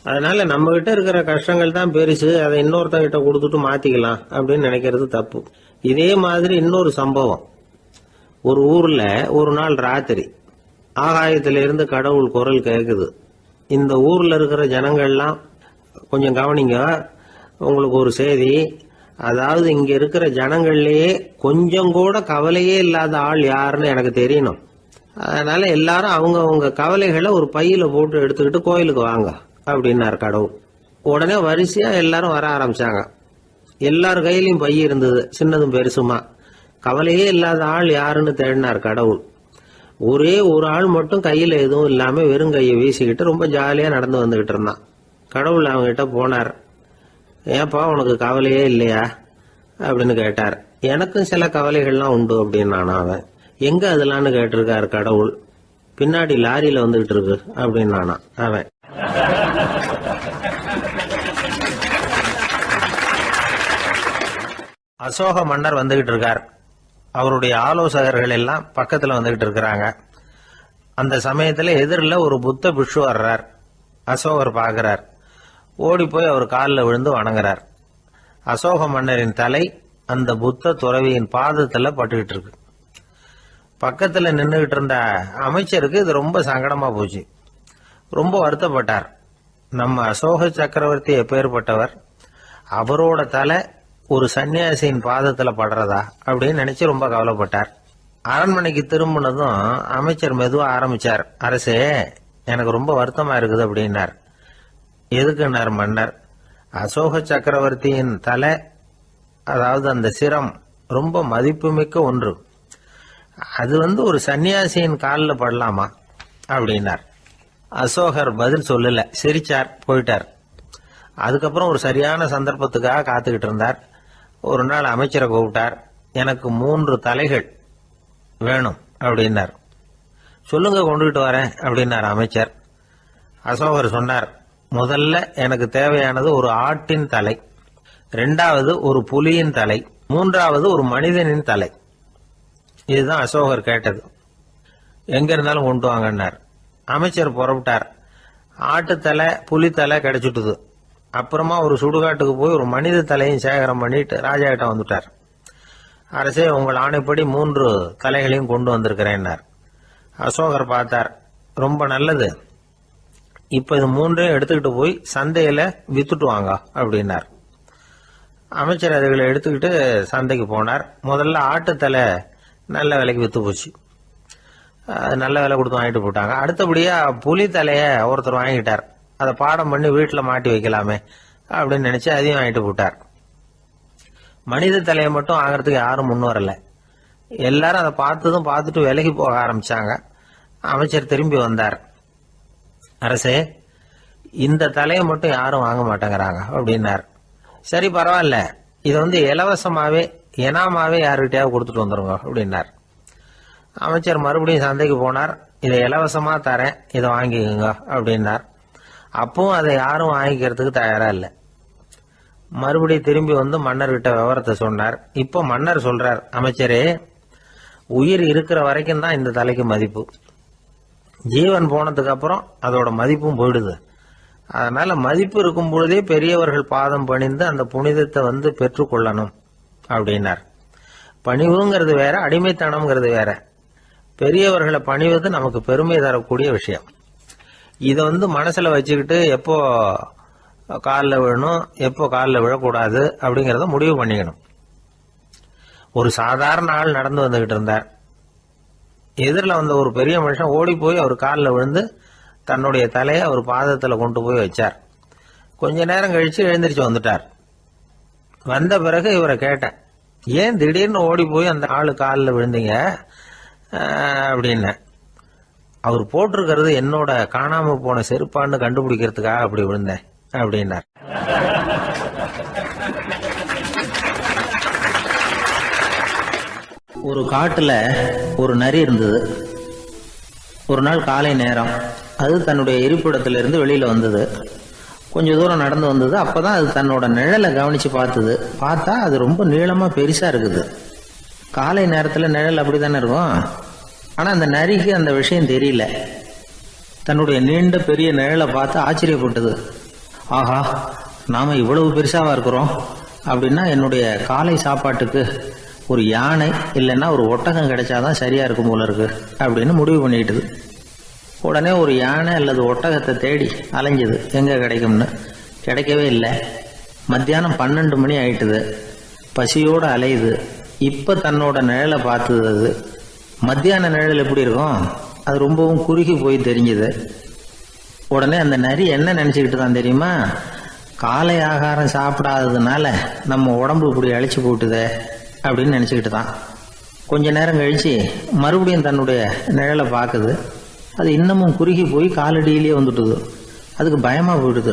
அதனால நம்ம கிட்ட இருக்கிற கஷ்டங்கள் தான் பெருசு, அதை இன்னொருத்தங்கிட்ட கொடுத்துட்டு மாத்திக்கலாம் அப்படின்னு நினைக்கிறது தப்பு. இதே மாதிரி இன்னொரு சம்பவம். ஒரு ஊர்ல ஒரு நாள் ராத்திரி ஆகாயத்திலிருந்து கடவுள் குரல் கேக்குது. இந்த ஊர்ல இருக்கிற ஜனங்கள்லாம் கொஞ்சம் கவனிங்க, உங்களுக்கு ஒரு செய்தி. அதாவது இங்க இருக்கிற ஜனங்கள்லயே கொஞ்சம் கூட கவலையே இல்லாத ஆள் யாருன்னு எனக்கு தெரியணும். அதனால எல்லாரும் அவங்க கவலைகளை ஒரு பையில போட்டு எடுத்துக்கிட்டு கோயிலுக்கு வாங்க அப்படின்னாரு கடவுள். உடனே வரிசையா எல்லாரும் வர ஆரம்பிச்சாங்க. எல்லார் கையிலயும் பை இருந்தது, சின்னதும் பெருசுமா. கவலையே இல்லாத ஆள் யாருன்னு தேடினார் கடவுள். ஒரே ஒரு ஆள் மட்டும் கையில எதுவும் இல்லாம வெறும் கையை வீசிக்கிட்டு ரொம்ப ஜாலியா நடந்து வந்துகிட்டு இருந்தான். கடவுள் அவங்ககிட்ட போனார். ஏப்பா, உனக்கு கவலையே இல்லையா அப்படின்னு கேட்டார். எனக்கும் சில கவலைகள்லாம் உண்டு அப்படின்னு அவன். எங்க அதெல்லாம்னு கேட்டிருக்காரு கடவுள். பின்னாடி லாரியில வந்துகிட்டு இருக்கு அப்படின்னு அவன். அசோக மன்னர் வந்துகிட்டு இருக்கார். அவருடைய ஆலோசகர்கள் எல்லாம் பக்கத்துல வந்துகிட்டு இருக்கிறாங்க. அந்த சமயத்துல எதிரில் ஒரு புத்த பிக்ஷு வர்றார். அசோகர் பார்க்கிறார். ஓடி போய் அவர் காலில் விழுந்து வணங்குறார். அசோக மன்னரின் தலை அந்த புத்த துறவியின் பாதத்துல பட்டுக்கிட்டு இருக்கு. பக்கத்துல நின்றுகிட்டு இருந்த அமைச்சருக்கு இது ரொம்ப சங்கடமா போச்சு. ரொம்ப வருத்தப்பட்டார். நம்ம அசோக சக்கரவர்த்தி எப்பேற்பட்டவர், அவரோட தலை ஒரு சன்னியாசியின் பாதத்துல படுறதா அப்படின்னு நினைச்சு ரொம்ப கவலைப்பட்டார். அரண்மனைக்கு திரும்பினதும் அமைச்சர் மெதுவா ஆரம்பிச்சார். அரசே, எனக்கு ரொம்ப வருத்தமா இருக்குது அப்படின்னார். எதுக்குன்னார் மன்னர். அசோக சக்கரவர்த்தியின் தலை, அதாவது அந்த சிரம் ரொம்ப மதிப்புமிக்க ஒன்று. அது ஒரு சன்னியாசியின் காலில் படலாமா அப்படின்னார். அசோகர் பதில் சொல்லல, சிரிச்சார், போயிட்டார். அதுக்கப்புறம் ஒரு சரியான சந்தர்ப்பத்துக்காக காத்துக்கிட்டு இருந்தார். ஒரு நாள் அமைச்சரை கூப்பிட்டார். எனக்கு 3 தலைகள் வேணும் அப்படின்னார். சொல்லுங்க, கொண்டுகிட்டு வரேன் அப்படின்னார் அமைச்சர். அசோகர் சொன்னார், முதல்ல எனக்கு தேவையானது ஒரு ஆட்டின் தலை, 2வது ஒரு புலியின் தலை, 3வது ஒரு மனிதனின் தலை. இதுதான் அசோகர் கேட்டது. எங்க இருந்தாலும் கொண்டு வாங்கன்னார். அமைச்சர் புறப்பட்டார். ஆட்டுத்தலை புலித்தலை கிடைச்சிட்டுது. அப்புறமா ஒரு சுடுகாட்டுக்கு போய் ஒரு மனித தலையும் சேகரம் பண்ணிட்டு ராஜா கிட்ட வந்துட்டார். அரசே, உங்கள் ஆணைப்படி 3 தலைகளையும் கொண்டு வந்திருக்கிறேன்னார். அசோகர் பார்த்தார். ரொம்ப நல்லது, இப்ப இது 3ஐயும் எடுத்துக்கிட்டு போய் சந்தையில வித்துட்டு வாங்க அப்படின்னார். அமைச்சர் அதுகளை எடுத்துக்கிட்டு சந்தைக்கு போனார். முதல்ல ஆட்டுத்தலை நல்ல விலைக்கு வித்து போச்சு. நல்ல விலை கொடுத்து வாங்கிட்டு போட்டாங்க. அடுத்தபடியா புலி தலைய ஒருத்தர் வாங்கிட்டார். அதை பாடம் பண்ணி வீட்டில் மாட்டி வைக்கலாமே அப்படின்னு நினைச்சு அதையும் வாங்கிட்டு போட்டார். மனித தலையை மட்டும் வாங்கறதுக்கு யாரும் முன் வரல. எல்லாரும் அதை பார்த்துட்டு விலைக்கு போக ஆரம்பிச்சாங்க. அமைச்சர் திரும்பி வந்தார். அரசே, இந்த தலையை மட்டும் யாரும் வாங்க மாட்டேங்கிறாங்க அப்படின்னார். சரி, பரவாயில்ல, இதை இலவசமாவே எனாமாவே யாருக்கிட்டையாவது கொடுத்துட்டு வந்துருங்க அப்படின்னார். அமைச்சர் மறுபடியும் சந்தைக்கு போனார். இதை இலவசமா தரேன், இதை வாங்கிக்கோங்க அப்படின்னார். அப்பவும் அதை யாரும் வாங்கிக்கிறதுக்கு தயாரா இல்லை. மறுபடியும் திரும்பி வந்து மன்னர்கிட்ட விவரத்தை சொன்னார். இப்போ மன்னர் சொல்றார், அமைச்சரே, உயிர் இருக்கிற வரைக்கும் தான் இந்த தலைக்கு மதிப்பு. ஜீவன் போனதுக்கு அப்புறம் அதோட மதிப்பும் போயிடுது. அதனால மதிப்பு இருக்கும் பொழுதே பெரியவர்கள் பாதம் பணிந்து அந்த புனிதத்தை பெற்றுக்கொள்ளணும் அப்படின்னார். பணிவுங்கிறது வேற, அடிமைத்தனம்ங்கிறது வேற. பெரியவர்களை பணிவது நமக்கு பெருமை தரக்கூடிய விஷயம். இதை மனசுல வச்சுக்கிட்டு எப்போ காலில் விழணும், எப்போ காலில் விழக்கூடாது அப்படிங்கிறத முடிவு பண்ணிக்கணும். ஒரு சாதாரண ஆள் நடந்து வந்துகிட்டு இருந்தார். எதிரில் வந்த ஒரு பெரிய மனுஷன் ஓடி போய் அவர் காலில் விழுந்து தன்னுடைய தலையை அவர் பாதத்தில் கொண்டு போய் வச்சார். கொஞ்ச நேரம் கழிச்சு எழுந்திரிச்சு வந்துட்டார். வந்த பிறகு இவரை கேட்டேன், ஏன் திடீர்னு ஓடி போய் அந்த ஆளு காலில் விழுந்தீங்க அப்படின்னு. அவர் போட்டிருக்கிறது என்னோட காணாம போன செருப்பான்னு கண்டுபிடிக்கிறதுக்காக அப்படி விழுந்தேன் அப்படின்னார். ஒரு காட்டுல ஒரு நரி இருந்தது. ஒரு நாள் காலை நேரம் அது தன்னுடைய இருப்பிடத்திலிருந்து வெளியில வந்தது. கொஞ்ச தூரம் நடந்து வந்தது. அப்பதான் அது தன்னோட நிழலை கவனிச்சு பார்த்தா அது ரொம்ப நீளமா பெருசா இருக்குது. காலை நேரத்துல நிழல் அப்படித்தானே இருக்கும். ஆனா அந்த நரிக்கு அந்த விஷயம் தெரியல. தன்னுடைய நீண்ட பெரிய நிழலை பார்த்து ஆச்சரியப்பட்டது. ஆஹா, நாம இவ்வளவு பெருசாவா இருக்கிறோம் அப்படின்னா என்னுடைய காலை சாப்பாட்டுக்கு ஒரு யானை இல்லைன்னா ஒரு ஒட்டகம் கிடைச்சாதான் சரியா இருக்கும் போல இருக்கு அப்படின்னு முடிவு பண்ணிட்டுது. உடனே ஒரு யானை அல்லது ஒட்டகத்தை தேடி அலைஞ்சது, எங்க கிடைக்கும்னு. கிடைக்கவே இல்லை. மத்தியானம் 12 மணி ஆயிட்டுது. பசியோட அலையுது. இப்ப தன்னோட நிழலை பார்த்தது. அது மத்தியான நிழல் எப்படி இருக்கும், அது ரொம்பவும் குறுகி போய் தெரிஞ்சுது. உடனே அந்த நரி என்ன நினைச்சுக்கிட்டு தான் தெரியுமா, காலை ஆகாரம் சாப்பிடாததுனால நம்ம உடம்பு இப்படி அழிச்சு போட்டுதே அப்படின்னு நினைச்சுக்கிட்டு தான். கொஞ்ச நேரம் கழிச்சு மறுபடியும் தன்னுடைய நிழலை பார்க்குது. அது இன்னமும் குறுகி போய் காலடியிலேயே வந்துட்டுது. அதுக்கு பயமா போயிடுது.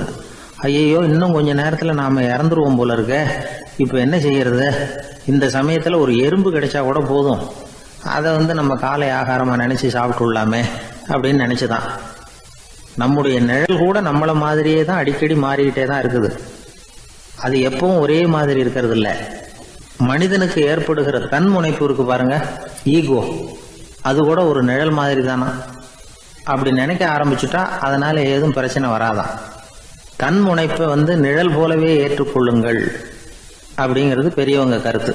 ஐயோ, இன்னும் கொஞ்ச நேரத்துல நாம இறந்துருவோம் போல இருக்க. இப்ப என்ன செய்யறது? இந்த சமயத்துல ஒரு எறும்பு கிடைச்சா கூட போதும், அதை நம்ம காலை ஆகாரமா நினைச்சு சாப்பிட்டுள்ளாமே அப்படின்னு நினைச்சுதான். நம்முடைய நிழல் கூட நம்மள மாதிரியே தான் அடிக்கடி மாறிக்கிட்டே தான் இருக்குது. அது எப்பவும் ஒரே மாதிரி இருக்கிறது இல்ல. மனிதனுக்கு ஏற்படுகிற தன்முனைப்பு இருக்கு பாருங்க, ஈகோ, அது கூட ஒரு நிழல் மாதிரி தானா. அப்படி நினைக்க ஆரம்பிச்சுட்டா அதனால ஏதும் பிரச்சனை வராதான். தன்முனைப்பை நிழல் போலவே ஏற்றுக்கொள்ளுங்கள் அப்படிங்கிறது பெரியவங்க கருத்து.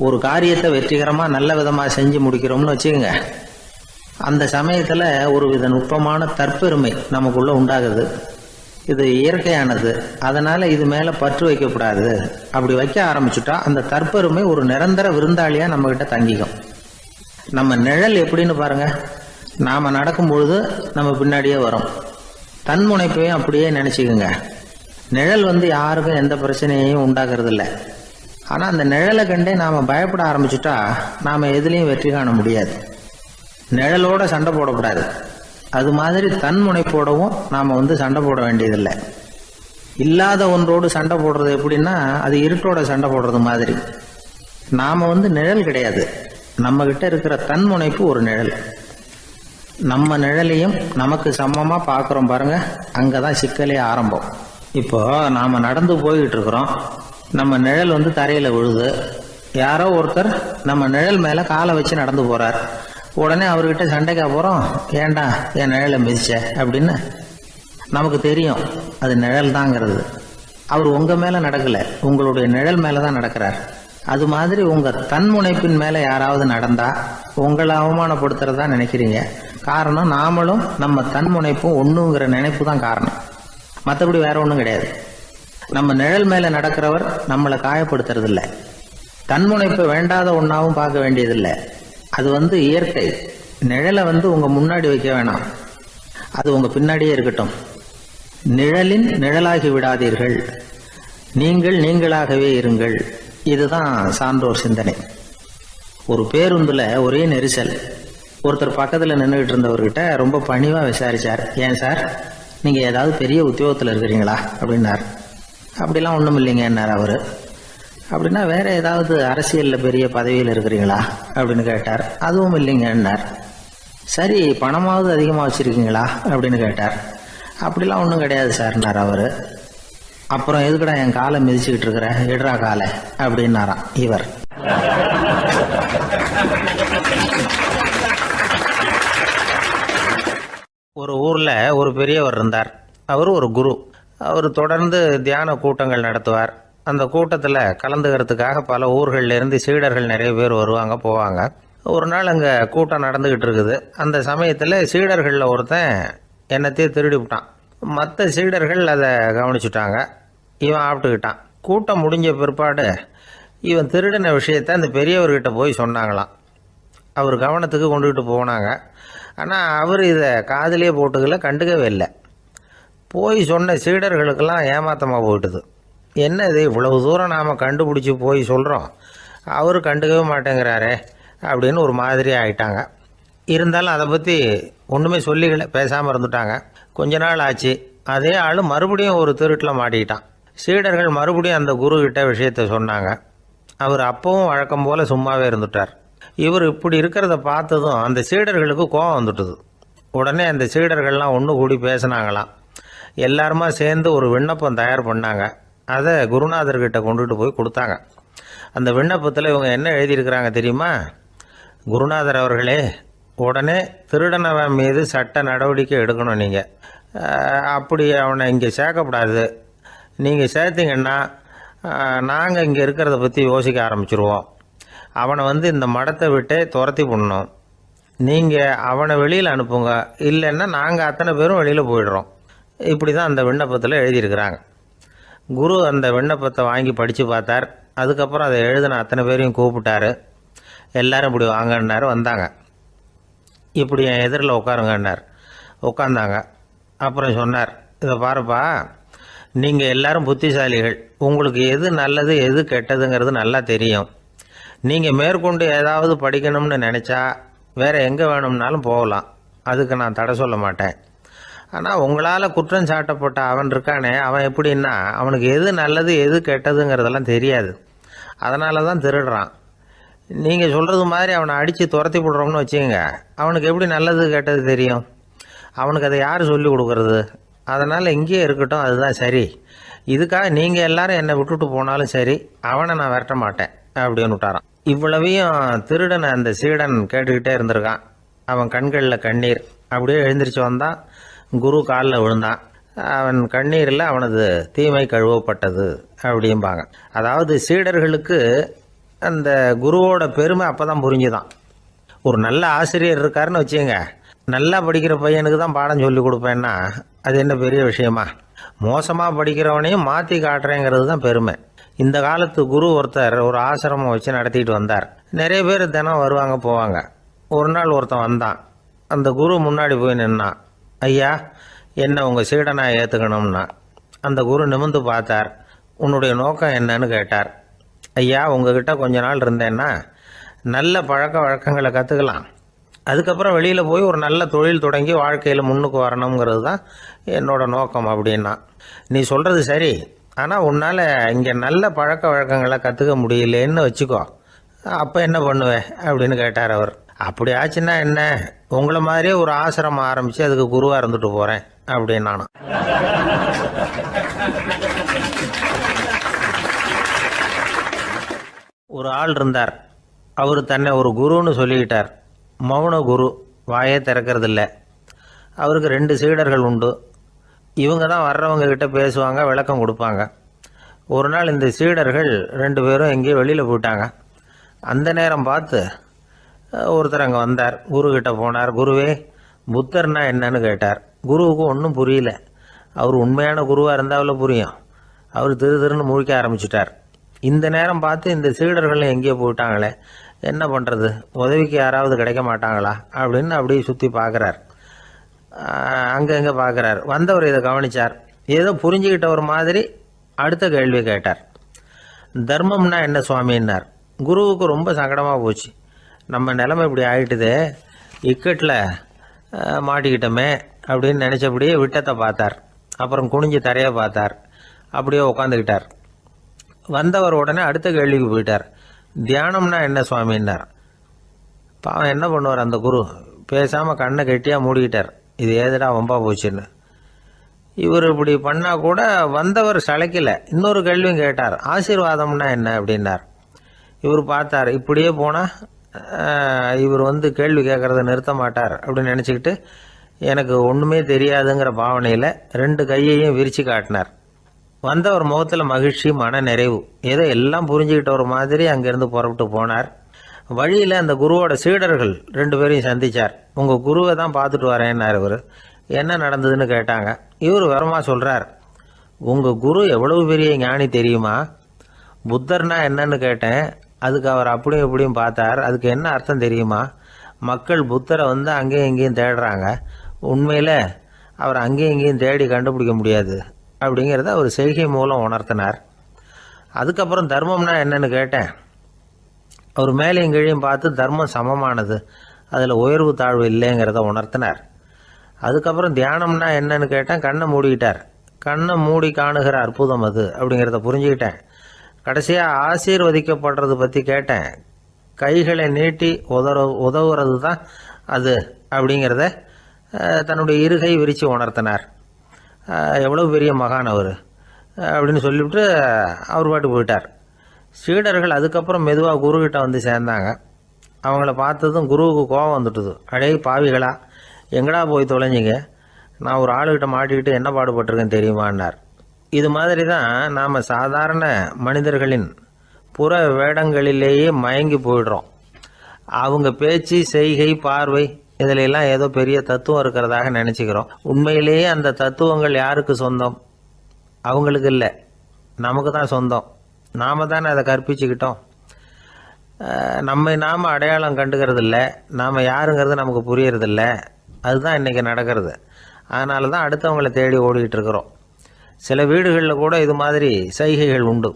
ஒரு காரியத்தை வெற்றிகரமா நல்ல விதமா செஞ்சு முடிக்கிறோம்னு வச்சுக்கோங்க. அந்த சமயத்துல ஒரு வித நுட்பமான தற்பெருமை நமக்குள்ள உண்டாகுது. இது இயற்கையானது, அதனால இது மேல பற்று வைக்கக்கூடாது. அப்படி வைக்க ஆரம்பிச்சுட்டா அந்த தற்பெருமை ஒரு நிரந்தர விருந்தாளியா நம்ம கிட்ட தங்கிக்கும். நம்ம நிழல் எப்படின்னு பாருங்க, நாம நடக்கும் பொழுது நம்ம பின்னாடியே வரும். தன்முனைப்பையும் அப்படியே நினைச்சுக்குங்க. நிழல் யாருக்கும் எந்த பிரச்சனையையும் உண்டாக்குறது இல்லை. ஆனா அந்த நிழலை கண்டே நாம பயப்பட ஆரம்பிச்சுட்டா நாம எதுலையும் வெற்றி காண முடியாது. நிழலோட சண்டை போடக்கூடாது. அது மாதிரி தன்முனைப்போடவும் நாம சண்டை போட வேண்டியதில்லை. இல்லாத ஒன்றோடு சண்டை போடுறது எப்படின்னா, அது இருட்டோட சண்டை போடுறது மாதிரி. நாம நிழல் கிடையாது. நம்ம கிட்ட இருக்கிற தன்முனைப்பு ஒரு நிழல். நம்ம நிழலையும் நமக்கு சமமா பார்க்குறோம் பாருங்க, அங்கதான் சிக்கலே ஆரம்பம். இப்போ நாம நடந்து போய்கிட்டு இருக்கிறோம், நம்ம நிழல் தரையில விழுது. யாரோ ஒருத்தர் நம்ம நிழல் மேல காலை வச்சு நடந்து போறார். உடனே அவர்கிட்ட சண்டைக்கா போறோம், ஏண்டா என் நிழலை மிதிச்ச அப்படின்னு. நமக்கு தெரியும் அது நிழல் தாங்கிறது. அவர் உங்க மேல நடக்கல, உங்களுடைய நிழல் மேலதான் நடக்கிறார். அது மாதிரி உங்க தன்முனைப்பின் மேல யாராவது நடந்தா உங்களை அவமானப்படுத்துறதா நினைக்கிறீங்க. காரணம், நாமளும் நம்ம தன்முனைப்பும் ஒண்ணுங்கிற நினைப்பு தான் காரணம், மற்றபடி வேற ஒன்றும் கிடையாது. நம்ம நிழல் மேல நடக்கிறவர் நம்மளை காயப்படுத்துறது இல்லை. தன்முனைப்பை வேண்டாத ஒன்னாவும் பார்க்க வேண்டியதில்லை. அது இயற்கை. நிழலை உங்க முன்னாடி வைக்க வேணாம், அது உங்க பின்னாடியே இருக்கட்டும். நிழலின் நிழலாகி விடாதீர்கள், நீங்கள் நீங்களாகவே இருங்கள். இதுதான் சான்றோர் சிந்தனை. ஒரு பேருந்துல ஒரே நெரிசல். ஒருத்தர் பக்கத்துல நின்றுகிட்டு இருந்தவர்கிட்ட ரொம்ப பணிவா விசாரிச்சார், ஏன் சார் நீங்க ஏதாவது பெரிய உத்தியோகத்துல இருக்கிறீங்களா அப்படின்னார். அப்படிலாம் ஒண்ணும் இல்லைங்கன்னார் அவரு. அப்படின்னா வேற ஏதாவது அரசியல்ல பெரிய பதவியில் இருக்கிறீங்களா அப்படின்னு கேட்டார். அதுவும் இல்லைங்கன்னார். சரி, பணமாவது அதிகமாக வச்சிருக்கீங்களா அப்படின்னு கேட்டார். அப்படிலாம் ஒன்றும் கிடையாது சார்னார் அவரு. அப்புறம் எதுக்குடா என் காலை மிதிச்சுக்கிட்டு இருக்கிற, எடுறா காலை அப்படின்னாராம் இவர். ஒரு ஊர்ல ஒரு பெரியவர் இருந்தார். அவர் ஒரு குரு. அவர் தொடர்ந்து தியான கூட்டங்கள் நடத்துவார். அந்த கூட்டத்தில் கலந்துக்கிறதுக்காக பல ஊர்களில் இருந்து சீடர்கள் நிறைய பேர் வருவாங்க போவாங்க. ஒரு நாள் அங்கே கூட்டம் நடந்துக்கிட்டு இருக்குது. அந்த சமயத்தில் சீடர்களில் ஒருத்தன் என்னத்தையும் திருடி விட்டான். மற்ற சீடர்கள் அதை கவனிச்சுட்டாங்க. இவன் ஆப்பிட்டுக்கிட்டான். கூட்டம் முடிஞ்ச பிற்பாடு இவன் திருடின விஷயத்தை அந்த பெரியவர்கிட்ட போய் சொன்னாங்களாம். அவர் கவனத்துக்கு கொண்டுகிட்டு போனாங்க. ஆனால் அவர் இதை காதிலே போட்டுக்கல, கண்டுக்கவே இல்லை. போய் சொன்ன சீடர்களுக்கெல்லாம் ஏமாத்தமாக போயிட்டுது. என்ன இது, இவ்வளவு தூரம் நாம் கண்டுபிடிச்சி போய் சொல்கிறோம், அவர் கண்டுக்கவே மாட்டேங்கிறாரே அப்படின்னு ஒரு மாதிரி ஆயிட்டாங்க. இருந்தாலும் அதை பற்றி ஒன்றுமே சொல்லிக்கல, பேசாமல் இருந்துட்டாங்க. கொஞ்ச நாள் ஆச்சு. அதே ஆள் மறுபடியும் ஒரு திருட்டில் மாட்டிக்கிட்டான். சீடர்கள் மறுபடியும் அந்த குரு கிட்ட விஷயத்தை சொன்னாங்க. அவர் அப்பவும் வழக்கம் போல் சும்மாவே இருந்துட்டார். இவர் இப்படி இருக்கிறத பார்த்ததும் அந்த சீடர்களுக்கு கோபம் வந்துட்டுது. உடனே அந்த சீடர்கள்லாம் ஒன்று கூடி பேசினாங்களாம். எல்லாருமா சேர்ந்து ஒரு விண்ணப்பம் தயார் பண்ணாங்க. அதை குருநாதர்கிட்ட கொண்டுட்டு போய் கொடுத்தாங்க. அந்த விண்ணப்பத்தில் இவங்க என்ன எழுதியிருக்கிறாங்க தெரியுமா? குருநாதர் அவர்களே, உடனே திருடனவன் மீது சட்ட நடவடிக்கை எடுக்கணும். நீங்கள் அப்படி அவனை இங்கே சேர்க்கக்கூடாது. நீங்கள் சேர்த்திங்கன்னா நாங்கள் இங்கே இருக்கிறத பற்றி யோசிக்க ஆரம்பிச்சிருவோம். அவனை இந்த மடத்தை விட்டே துரத்தி பண்ணணும். நீங்கள் அவனை வெளியில் அனுப்புங்க, இல்லைன்னா நாங்கள் அத்தனை பேரும் வெளியில் போயிடுறோம். இப்படி தான் அந்த விண்ணப்பத்தில் எழுதியிருக்கிறாங்க. குரு அந்த விண்ணப்பத்தை வாங்கி படித்து பார்த்தார். அதுக்கப்புறம் அதை எழுதின அத்தனை பேரையும் கூப்பிட்டாரு. எல்லாரும் இப்படி வாங்கன்னாரு. வந்தாங்க. இப்படி என் எதிரில் உட்காருங்கன்னார். உட்காந்தாங்க. அப்புறம் சொன்னார், இதை பாருப்பா, நீங்கள் எல்லாரும் புத்திசாலிகள். உங்களுக்கு எது நல்லது எது கெட்டதுங்கிறது நல்லா தெரியும். நீங்கள் மேற்கொண்டு ஏதாவது படிக்கணும்னு நினச்சா வேறு எங்கே வேணும்னாலும் போகலாம், அதுக்கு நான் தடை சொல்ல மாட்டேன். ஆனால் உங்களால் குற்றம் சாட்டப்பட்ட அவன் இருக்கானே, அவன் எப்படின்னா அவனுக்கு எது நல்லது எது கெட்டதுங்கிறதெல்லாம் தெரியாது. அதனால தான் திருடுறான். நீங்கள் சொல்கிறது மாதிரி அவனை அடித்து துரத்தி போடுறோம்னு வச்சுக்கோங்க, அவனுக்கு எப்படி நல்லது கெட்டது தெரியும்? அவனுக்கு அதை யார் சொல்லி கொடுக்கறது? அதனால் இங்கேயே இருக்கட்டும், அதுதான் சரி. இதுக்காக நீங்கள் எல்லாரும் என்னை விட்டுட்டு போனாலும் சரி, அவனை நான் விரட்ட மாட்டேன் அப்படின்னு விட்டாரான். இவ்வளவையும் திருடனை அந்த சீடன் கேட்டுக்கிட்டே இருந்திருக்கான். அவன் கண்களில் கண்ணீர். அப்படியே எழுந்திரிச்சு வந்தான். குரு காலில் விழுந்தான். அவன் கண்ணீரில் அவனது தீமை கழுவப்பட்டது அப்படிம்பாங்க. அதாவது சீடர்களுக்கு அந்த குருவோட பெருமை அப்போ தான் புரிஞ்சுதான். ஒரு நல்ல ஆசிரியர் இருக்காருன்னு வச்சுங்க, நல்லா படிக்கிற பையனுக்கு தான் பாடம் சொல்லி கொடுப்பேன்னா அது என்ன பெரிய விஷயமா? மோசமாக படிக்கிறவனையும் மாற்றி காட்டுறேங்கிறது தான் பெருமை. இந்த காலத்து குரு ஒருத்தர் ஒரு ஆசிரமம் வச்சு நடத்திட்டு வந்தார். நிறைய பேர் தினம் வருவாங்க போவாங்க. ஒரு நாள் ஒருத்தன் வந்தான். அந்த குரு முன்னாடி போய் நின்னான். ஐயா, என்ன உங்கள் சீடனாக ஏற்றுக்கணும்னா. அந்த குரு நிமிர்ந்து பார்த்தார். உன்னுடைய நோக்கம் என்னன்னு கேட்டார். ஐயா, உங்ககிட்ட கொஞ்ச நாள் இருந்தேன்னா நல்ல பழக்க வழக்கங்களை கற்றுக்கலாம், அதுக்கப்புறம் வெளியில் போய் ஒரு நல்ல தொழில் தொடங்கி வாழ்க்கையில் முன்னுக்கு வரணுங்கிறது தான் என்னோட நோக்கம் அப்படின்னா. நீ சொல்கிறது சரி, ஆனால் உன்னால் இங்கே நல்ல பழக்க வழக்கங்களை கற்றுக்க முடியலேன்னு வச்சுக்கோ, அப்போ என்ன பண்ணுவேன் அப்படின்னு கேட்டார் அவர். அப்படி ஆச்சுன்னா என்ன, உங்களை மாதிரியே ஒரு ஆசிரமம் ஆரம்பித்து அதுக்கு குருவாக இருந்துட்டு போகிறேன் அப்படின்னு நானும். ஒரு ஆள் இருந்தார். அவர் தன்னை ஒரு குருன்னு சொல்லிக்கிட்டார். மௌன குரு, வாயே திறக்கிறதில்ல. அவருக்கு 2 சீடர்கள் உண்டு. இவங்க தான் வர்றவங்க கிட்ட பேசுவாங்க, விளக்கம் கொடுப்பாங்க. ஒரு நாள் இந்த சீடர்கள் 2 பேரும் எங்கேயோ வெளியில் போயிட்டாங்க. அந்த நேரம் பார்த்து ஒருத்தர் அங்கே வந்தார். குருக்கிட்ட போனார். குருவே, புத்தர்னா என்னன்னு கேட்டார். குருவுக்கு ஒன்றும் புரியல. அவர் உண்மையான குருவாக இருந்தாவில் புரியும். அவர் திருன்னு முழிக்க ஆரம்பிச்சிட்டார். இந்த நேரம் பார்த்து இந்த சீடர்களும் எங்கேயோ போயிட்டாங்களே, என்ன பண்ணுறது, உதவிக்கு யாராவது கிடைக்க மாட்டாங்களா அப்படின்னு அப்படியே சுற்றி பார்க்குறார். அங்கே பார்க்குறார். வந்தவர் இதை கவனித்தார். ஏதோ புரிஞ்சுக்கிட்ட ஒரு மாதிரி அடுத்த கேள்வி கேட்டார். தர்மம்னா என்ன சுவாமின்னார். குருவுக்கு ரொம்ப சங்கடமாக போச்சு. நம்ம நிலைமை இப்படி ஆகிட்டுதே, இக்கட்டில் மாட்டிக்கிட்டோமே அப்படின்னு நினச்சபடியே விட்டத்தை பார்த்தார். அப்புறம் குனிஞ்சு தரையை பார்த்தார். அப்படியே உட்காந்துக்கிட்டார். வந்தவர் உடனே அடுத்த கேள்விக்கு போயிட்டார். தியானம்னா என்ன சுவாமின்னார். பாவம் என்ன பண்ணுவார் அந்த குரு, பேசாமல் கண்ணை கெட்டியாக மூடிக்கிட்டார். இது ஏதுடா வம்பா போச்சுன்னு. இவர் இப்படி பண்ணால் கூட வந்தவர் சளைக்கலை. இன்னொரு கேள்வியும் கேட்டார். ஆசீர்வாதம்னா என்ன அப்படின்னார். இவர் பார்த்தார். இப்படியே போனால் இவர் கேள்வி கேட்குறத நிறுத்த மாட்டார் அப்படின்னு நினச்சிக்கிட்டு எனக்கு ஒன்றுமே தெரியாதுங்கிற பாவனையில் 2 கையையும் விரித்து காட்டினார். வந்தவர் முகத்தில் மகிழ்ச்சி, மன நிறைவு. ஏதோ எல்லாம் புரிஞ்சுக்கிட்ட ஒரு மாதிரி அங்கேருந்து புறப்பட்டு போனார். வழியில் அந்த குருவோட சீடர்கள் 2 பேரையும் சந்தித்தார். உங்கள் குருவை தான் பார்த்துட்டு வரேன்னார் இவர். என்ன நடந்ததுன்னு கேட்டாங்க. இவர் விவரமாக சொல்கிறார். உங்கள் குரு எவ்வளவு பெரிய ஞானி தெரியுமா? புத்தர்னா என்னன்னு கேட்டேன். அதுக்கு அவர் அப்படியும் இப்படியும் பார்த்தார். அதுக்கு என்ன அர்த்தம் தெரியுமா? மக்கள் புத்தரை அங்கேயும் இங்கேயும் தேடுறாங்க. உண்மையில் அவர் அங்கேயும் இங்கேயும் தேடி கண்டுபிடிக்க முடியாது அப்படிங்கிறத அவர் செய்கை மூலம் உணர்த்தினார். அதுக்கப்புறம் தர்மம்னா என்னன்னு கேட்டேன். அவர் மேலேயும் கீழையும் பார்த்து தர்மம் சமமானது, அதில் உயர்வு தாழ்வு இல்லைங்கிறத உணர்த்தினார். அதுக்கப்புறம் தியானம்னா என்னன்னு கேட்டேன். கண்ணை மூடிக்கிட்டார். கண்ணை மூடி காணுகிற அற்புதம் அது அப்படிங்கிறத புரிஞ்சுக்கிட்டேன். கடைசியாக ஆசீர்வதிக்கப்படுறது பற்றி கேட்டேன். கைகளை நீட்டி உதவுறது தான் அது அப்படிங்கிறத தன்னுடைய இருகை விரித்து உணர்த்தினார். எவ்வளோ பெரிய மகான் அவர் அப்படின்னு சொல்லிவிட்டு அவர் பாட்டு போயிட்டார். சீடர்கள் அதுக்கப்புறம் மெதுவாக குருக்கிட்ட சேர்ந்தாங்க. அவங்கள பார்த்ததும் குருவுக்கு கோபம் வந்துட்டுது. அடே பாவிகளா, எங்கடா போய் தொலைஞ்சிங்க, நான் ஒரு ஆளுகிட்ட மாட்டிக்கிட்டு என்ன பாடுபட்டிருக்கேன் தெரியுமான்னார். இது மாதிரி தான் நாம் சாதாரண மனிதர்களின் புற வேடங்களிலேயே மயங்கி போயிடுறோம். அவங்க பேச்சு, செய்கை, பார்வை இதிலெல்லாம் ஏதோ பெரிய தத்துவம் இருக்கிறதாக நினச்சிக்கிறோம். உண்மையிலேயே அந்த தத்துவங்கள் யாருக்கு சொந்தம்? அவங்களுக்கு இல்லை, நமக்கு தான் சொந்தம். நாம் தானே அதை கற்பிச்சுக்கிட்டோம். நம்மை நாம் அடையாளம் கண்டுக்கிறது இல்லை. நாம் யாருங்கிறது நமக்கு புரியறதில்ல. அதுதான் இன்றைக்கி நடக்கிறது. அதனால தான் அடுத்தவங்களை தேடி ஓடிக்கிட்டு இருக்கிறோம். சில வீடுகளில் கூட இது மாதிரி சைகைகள் உண்டு.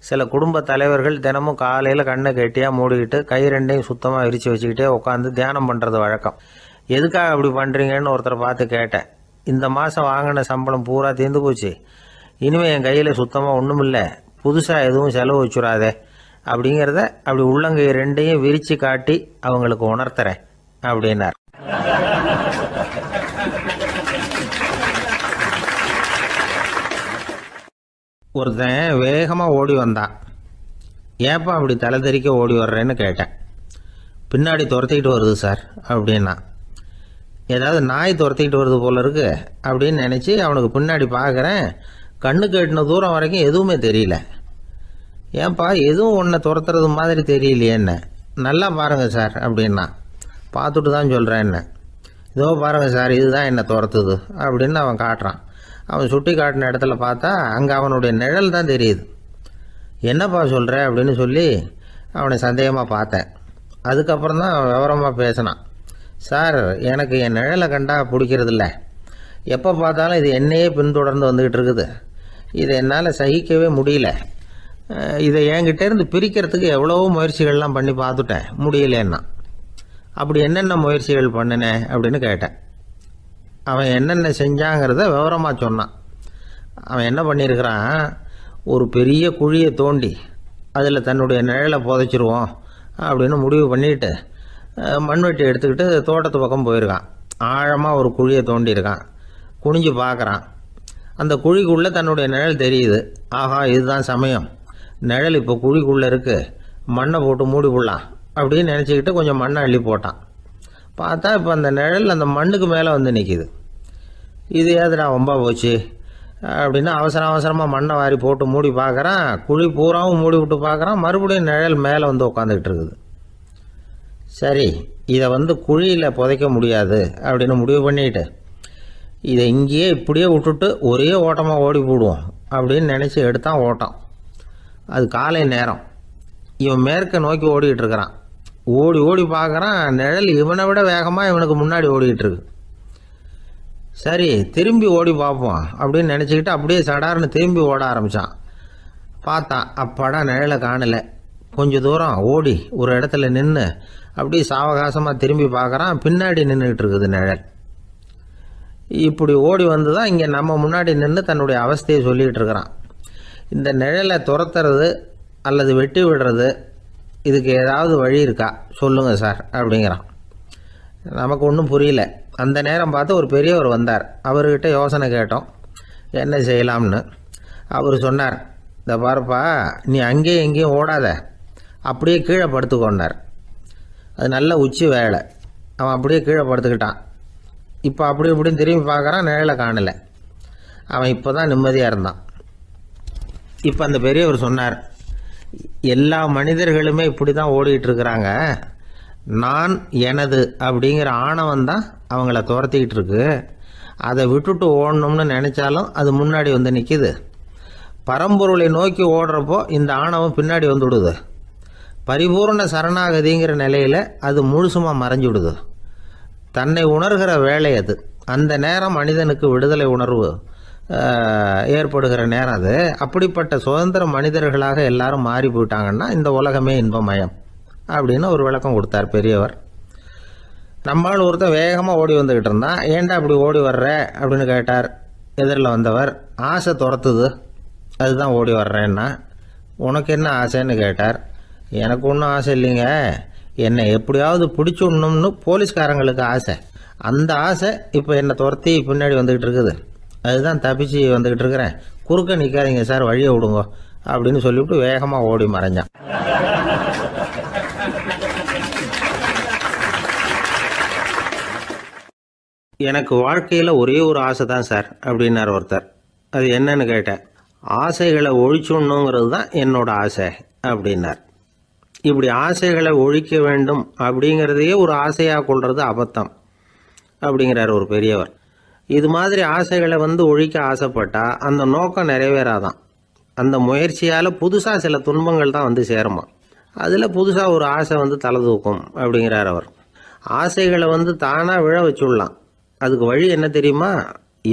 சில குடும்ப தலைவர்கள் தினமும் காலையில் கண்ணை கெட்டியாக மூடிக்கிட்டு கை 2ஐயும் சுத்தமாக விரித்து வச்சுக்கிட்டே உட்காந்து தியானம் பண்ணுறது வழக்கம். எதுக்காக அப்படி பண்ணுறீங்கன்னு ஒருத்தரை பார்த்து கேட்டேன். இந்த மாதம் வாங்கின சம்பளம் பூரா தீர்ந்து போச்சு, இனிமேல் என் கையில் சுத்தமாக ஒன்றும் இல்லை, புதுசாக எதுவும் செலவு வச்சுடாதே அப்படிங்கிறத அப்படி உள்ளங்கை 2ஐயும் விரித்து காட்டி அவங்களுக்கு உணர்த்துறேன் அப்படின்னார். ஒருத்தன் வேகமாக ஓடி வந்தான். ஏப்பா அப்படி தலை தெறிக்க ஓடி வர்றேன்னு கேட்டேன். பின்னாடி துரத்திக்கிட்டு வருது சார் அப்படின்னா. ஏதாவது நாய் துரத்திக்கிட்டு வருது போல இருக்கு அப்படின்னு நினச்சி அவனுக்கு பின்னாடி பார்க்குறேன். கண்ணுக்கு எட்டின தூரம் வரைக்கும் எதுவுமே தெரியல. ஏன்பா எதுவும் ஒன்றை துரத்துறது மாதிரி தெரியலையேன்னு. நல்லா பாருங்கள் சார் அப்படின்னா. பார்த்துட்டு தான் சொல்கிறேன் என்ன. இதோ பாருங்கள் சார், இதுதான் என்னை துரத்துது அப்படின்னு அவன் காட்டுறான். அவன் சுட்டி காட்டின இடத்துல பார்த்தா அங்கே அவனுடைய நிழல் தான் தெரியுது. என்னப்பா சொல்கிற அப்படின்னு சொல்லி அவனை சந்தேகமாக பார்த்தேன். அதுக்கப்புறம் தான் விவரமாக பேசினான். சார், எனக்கு என் நிழலை கண்டா பிடிக்கிறதில்ல. எப்போ பார்த்தாலும் இது என்னையே பின்தொடர்ந்து வந்துக்கிட்டு இருக்குது. இதை என்னால் சகிக்கவே முடியல. இதை என்கிட்டேருந்து பிரிக்கிறதுக்கு எவ்வளவோ முயற்சிகள்லாம் பண்ணி பார்த்துட்டேன், முடியலன்னா. அப்படி என்னென்ன முயற்சிகள் பண்ணினேன் அப்படின்னு கேட்டேன். அவன் என்னென்ன செஞ்சாங்கிறத விவரமாக சொன்னான். அவன் என்ன பண்ணியிருக்கிறான், ஒரு பெரிய குழியை தோண்டி அதில் தன்னுடைய நிழலை புதைச்சிருவோம் அப்படின்னு முடிவு பண்ணிட்டு மண்வெட்டி எடுத்துக்கிட்டு தோட்டத்து பக்கம் போயிருக்கான். ஆழமாக ஒரு குழியை தோண்டியிருக்கான். குனிஞ்சு பார்க்குறான். அந்த குழிக்குள்ளே தன்னுடைய நிழல் தெரியுது. ஆஹா, இதுதான் சமயம், நிழல் இப்போ குழிக்குள்ளே இருக்குது, மண்ணை போட்டு மூடி விடலாம் அப்படின்னு நினச்சிக்கிட்டு கொஞ்சம் மண்ணை அள்ளி போட்டான். பார்த்தா இப்போ அந்த நிழல் அந்த மண்ணுக்கு மேலே வந்து நிற்கிது. இது ஏதுடா வம்பா போச்சு அப்படின்னு அவசரமாக மண்ணை வாரி போட்டு மூடி பார்க்குறான். குழி பூராவும் மூடி விட்டு பார்க்குறான். மறுபடியும் நிழல் மேலே வந்து உட்காந்துக்கிட்டு இருக்குது. சரி, இதை குழியில் புதைக்க முடியாது அப்படின்னு முடிவு பண்ணிட்டு இதை இங்கேயே இப்படியே விட்டுட்டு ஒரே ஓட்டமாக ஓடி போடுவோம் அப்படின்னு நினச்சி எடுத்தான் ஓட்டம். அது காலை நேரம். இவன் மேற்க நோக்கி ஓடிக்கிட்டு இருக்கிறான். ஓடி ஓடி பார்க்குறான், நிழல் இவனை விட வேகமாக இவனுக்கு முன்னாடி ஓடிக்கிட்டு இருக்கு. சரி, திரும்பி ஓடி பார்ப்போம் அப்படின்னு நினச்சிக்கிட்டு அப்படியே சடார்னு திரும்பி ஓட ஆரம்பித்தான். பார்த்தான், அப்பாடா நிழலை காணலை. கொஞ்சம் தூரம் ஓடி ஒரு இடத்துல நின்று அப்படியே சாவகாசமாக திரும்பி பார்க்குறான். பின்னாடி நின்றுக்கிட்டு இருக்குது நிழல். இப்படி ஓடி வந்து தான் இங்கே நம்ம முன்னாடி நின்று தன்னுடைய அவஸ்தையை சொல்லிகிட்டு இருக்கிறான். இந்த நிழலை துரத்துறது அல்லது வெட்டி விடுறது, இதுக்கு ஏதாவது வழி இருக்கா சொல்லுங்கள் சார் அப்படிங்கிறான். நமக்கு ஒன்றும் புரியல. அந்த நேரம் பார்த்து ஒரு பெரியவர் வந்தார். அவர்கிட்ட யோசனை கேட்டோம், என்ன செய்யலாம்னு. அவர் சொன்னார், இந்த பாருப்பா, நீ அங்கேயும் எங்கேயும் ஓடாத, அப்படியே கீழே படுத்துக்கொண்டார். அது நல்ல உச்சி வேலை. அவன் அப்படியே கீழே படுத்துக்கிட்டான். இப்போ அப்படி இப்படின்னு திரும்பி பார்க்குறான், நிழலை காணலை. அவன் இப்போ தான் நிம்மதியாக இருந்தான். இப்போ அந்த பெரியவர் சொன்னார், எல்லா மனிதர்களுமே இப்படி தான் ஓடிக்கிட்டு இருக்கிறாங்க. நான் எனது அப்படிங்கிற ஆணவம் தான் அவங்கள துரத்திக்கிட்டு இருக்கு. அதை விட்டுட்டு ஓடணும்னு நினச்சாலும் அது முன்னாடி வந்து நிற்கிது. பரம்பொருளை நோக்கி ஓடுறப்போ இந்த ஆணவம் பின்னாடி வந்துவிடுது. பரிபூர்ண சரணாகதிங்கிற நிலையில் அது முழுசுமாக மறைஞ்சு விடுது. தன்னை உணர்கிற வேலை அது. அந்த நேரம் மனிதனுக்கு விடுதலை உணர்வு ஏற்படுகிற நேரம் அது. அப்படிப்பட்ட சுதந்திர மனிதர்களாக எல்லாரும் மாறி போயிட்டாங்கன்னா இந்த உலகமே இன்பமயம் அப்படின்னு ஒரு விளக்கம் கொடுத்தார் பெரியவர். நம்மால் ஒருத்தன் வேகமாக ஓடி வந்துக்கிட்டு இருந்தான். ஏன்டா அப்படி ஓடி வர்ற அப்படின்னு கேட்டார் எதிரில் வந்தவர். ஆசை துரத்துது, அதுதான் ஓடி வர்றேன்னா. உனக்கு என்ன ஆசைன்னு கேட்டார். எனக்கு ஒன்றும் ஆசை இல்லைங்க, என்னை எப்படியாவது பிடிச்சுடணும்னு போலீஸ்காரங்களுக்கு ஆசை. அந்த ஆசை இப்போ என்னை துரத்தி பின்னாடி வந்துக்கிட்டு இருக்குது. அதுதான் தப்பிச்சு வந்துக்கிட்டு இருக்கிறேன். குறுக்க நிற்காதீங்க சார், வழியை விடுங்க அப்படின்னு சொல்லிவிட்டு வேகமாக ஓடி மறைஞ்சான். எனக்கு வாழ்க்கையில் ஒரே ஒரு ஆசை தான் சார் அப்படின்னார் ஒருத்தர். அது என்னன்னு கேட்டேன். ஆசைகளை ஒழிச்சுடணுங்கிறது தான் என்னோட ஆசை அப்படின்னார். இப்படி ஆசைகளை ஒழிக்க வேண்டும் அப்படிங்கிறதையே ஒரு ஆசையாக கொள்வது அபத்தம் அப்படிங்கிறார் ஒரு பெரியவர். இது மாதிரி ஆசைகளை ஒழிக்க ஆசைப்பட்டால் அந்த நோக்கம் நிறைவேறாதான். அந்த முயற்சியால் புதுசாக சில துன்பங்கள் தான் சேருமா. அதில் புதுசாக ஒரு ஆசை தலை தூக்கும் அப்படிங்கிறார் அவர். ஆசைகளை தானாக விழ வச்சுடலாம். அதுக்கு வழி என்ன தெரியுமா?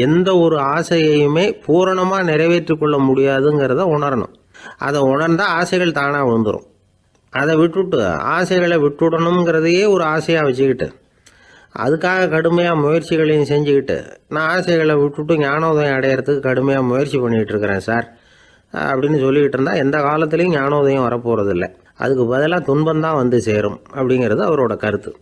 எந்த ஒரு ஆசையையுமே பூரணமாக நிறைவேற்றி கொள்ள முடியாதுங்கிறத உணரணும். அதை உணர்ந்தால் ஆசைகள் தானாக விழுந்துடும். அதை விட்டுட்டு ஆசைகளை விட்டுடணுங்கிறதையே ஒரு ஆசையாக வச்சுக்கிட்டு அதுக்காக கடுமையாக முயற்சிகளையும் செஞ்சுக்கிட்டு நான் ஆசைகளை விட்டுட்டு ஞானோதயம் அடையிறதுக்கு கடுமையாக முயற்சி பண்ணிகிட்டு இருக்கிறேன் சார் அப்படின்னு சொல்லிக்கிட்டு இருந்தால் எந்த காலத்துலேயும் ஞானோதயம் வரப்போகிறதில்ல. அதுக்கு பதிலாக துன்பந்தான் சேரும் அப்படிங்கிறது அவரோட கருத்து.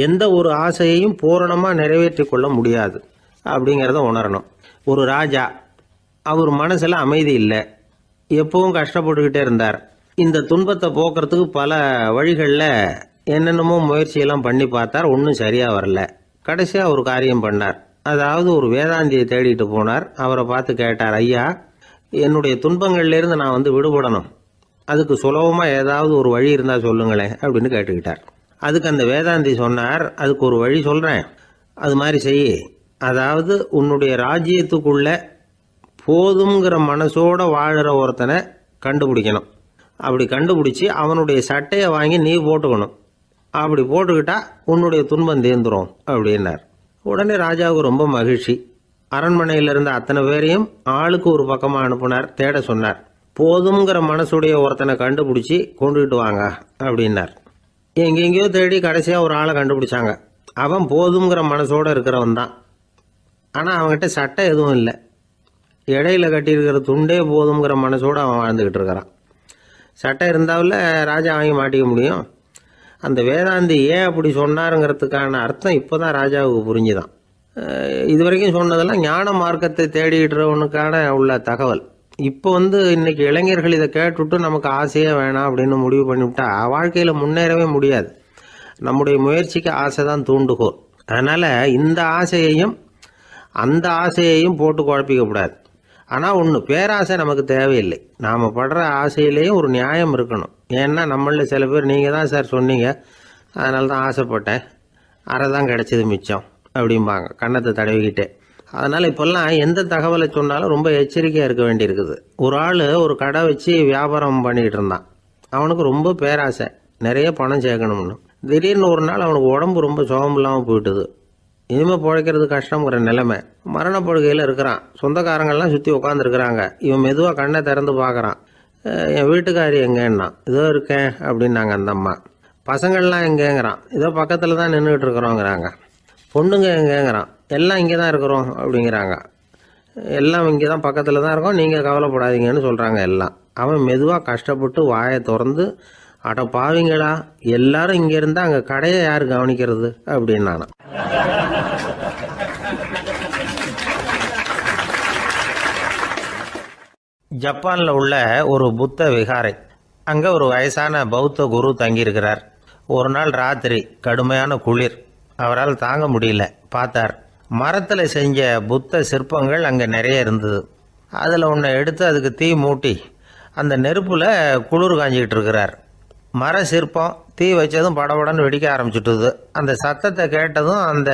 எந்த ஒரு ஆசையையும் பூரணமாக நிறைவேற்றி கொள்ள முடியாது அப்படிங்கிறத உணரணும். ஒரு ராஜா, அவர் மனசில் அமைதி இல்லை, எப்பவும் கஷ்டப்பட்டுக்கிட்டே இருந்தார். இந்த துன்பத்தை போக்குறதுக்கு பல வழிகளில் என்னென்னமோ முயற்சியெல்லாம் பண்ணி பார்த்தார். ஒன்றும் சரியாக வரல. கடைசியாக ஒரு காரியம் பண்ணார். அதாவது ஒரு வேதாந்தியை தேடிட்டு போனார். அவரை பார்த்து கேட்டார், ஐயா, என்னுடைய துன்பங்கள்லேருந்து நான் விடுபடணும், அதுக்கு சுலபமாக ஏதாவது ஒரு வழி இருந்தால் சொல்லுங்களேன் அப்படின்னு கேட்டுக்கிட்டார். அதுக்கு அந்த வேதாந்தி சொன்னார், அதுக்கு ஒரு வழி சொல்கிறேன், அது மாதிரி செய். அதாவது உன்னுடைய ராஜ்யத்துக்குள்ள போதுங்கிற மனசோட வாழுற ஒருத்தனை கண்டுபிடிக்கணும். அப்படி கண்டுபிடிச்சி அவனுடைய சட்டையை வாங்கி நீ போட்டுக்கணும். அப்படி போட்டுக்கிட்டா உன்னுடைய துன்பம் தீர்ந்துடும் அப்படின்னார். உடனே ராஜாவுக்கு ரொம்ப மகிழ்ச்சி. அரண்மனையில் இருந்த அத்தனை பேரையும் ஆளுக்கு ஒரு பக்கமாக அனுப்புனார், தேட சொன்னார். போதுங்கிற மனசுடைய ஒருத்தனை கண்டுபிடிச்சி கொண்டுகிட்டு வாங்க அப்படின்னார். எங்கெங்கேயோ தேடி கடைசியாக ஒரு ஆளை கண்டுபிடிச்சாங்க. அவன் போதுங்கிற மனசோடு இருக்கிறவன் தான். ஆனால் அவன்கிட்ட சட்டை எதுவும் இல்லை. இடையில கட்டியிருக்கிற துண்டே போதுங்கிற மனசோடு அவன் வாழ்ந்துக்கிட்டு இருக்கிறான். சட்டை இருந்தாவில் ராஜா வாங்கி மாட்டிக்க முடியும். அந்த வேதாந்தி ஏன் அப்படி சொன்னாருங்கிறதுக்கான அர்த்தம் இப்போ தான் ராஜாவுக்கு புரிஞ்சுதான். இது வரைக்கும் சொன்னதெல்லாம் ஞான மார்க்கத்தை தேடிடுறவனுக்கான உள்ள தகவல். இப்போ இன்னைக்கு இளைஞர்கள் இதை கேட்டுவிட்டு நமக்கு ஆசையே வேணாம் அப்படின்னு முடிவு பண்ணிவிட்டா வாழ்க்கையில் முன்னேறவே முடியாது. நம்முடைய முயற்சிக்கு ஆசை தான் தூண்டுகோல். அதனால் இந்த ஆசையையும் அந்த ஆசையையும் போட்டு குழப்பிக்கக்கூடாது. ஆனால் ஒன்று, பேராசை நமக்கு தேவையில்லை. நாம் படுற ஆசையிலேயும் ஒரு நியாயம் இருக்கணும். ஏன்னா நம்மளில் சில பேர் நீங்கள் தான் சார் சொன்னீங்க, அதனால தான் ஆசைப்பட்டேன், அரை தான் கிடச்சிது மிச்சம் அப்படிம்பாங்க கன்னத்தை தடவிக்கிட்டே. அதனால் இப்போல்லாம் எந்த தகவலை சொன்னாலும் ரொம்ப எச்சரிக்கையாக இருக்க வேண்டியிருக்குது. ஒரு ஆள் ஒரு கடை வச்சு வியாபாரம் பண்ணிகிட்டு இருந்தான். அவனுக்கு ரொம்ப பேராசை, நிறைய பணம் சேர்க்கணும்னு. திடீர்னு ஒரு நாள் அவனுக்கு உடம்பு ரொம்ப சுகம் இல்லாமல் போயிட்டுது. இனிமேல் பிழைக்கிறது கஷ்டங்கிற நிலைமை. மரணப்படுகையில் இருக்கிறான். சொந்தக்காரங்கள்லாம் சுற்றி உட்காந்துருக்குறாங்க. இவன் மெதுவாக கண்ணை திறந்து பார்க்குறான். என் வீட்டுக்காரி எங்கேன்னா, இதோ இருக்கேன் அப்படின்னாங்க அந்த அம்மா. பசங்கள்லாம் எங்கேங்கிறான். இதோ பக்கத்தில் தான் நின்றுட்டு இருக்கிறோங்கிறாங்க. பொண்ணுங்க எங்கேங்கிறான். எல்லாம் இங்கே தான் இருக்கிறோம் அப்படிங்கிறாங்க. எல்லாம் இங்கே தான் பக்கத்தில் தான் இருக்கோம், நீங்கள் கவலைப்படாதீங்கன்னு சொல்கிறாங்க எல்லாம். அவன் மெதுவாக கஷ்டப்பட்டு வாயை திறந்து, அட பாவிங்களா, எல்லாரும் இங்கே இருந்தால் அங்கே கடையை யார் கவனிக்கிறது அப்படின்னானா. ஜப்பானில் உள்ள ஒரு புத்த விகாரை. அங்கே ஒரு வயசான பௌத்த குரு தங்கியிருக்கிறார். ஒரு நாள் ராத்திரி கடுமையான குளிர். அவரால் தாங்க முடியல. பார்த்தார், மரத்தில் செஞ்ச புத்த சிற்பங்கள் அங்கே நிறைய இருந்தது. அதில் ஒன்றை எடுத்து அதுக்கு தீ மூட்டி அந்த நெருப்பில் குளிர் காஞ்சிக்கிட்டு இருக்கிறார். மர சிற்பம் தீ வச்சதும் படபடன்னு வெடிக்க ஆரம்பிச்சுட்டுது. அந்த சத்தத்தை கேட்டதும் அந்த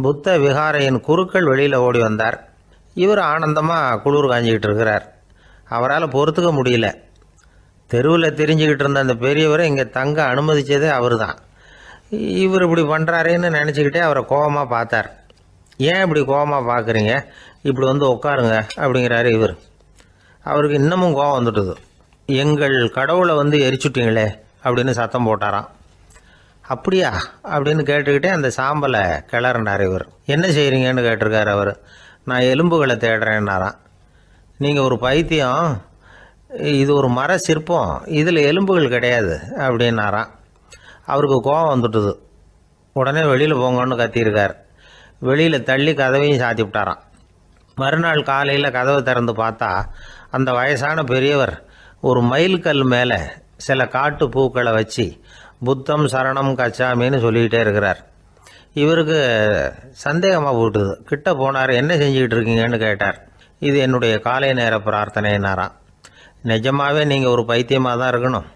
புத்த விகாரையின் குருக்கள் வெளியில் ஓடி வந்தார். இவர் ஆனந்தமாக குளிர் காஞ்சிக்கிட்டு இருக்கிறார். அவரால் பொறுத்துக்க முடியல. தெருவில் தெரிஞ்சுக்கிட்டு இருந்த அந்த பெரியவரை இங்கே தங்க அனுமதித்ததே அவர் தான். இவர் இப்படி பண்ணுறாருன்னு நினச்சிக்கிட்டே அவரை கோபமாக பார்த்தார். ஏன் இப்படி கோபமாக பார்க்குறீங்க, இப்படி உட்காருங்க அப்படிங்கிறாரு இவர். அவருக்கு இன்னமும் கோபம் வந்துட்டுது. எங்கள் கடவுளை எரிச்சுட்டிங்களே அப்படின்னு சத்தம் போட்டாராம். அப்படியா அப்படின்னு கேட்டுக்கிட்டே அந்த சாம்பலை கிளறினார் இவர். என்ன செய்கிறீங்கன்னு கேட்டிருக்காரு அவர். நான் எலும்புகளை தேடுறேன்னாராம். நீங்கள் ஒரு பைத்தியம், இது ஒரு மர சிற்பம், இதில் எலும்புகள் கிடையாது அப்படின்னாராம். அவருக்கு கோபம் வந்துட்டுது. உடனே வெளியில் போங்கன்னு கத்தியிருக்கார். வெளியில் தள்ளி கதவையும் சாத்தி விட்டாராம். மறுநாள் காலையில் கதவை திறந்து பார்த்தா அந்த வயசான பெரியவர் ஒரு மயில்கல் மேலே சில காட்டு பூக்களை வச்சு புத்தம் சரணம் கச்சாமின்னு சொல்லிக்கிட்டே இருக்கிறார். இவருக்கு சந்தேகமாக போட்டுது. கிட்ட போனார். என்ன செஞ்சுக்கிட்டு இருக்கீங்கன்னு கேட்டார். இது என்னுடைய காலை நேர பிரார்த்தனைனாராம். நிஜமாகவே நீங்கள் ஒரு பைத்தியமாக தான் இருக்கணும்,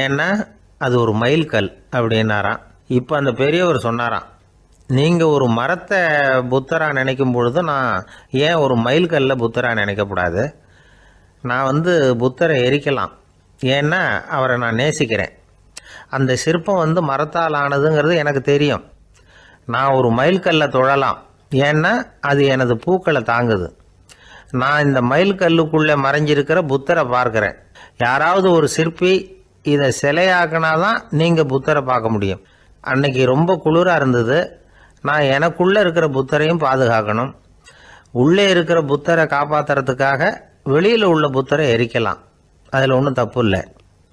ஏன்னா அது ஒரு மயில்கல் அப்படின்னாராம். இப்போ அந்த பெரியவர் சொன்னாராம், நீங்கள் ஒரு மரத்தை புத்தராக நினைக்கும் பொழுது நான் ஏன் ஒரு மயில்கல்ல புத்தராக நினைக்கக்கூடாது? நான் புத்தரை எரிக்கலாம், ஏன்னா அவரை நான் நேசிக்கிறேன். அந்த சிற்பம் மரத்தால் ஆனதுங்கிறது எனக்கு தெரியும். நான் ஒரு மயில்கல்லை தொழலாம், ஏன்னா அது எனது பூக்களை தாங்குது. நான் இந்த மயில்கல்லுக்குள்ளே மறைஞ்சிருக்கிற புத்தரை பார்க்குறேன். யாராவது ஒரு சிற்பி இதை சிலையாக்கினாதான் நீங்கள் புத்தரை பார்க்க முடியும். அன்னைக்கு ரொம்ப குளிராக இருந்தது. நான் எனக்குள்ளே இருக்கிற புத்தரையும் பாதுகாக்கணும். உள்ளே இருக்கிற புத்தரை காப்பாற்றுறதுக்காக வெளியில் உள்ள புத்தரை எரிக்கலாம், அதில் ஒன்றும் தப்பு இல்லை.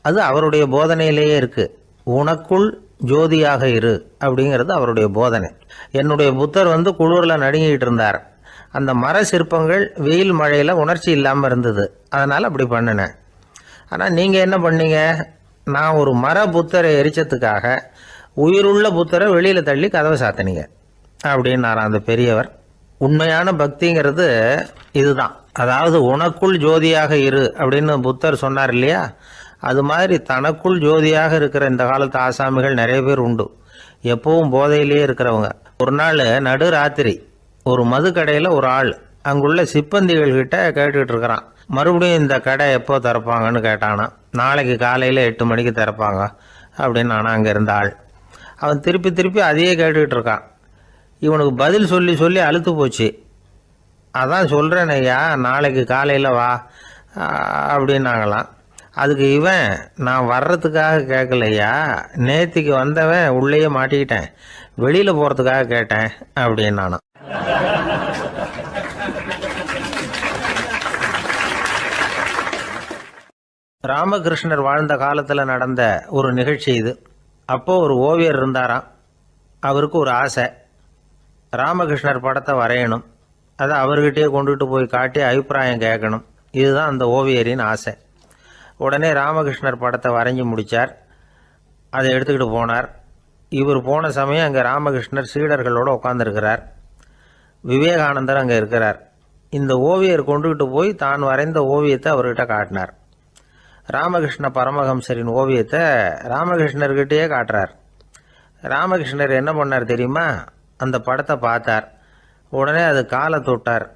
அது அவருடைய போதனையிலேயே இருக்குது. உனக்குள் ஜோதியாக இரு அப்படிங்கிறது அவருடைய போதனை. என்னுடைய புத்தர் குளிரில் நடுங்கிட்டு இருந்தார். அந்த மர சிற்பங்கள் வெயில் மழையில் உணர்ச்சி இல்லாமல் இருந்தது, அதனால் அப்படி பண்ணினேன். ஆனால் நீங்கள் என்ன பண்ணீங்க? நான் ஒரு மர புத்தரை எரிச்சதுக்காக உயிருள்ள புத்தரை வெளியில் தள்ளி கதவை சாத்தினீங்க அப்படின்னாராம் அந்த பெரியவர். உண்மையான பக்திங்கிறது இதுதான். அதாவது உனக்குள் ஜோதியாக இரு அப்படின்னு புத்தர் சொன்னார் இல்லையா, அது மாதிரி தனக்குள் ஜோதியாக இருக்கிற இந்த காலத்து ஆசாமிகள் நிறைய பேர் உண்டு. எப்பவும் போதையிலேயே இருக்கிறவங்க. ஒரு நாள் நடு ராத்திரி ஒரு மது கடையில் ஒரு ஆள் அங்குள்ள சிப்பந்திகள் கிட்ட கேட்டுக்கிட்டு இருக்கிறான். மறுபடியும் இந்த கடை எப்போ திறப்பாங்கன்னு கேட்டானா. நாளைக்கு காலையில் 8 மணிக்கு திறப்பாங்க அப்படின்னு நானும் அங்கே இருந்த ஆள். அவன் திருப்பி திருப்பி அதையே கேட்டுக்கிட்டு இருக்கான். இவனுக்கு பதில் சொல்லி சொல்லி அழுத்து போச்சு. அதான் சொல்கிறேன் ஐயா, நாளைக்கு காலையில் வா அப்படின்னாங்களாம். அதுக்கு இவன், நான் வர்றதுக்காக கேட்கலையா, நேத்திக்கு வந்தவன் உள்ளேயே மாட்டிக்கிட்டேன், வெளியில் போகிறதுக்காக கேட்டேன் அப்படின்னானான். ராமகிருஷ்ணர் வாழ்ந்த காலத்தில் நடந்த ஒரு நிகழ்ச்சி இது. அப்போது ஒரு ஓவியர் இருந்தாராம். அவருக்கு ஒரு ஆசை, ராமகிருஷ்ணர் படத்தை வரையணும், அதை அவர்கிட்டயே கொண்டுட்டு போய் காட்டி அபிப்பிராயம் கேட்கணும். இதுதான் அந்த ஓவியரின் ஆசை. உடனே ராமகிருஷ்ணர் படத்தை வரைஞ்சி முடித்தார். அதை எடுத்துக்கிட்டு போனார். இவர் போன சமயம் அங்கே ராமகிருஷ்ணர் சீடர்களோடு உட்காந்துருக்கிறார். விவேகானந்தர் அங்கே இருக்கிறார். இந்த ஓவியர் கொண்டுகிட்டு போய் தான் வரைந்த ஓவியத்தை அவர்கிட்ட காட்டினார். ராமகிருஷ்ண பரமஹம்சரின் ஓவியத்தை ராமகிருஷ்ணர்கிட்டயே காட்டுறார். ராமகிருஷ்ணர் என்ன பண்ணார் தெரியுமா? அந்த படத்தை பார்த்தார். உடனே அது காலை தொட்டார்.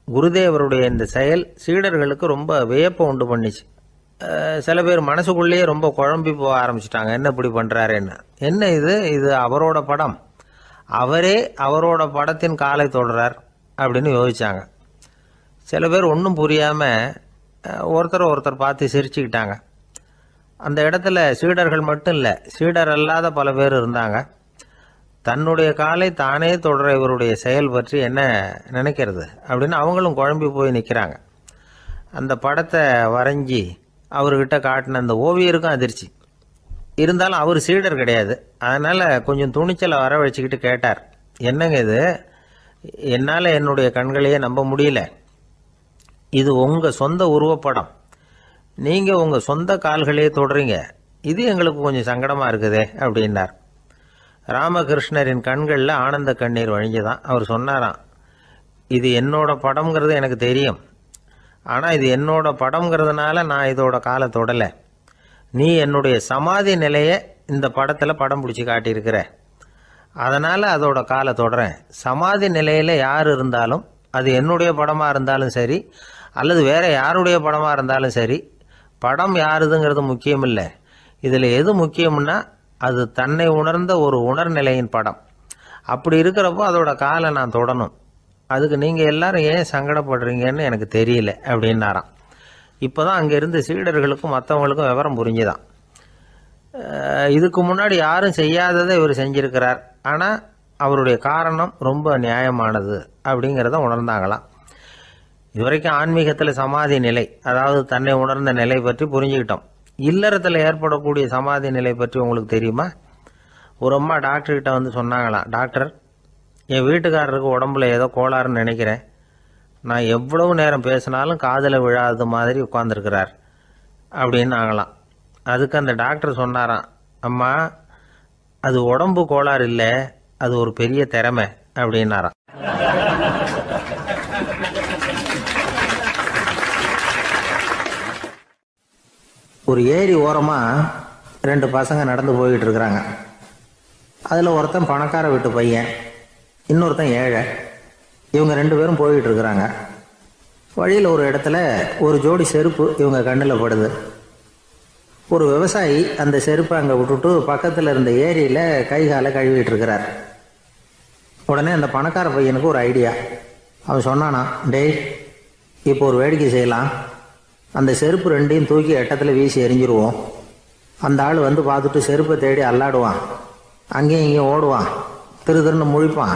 குருதேவருடைய இந்த செயல் சீடர்களுக்கு ரொம்ப வியப்பை உண்டு பண்ணிச்சு. சில பேர் மனசுக்குள்ளேயே ரொம்ப குழம்பி போக ஆரம்பிச்சிட்டாங்க, என்ன இப்படி பண்ணுறாருன்னு. என்ன இது அவரோட படம், அவரே அவரோட படத்தின் காலை தொடுறார் அப்படின்னு யோசித்தாங்க. சில பேர் ஒன்றும் புரியாமல் ஒருத்தர் பார்த்து சிரிச்சுக்கிட்டாங்க. அந்த இடத்துல சீடர்கள் மட்டும் இல்லை, சீடர் அல்லாத பல பேர் இருந்தாங்க. தன்னுடைய காலை தானே தொடர இவருடைய செயல் பற்றி என்ன நினைக்கிறது அப்படின்னு அவங்களும் குழம்பி போய் நிற்கிறாங்க. அந்த படத்தை வரைஞ்சி அவர்கிட்ட காட்டின அந்த ஓவியருக்கும் அதிர்ச்சி. இருந்தாலும் அவர் சீடர் கிடையாது. அதனால் கொஞ்சம் துணிச்சலை வர வச்சுக்கிட்டு கேட்டார், என்னங்க இது, என்னால் என்னுடைய கண்களையே நம்ப முடியல. இது உங்கள் சொந்த உருவப்படம், நீங்கள் உங்கள் சொந்த கால்களையே தொடுறீங்க, இது எங்களுக்கு கொஞ்சம் சங்கடமாக இருக்குதே அப்படின்னார். ராமகிருஷ்ணரின் கண்களில் ஆனந்த கண்ணீர் வழிஞ்சுதான். அவர் சொன்னாராம், இது என்னோட படம்ங்கிறது எனக்கு தெரியும், ஆனால் இது என்னோட படம்ங்கிறதுனால நான் இதோட காலை தொடலை. நீ என்னுடைய சமாதி நிலையை இந்த படத்தில் படம் பிடிச்சி காட்டியிருக்கிற, அதனால் அதோட காலை தொடறேன். சமாதி நிலையில் யார் இருந்தாலும், அது என்னுடைய படமாக இருந்தாலும் சரி அல்லது வேறு யாருடைய படமாக இருந்தாலும் சரி, படம் யாருதுங்கிறது முக்கியம் இல்லை. இதில் எது முக்கியம்னா அது தன்னை உணர்ந்த ஒரு உணர்நிலையின் படம். அப்படி இருக்கிறப்போ அதோட காலை நான் தொடணும். அதுக்கு நீங்கள் எல்லாரும் ஏன் சங்கடப்படுறீங்கன்னு எனக்கு தெரியல அப்படின்னாராம். இப்போ தான் அங்கே இருந்த சீடர்களுக்கும் மற்றவங்களுக்கும் விவரம் புரிஞ்சுதான். இதுக்கு முன்னாடி யாரும் செய்யாததை இவர் செஞ்சிருக்கிறார், ஆனால் அவருடைய காரணம் ரொம்ப நியாயமானது அப்படிங்கிறத உணர்ந்தாங்களாம். இதுவரைக்கும் ஆன்மீகத்தில் சமாதி நிலை, அதாவது தன்னை உணர்ந்த நிலை பற்றி புரிஞ்சுக்கிட்டோம். இல்லறத்தில் ஏற்படக்கூடிய சமாதி நிலை பற்றி உங்களுக்கு தெரியுமா? ஒரு அம்மா டாக்டர்கிட்ட வந்து சொன்னாங்களாம், டாக்டர், என் வீட்டுக்காரருக்கு உடம்புல ஏதோ கோளாறுன்னு நினைக்கிறேன், நான் எவ்வளவு நேரம் பேசினாலும் காதில் விழாத மாதிரி உட்காந்துருக்கிறார் அப்படின்னு ஆகலாம். அதுக்கு அந்த டாக்டர் சொன்னாராம், அம்மா, அது உடம்பு கோளாறு இல்லை, அது ஒரு பெரிய திறமை அப்படின்னாராம். ஒரு ஏரி ஓரமாக 2 பசங்க நடந்து போய்கிட்டு இருக்கிறாங்க. அதில் ஒருத்தன் பணக்கார வீட்டு பையன், இன்னொருத்தன் ஏழை. இவங்க 2 பேரும் போய்கிட்டு இருக்கிறாங்க. வழியில் ஒரு இடத்துல ஒரு ஜோடி செருப்பு இவங்க கண்ணில் படுது. ஒரு விவசாயி அந்த செருப்பை அங்கே விட்டுட்டு பக்கத்தில் இருந்த ஏரியில் கை காலை கழுவிட்டு இருக்கிறார். உடனே அந்த பணக்கார பையனுக்கு ஒரு ஐடியா. அவன் சொன்னானா, டேய், இப்போ ஒரு வேடிக்கை செய்யலாம், அந்த செருப்பு 2ஐயும் தூக்கி எட்டத்தில் வீசி எறிஞ்சிருவோம். அந்த ஆள் வந்து பார்த்துட்டு செருப்பை தேடி அல்லாடுவான், அங்கேயும் இங்கேயும் ஓடுவான், திருன்னு முழிப்பான்.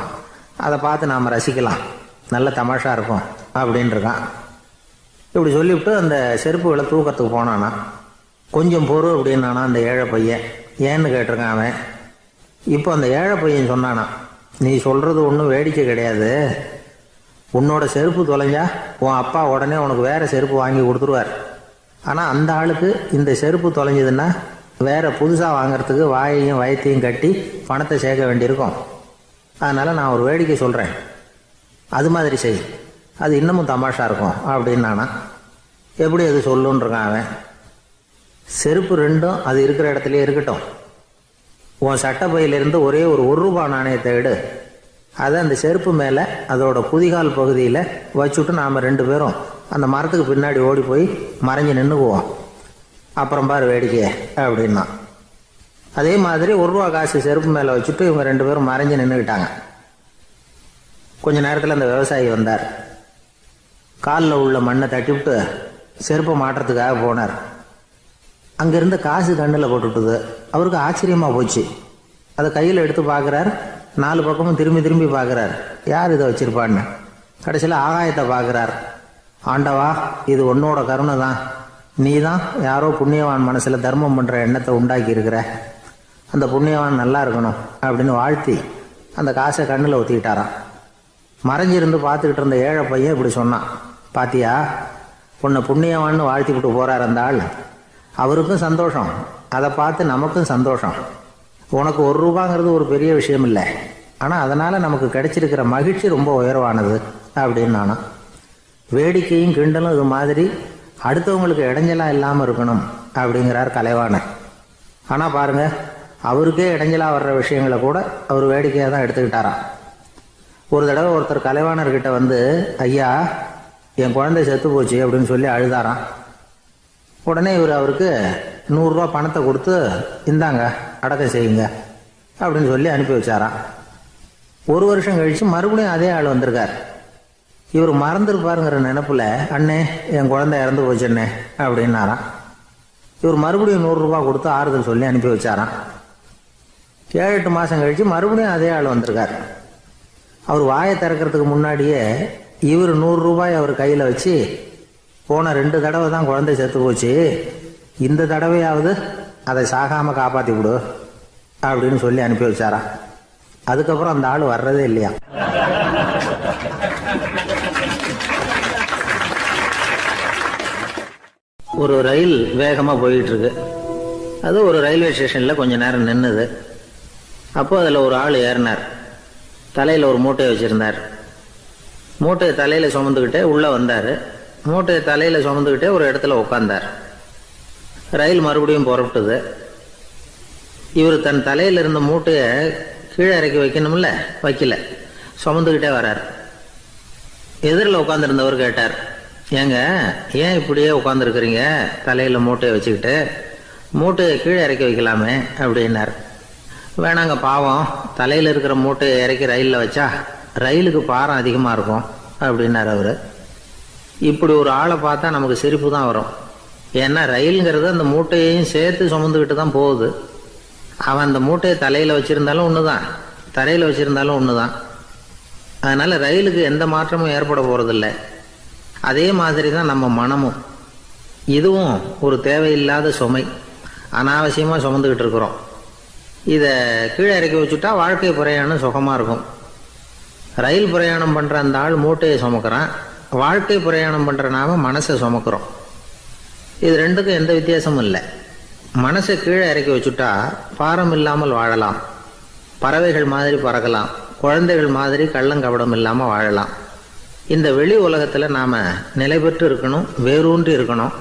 அதை பார்த்து நாம் ரசிக்கலாம், நல்ல தமாஷா இருக்கும் அப்படின்ட்டுருக்கான். இப்படி சொல்லிவிட்டு அந்த செருப்புகளை தூக்கத்துக்கு போனானா. கொஞ்சம் பொறு அப்படின்னானா அந்த ஏழை பையன். ஏன்னு கேட்டிருக்கான் அவன். இப்போ அந்த ஏழை பையன் சொன்னானா, நீ சொல்கிறது ஒன்றும் வேடிக்கை கிடையாது, உன்னோட செருப்பு தொலைஞ்சா உன் அப்பா உடனே உனக்கு வேறு செருப்பு வாங்கி கொடுத்துருவார். ஆனால் அந்த ஆளுக்கு இந்த செருப்பு தொலைஞ்சதுன்னா வேறு புதுசாக வாங்கிறதுக்கு வாயையும் வயத்தையும் கட்டி பணத்தை சேர்க்க வேண்டியிருக்கும். அதனால் நான் ஒரு வேடிக்கை சொல்கிறேன், அது மாதிரி செய், அது இன்னமும் தமாஷா இருக்கும் அப்படின்னானா. எப்படி அது சொல்லுன்றிருக்கான் அவன். செருப்பு 2ம் அது இருக்கிற இடத்துலையே இருக்கட்டும், உன் சட்டப்பையிலிருந்து ஒரே ஒரு ரூபா நாணயத்தை எடு, அதை அந்த செருப்பு மேலே அதோட குதிகால் பகுதியில் வச்சுட்டு நாம் 2 பேரும் அந்த மரத்துக்கு பின்னாடி ஓடி போய் மறைஞ்சு நின்றுக்குவோம், அப்புறம் பாரு வேடிக்கையே அப்படின்னா. அதே மாதிரி ரூபா காசு செருப்பு மேலே வச்சுட்டு இவங்க 2 பேரும் மறைஞ்சு நின்றுக்கிட்டாங்க. கொஞ்ச நேரத்தில் அந்த விவசாயி வந்தார். காலில் உள்ள மண்ணை தட்டிவிட்டு செருப்பை மாட்டுறதுக்காக போனார். அங்கேருந்து காசு கண்ணில் போட்டுவிட்டுது. அவருக்கு ஆச்சரியமாக போச்சு. அதை கையில் எடுத்து பார்க்குறார். 4 பக்கமும் திரும்பி திரும்பி பார்க்குறார், யார் இதை வச்சுருப்பான்னு. கடைசியில் ஆகாயத்தை பார்க்குறார். ஆண்டவா, இது உன்னோட கருணை தான், நீ தான் யாரோ புண்ணியவான் மனசில் தர்மம் பண்ணுற எண்ணத்தை உண்டாக்கி இருக்கிற, அந்த புண்ணியவான் நல்லா இருக்கணும் அப்படின்னு வாழ்த்தி அந்த காசை கண்ணில் ஒத்திக்கிட்டாராம். மறைஞ்சிருந்து பார்த்துக்கிட்டு இருந்த ஏழை பையன் இப்படி சொன்னான், பாத்தியா உன்னை புண்ணியவான்னு வாழ்த்திக்கிட்டு போறார் அந்த ஆள், அவருக்கும் சந்தோஷம், அதை பார்த்து நமக்கும் சந்தோஷம். உனக்கு ₹1 ஒரு பெரிய விஷயம் இல்லை, ஆனால் அதனால் நமக்கு கிடைச்சிருக்கிற மகிழ்ச்சி ரொம்ப உயர்வானது அப்படின்னு நானும். வேடிக்கையும் கிண்டலும் இது மாதிரி அடுத்தவங்களுக்கு இடைஞ்சலாக இல்லாமல் இருக்கணும் அப்படிங்கிறார் கலைவாணர். ஆனால் பாருங்க, அவருக்கே இடைஞ்சலாக வர்ற விஷயங்களை கூட அவர் வேடிக்கையாக தான் எடுத்துக்கிட்டாராம். ஒரு தடவை ஒருத்தர் கலைவாணர்கிட்ட வந்து, ஐயா என் குழந்தை செத்து போச்சு அப்படின்னு சொல்லி அழுதாராம். உடனே இவர் அவருக்கு ₹100 பணத்தை கொடுத்து, இந்தாங்க அடக்கம் செய்யுங்க அப்படின்னு சொல்லி அனுப்பி வச்சாராம். 1 வருஷம் கழிச்சு மறுபடியும் அதே ஆள் வந்திருக்கார். இவர் மறந்துருப்பாருங்கிற நினைப்புல, அண்ணே என் குழந்தை இறந்து போச்சுண்ணே அப்படின்னாராம். இவர் மறுபடியும் ₹100 கொடுத்து ஆறுதல் சொல்லி அனுப்பி வச்சாராம். 7-8 மாதம் கழிச்சு மறுபடியும் அதே ஆள் வந்திருக்கார். அவர் வாயை திறக்கிறதுக்கு முன்னாடியே இவர் ₹100 அவர் கையில் வச்சு, போன 2 தடவை தான் குழந்தை செத்து போச்சு, இந்த தடவையாவது அதை சாகாமல் காப்பாற்றி விடு அப்படின்னு சொல்லி அனுப்பி வச்சாராம். அதுக்கப்புறம் அந்த ஆள் வர்றதே இல்லையா. ஒரு ரயில் வேகமாக போயிட்டு இருக்கு. அது ஒரு ரயில்வே ஸ்டேஷனில் கொஞ்ச நேரம் நின்றுது. அப்போ அதில் ஒரு ஆள் ஏறினார். தலையில் ஒரு மூட்டையை வச்சுருந்தார். மூட்டையை தலையில் சுமந்துக்கிட்டே உள்ளே வந்தார். மூட்டையை தலையில் சுமந்துக்கிட்டே ஒரு இடத்துல உட்காந்தார். ரயில் மறுபடியும் புறப்பட்டது. இவர் தன் தலையில் இருந்த மூட்டையை கீழே இறக்கி வைக்கணும்ல, வைக்கல, சுமந்துக்கிட்டே வர்றார். எதிரில் உட்காந்துருந்தவர் கேட்டார், ஏங்க ஏன் இப்படியே உட்காந்துருக்குறீங்க தலையில் மூட்டையை வச்சுக்கிட்டு, மூட்டையை கீழே இறக்கி வைக்கலாமே அப்படின்னார். வேணாங்க, பாவம், தலையில் இருக்கிற மூட்டையை இறக்கி ரயிலில் வச்சா ரயிலுக்கு பாரம் அதிகமாக இருக்கும் அப்படின்னார் அவர். இப்படி ஒரு ஆளை பார்த்தா நமக்கு சிரிப்பு தான் வரும். ஏன்னா ரயிலுங்கிறது அந்த மூட்டையையும் சேர்த்து சுமந்துக்கிட்டு தான் போகுது. அவன் அந்த மூட்டையை தலையில் வச்சுருந்தாலும் ஒன்று தான், தரையில் வச்சுருந்தாலும் ஒன்று தான். அதனால் ரயிலுக்கு எந்த மாற்றமும் ஏற்பட போகிறதில்ல. அதே மாதிரி தான் நம்ம மனமும். இதுவும் ஒரு தேவையில்லாத சுமை, அனாவசியமாக சுமந்துக்கிட்டு இருக்கிறோம். இதை கீழே இறக்கி வச்சுட்டா வாழ்க்கை பிரயாணம் சுகமாக இருக்கும். ரயில் பிரயாணம் பண்ணுற அந்த ஆள் மூட்டையை சுமக்கிறான், வாழ்க்கை பிரயாணம் பண்ணுற நாம மனசை சுமக்கிறோம். இது ரெண்டுக்கும் எந்த வித்தியாசமும் இல்லை. மனசை கீழே இறக்கி வச்சுட்டா பாரம் இல்லாமல் வாழலாம், பறவைகள் மாதிரி பறக்கலாம், குழந்தைகள் மாதிரி கள்ளங்கபடம் இல்லாமல் வாழலாம். இந்த வெளி உலகத்தில் நாம் நிலை பெற்று இருக்கணும், வேரூன்றி இருக்கணும்.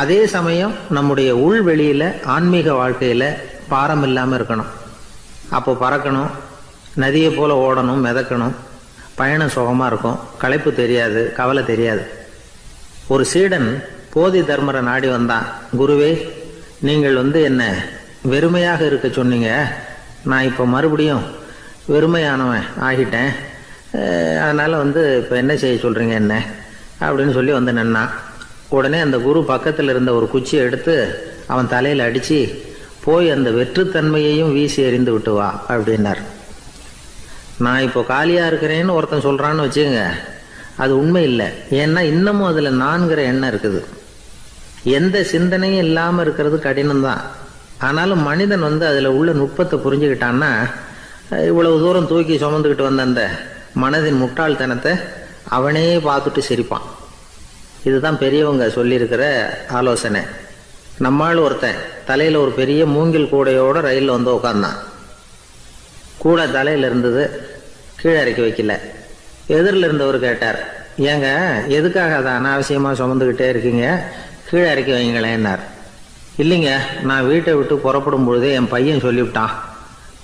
அதே சமயம் நம்முடைய உள்வெளியில் ஆன்மீக வாழ்க்கையில் பாரம் இல்லாமல் இருக்கணும். அப்போ பறக்கணும், நதியை போல் ஓடணும், மிதக்கணும். பயணம் சுகமாக இருக்கும், களைப்பு தெரியாது, கவலை தெரியாது. ஒரு சீடன் போதி தர்மரை நாடி வந்தான். குருவே, நீங்கள் என்ன வெறுமையாக இருக்க சொன்னீங்க, நான் இப்போ மறுபடியும் வெறுமையானவன் ஆகிட்டேன், அதனால் இப்போ என்ன செய்ய சொல்கிறீங்க என்ன அப்படின்னு சொல்லி நின்னான். உடனே அந்த குரு பக்கத்தில் இருந்த ஒரு குச்சியை எடுத்து அவன் தலையில் அடித்து, போய் அந்த வெற்றுத்தன்மையையும் வீசி எறிந்து விட்டு வா அப்படின்னார். நான் இப்போ காலியாக இருக்கிறேன்னு ஒருத்தன் சொல்கிறான்னு வச்சுங்க, அது உண்மை இல்லை. ஏன்னா இன்னமும் அதில் நான்கிற எண்ணம் இருக்குது. எந்த சிந்தனையும் இல்லாமல் இருக்கிறது கடினம்தான். ஆனாலும் மனிதன் அதில் உள்ள நுட்பத்தை புரிஞ்சுக்கிட்டான்னா, இவ்வளவு தூரம் தூக்கி சுமந்துக்கிட்டு வந்த அந்த மனதின் முட்டாள்தனத்தை அவனே பார்த்துட்டு சிரிப்பான். இதுதான் பெரியவங்க சொல்லியிருக்கிற ஆலோசனை. நம்மால் ஒருத்தன் தலையில் ஒரு பெரிய மூங்கில் கூடையோட ரயிலில் உட்காந்தான். கூடை தலையில் இருந்தது, கீழே இறக்கி வைக்கல. எதிரில் இருந்தவர் கேட்டார், ஏங்க எதுக்காக அதை அனாவசியமாக சுமந்துக்கிட்டே இருக்கீங்க, கீழே இறக்கி வைங்களேன்னார். இல்லைங்க, நான் வீட்டை விட்டு புறப்படும் பொழுதே என் பையன் சொல்லிவிட்டான்,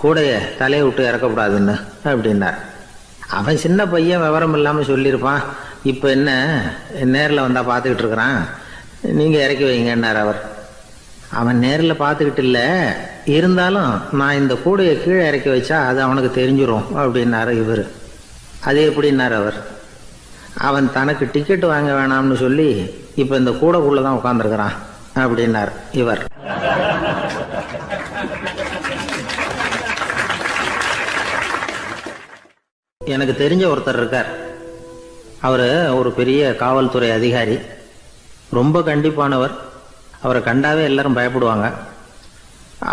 கூடையை தலையை விட்டு இறக்கக்கூடாதுன்னு அப்படின்னார். அவன் சின்ன பையன், விவரம் இல்லாமல் சொல்லியிருப்பான். இப்போ என்ன நேரில் வந்தால் பார்த்துக்கிட்டு இருக்கிறான், நீங்கள் இறக்கி வைங்கன்னார் அவர். அவன் நேரில் பார்த்துக்கிட்டு இல்லை, இருந்தாலும் நான் இந்த கூடையை கீழே இறக்கி வச்சா அது அவனுக்கு தெரிஞ்சிடும் அப்படின்னாரு இவர். அது எப்படின்னார் அவர். அவன் தனக்கு டிக்கெட் வாங்க வேணாம்னு சொல்லி இப்போ இந்த கூடைக்குள்ளே தான் உட்காந்துருக்கிறான் அப்படின்னார் இவர். எனக்கு தெரிஞ்ச ஒருத்தர் இருக்கார். அவர் ஒரு பெரிய காவல்துறை அதிகாரி, ரொம்ப கண்டிப்பானவர். அவரை கண்டாவே எல்லாரும் பயப்படுவாங்க.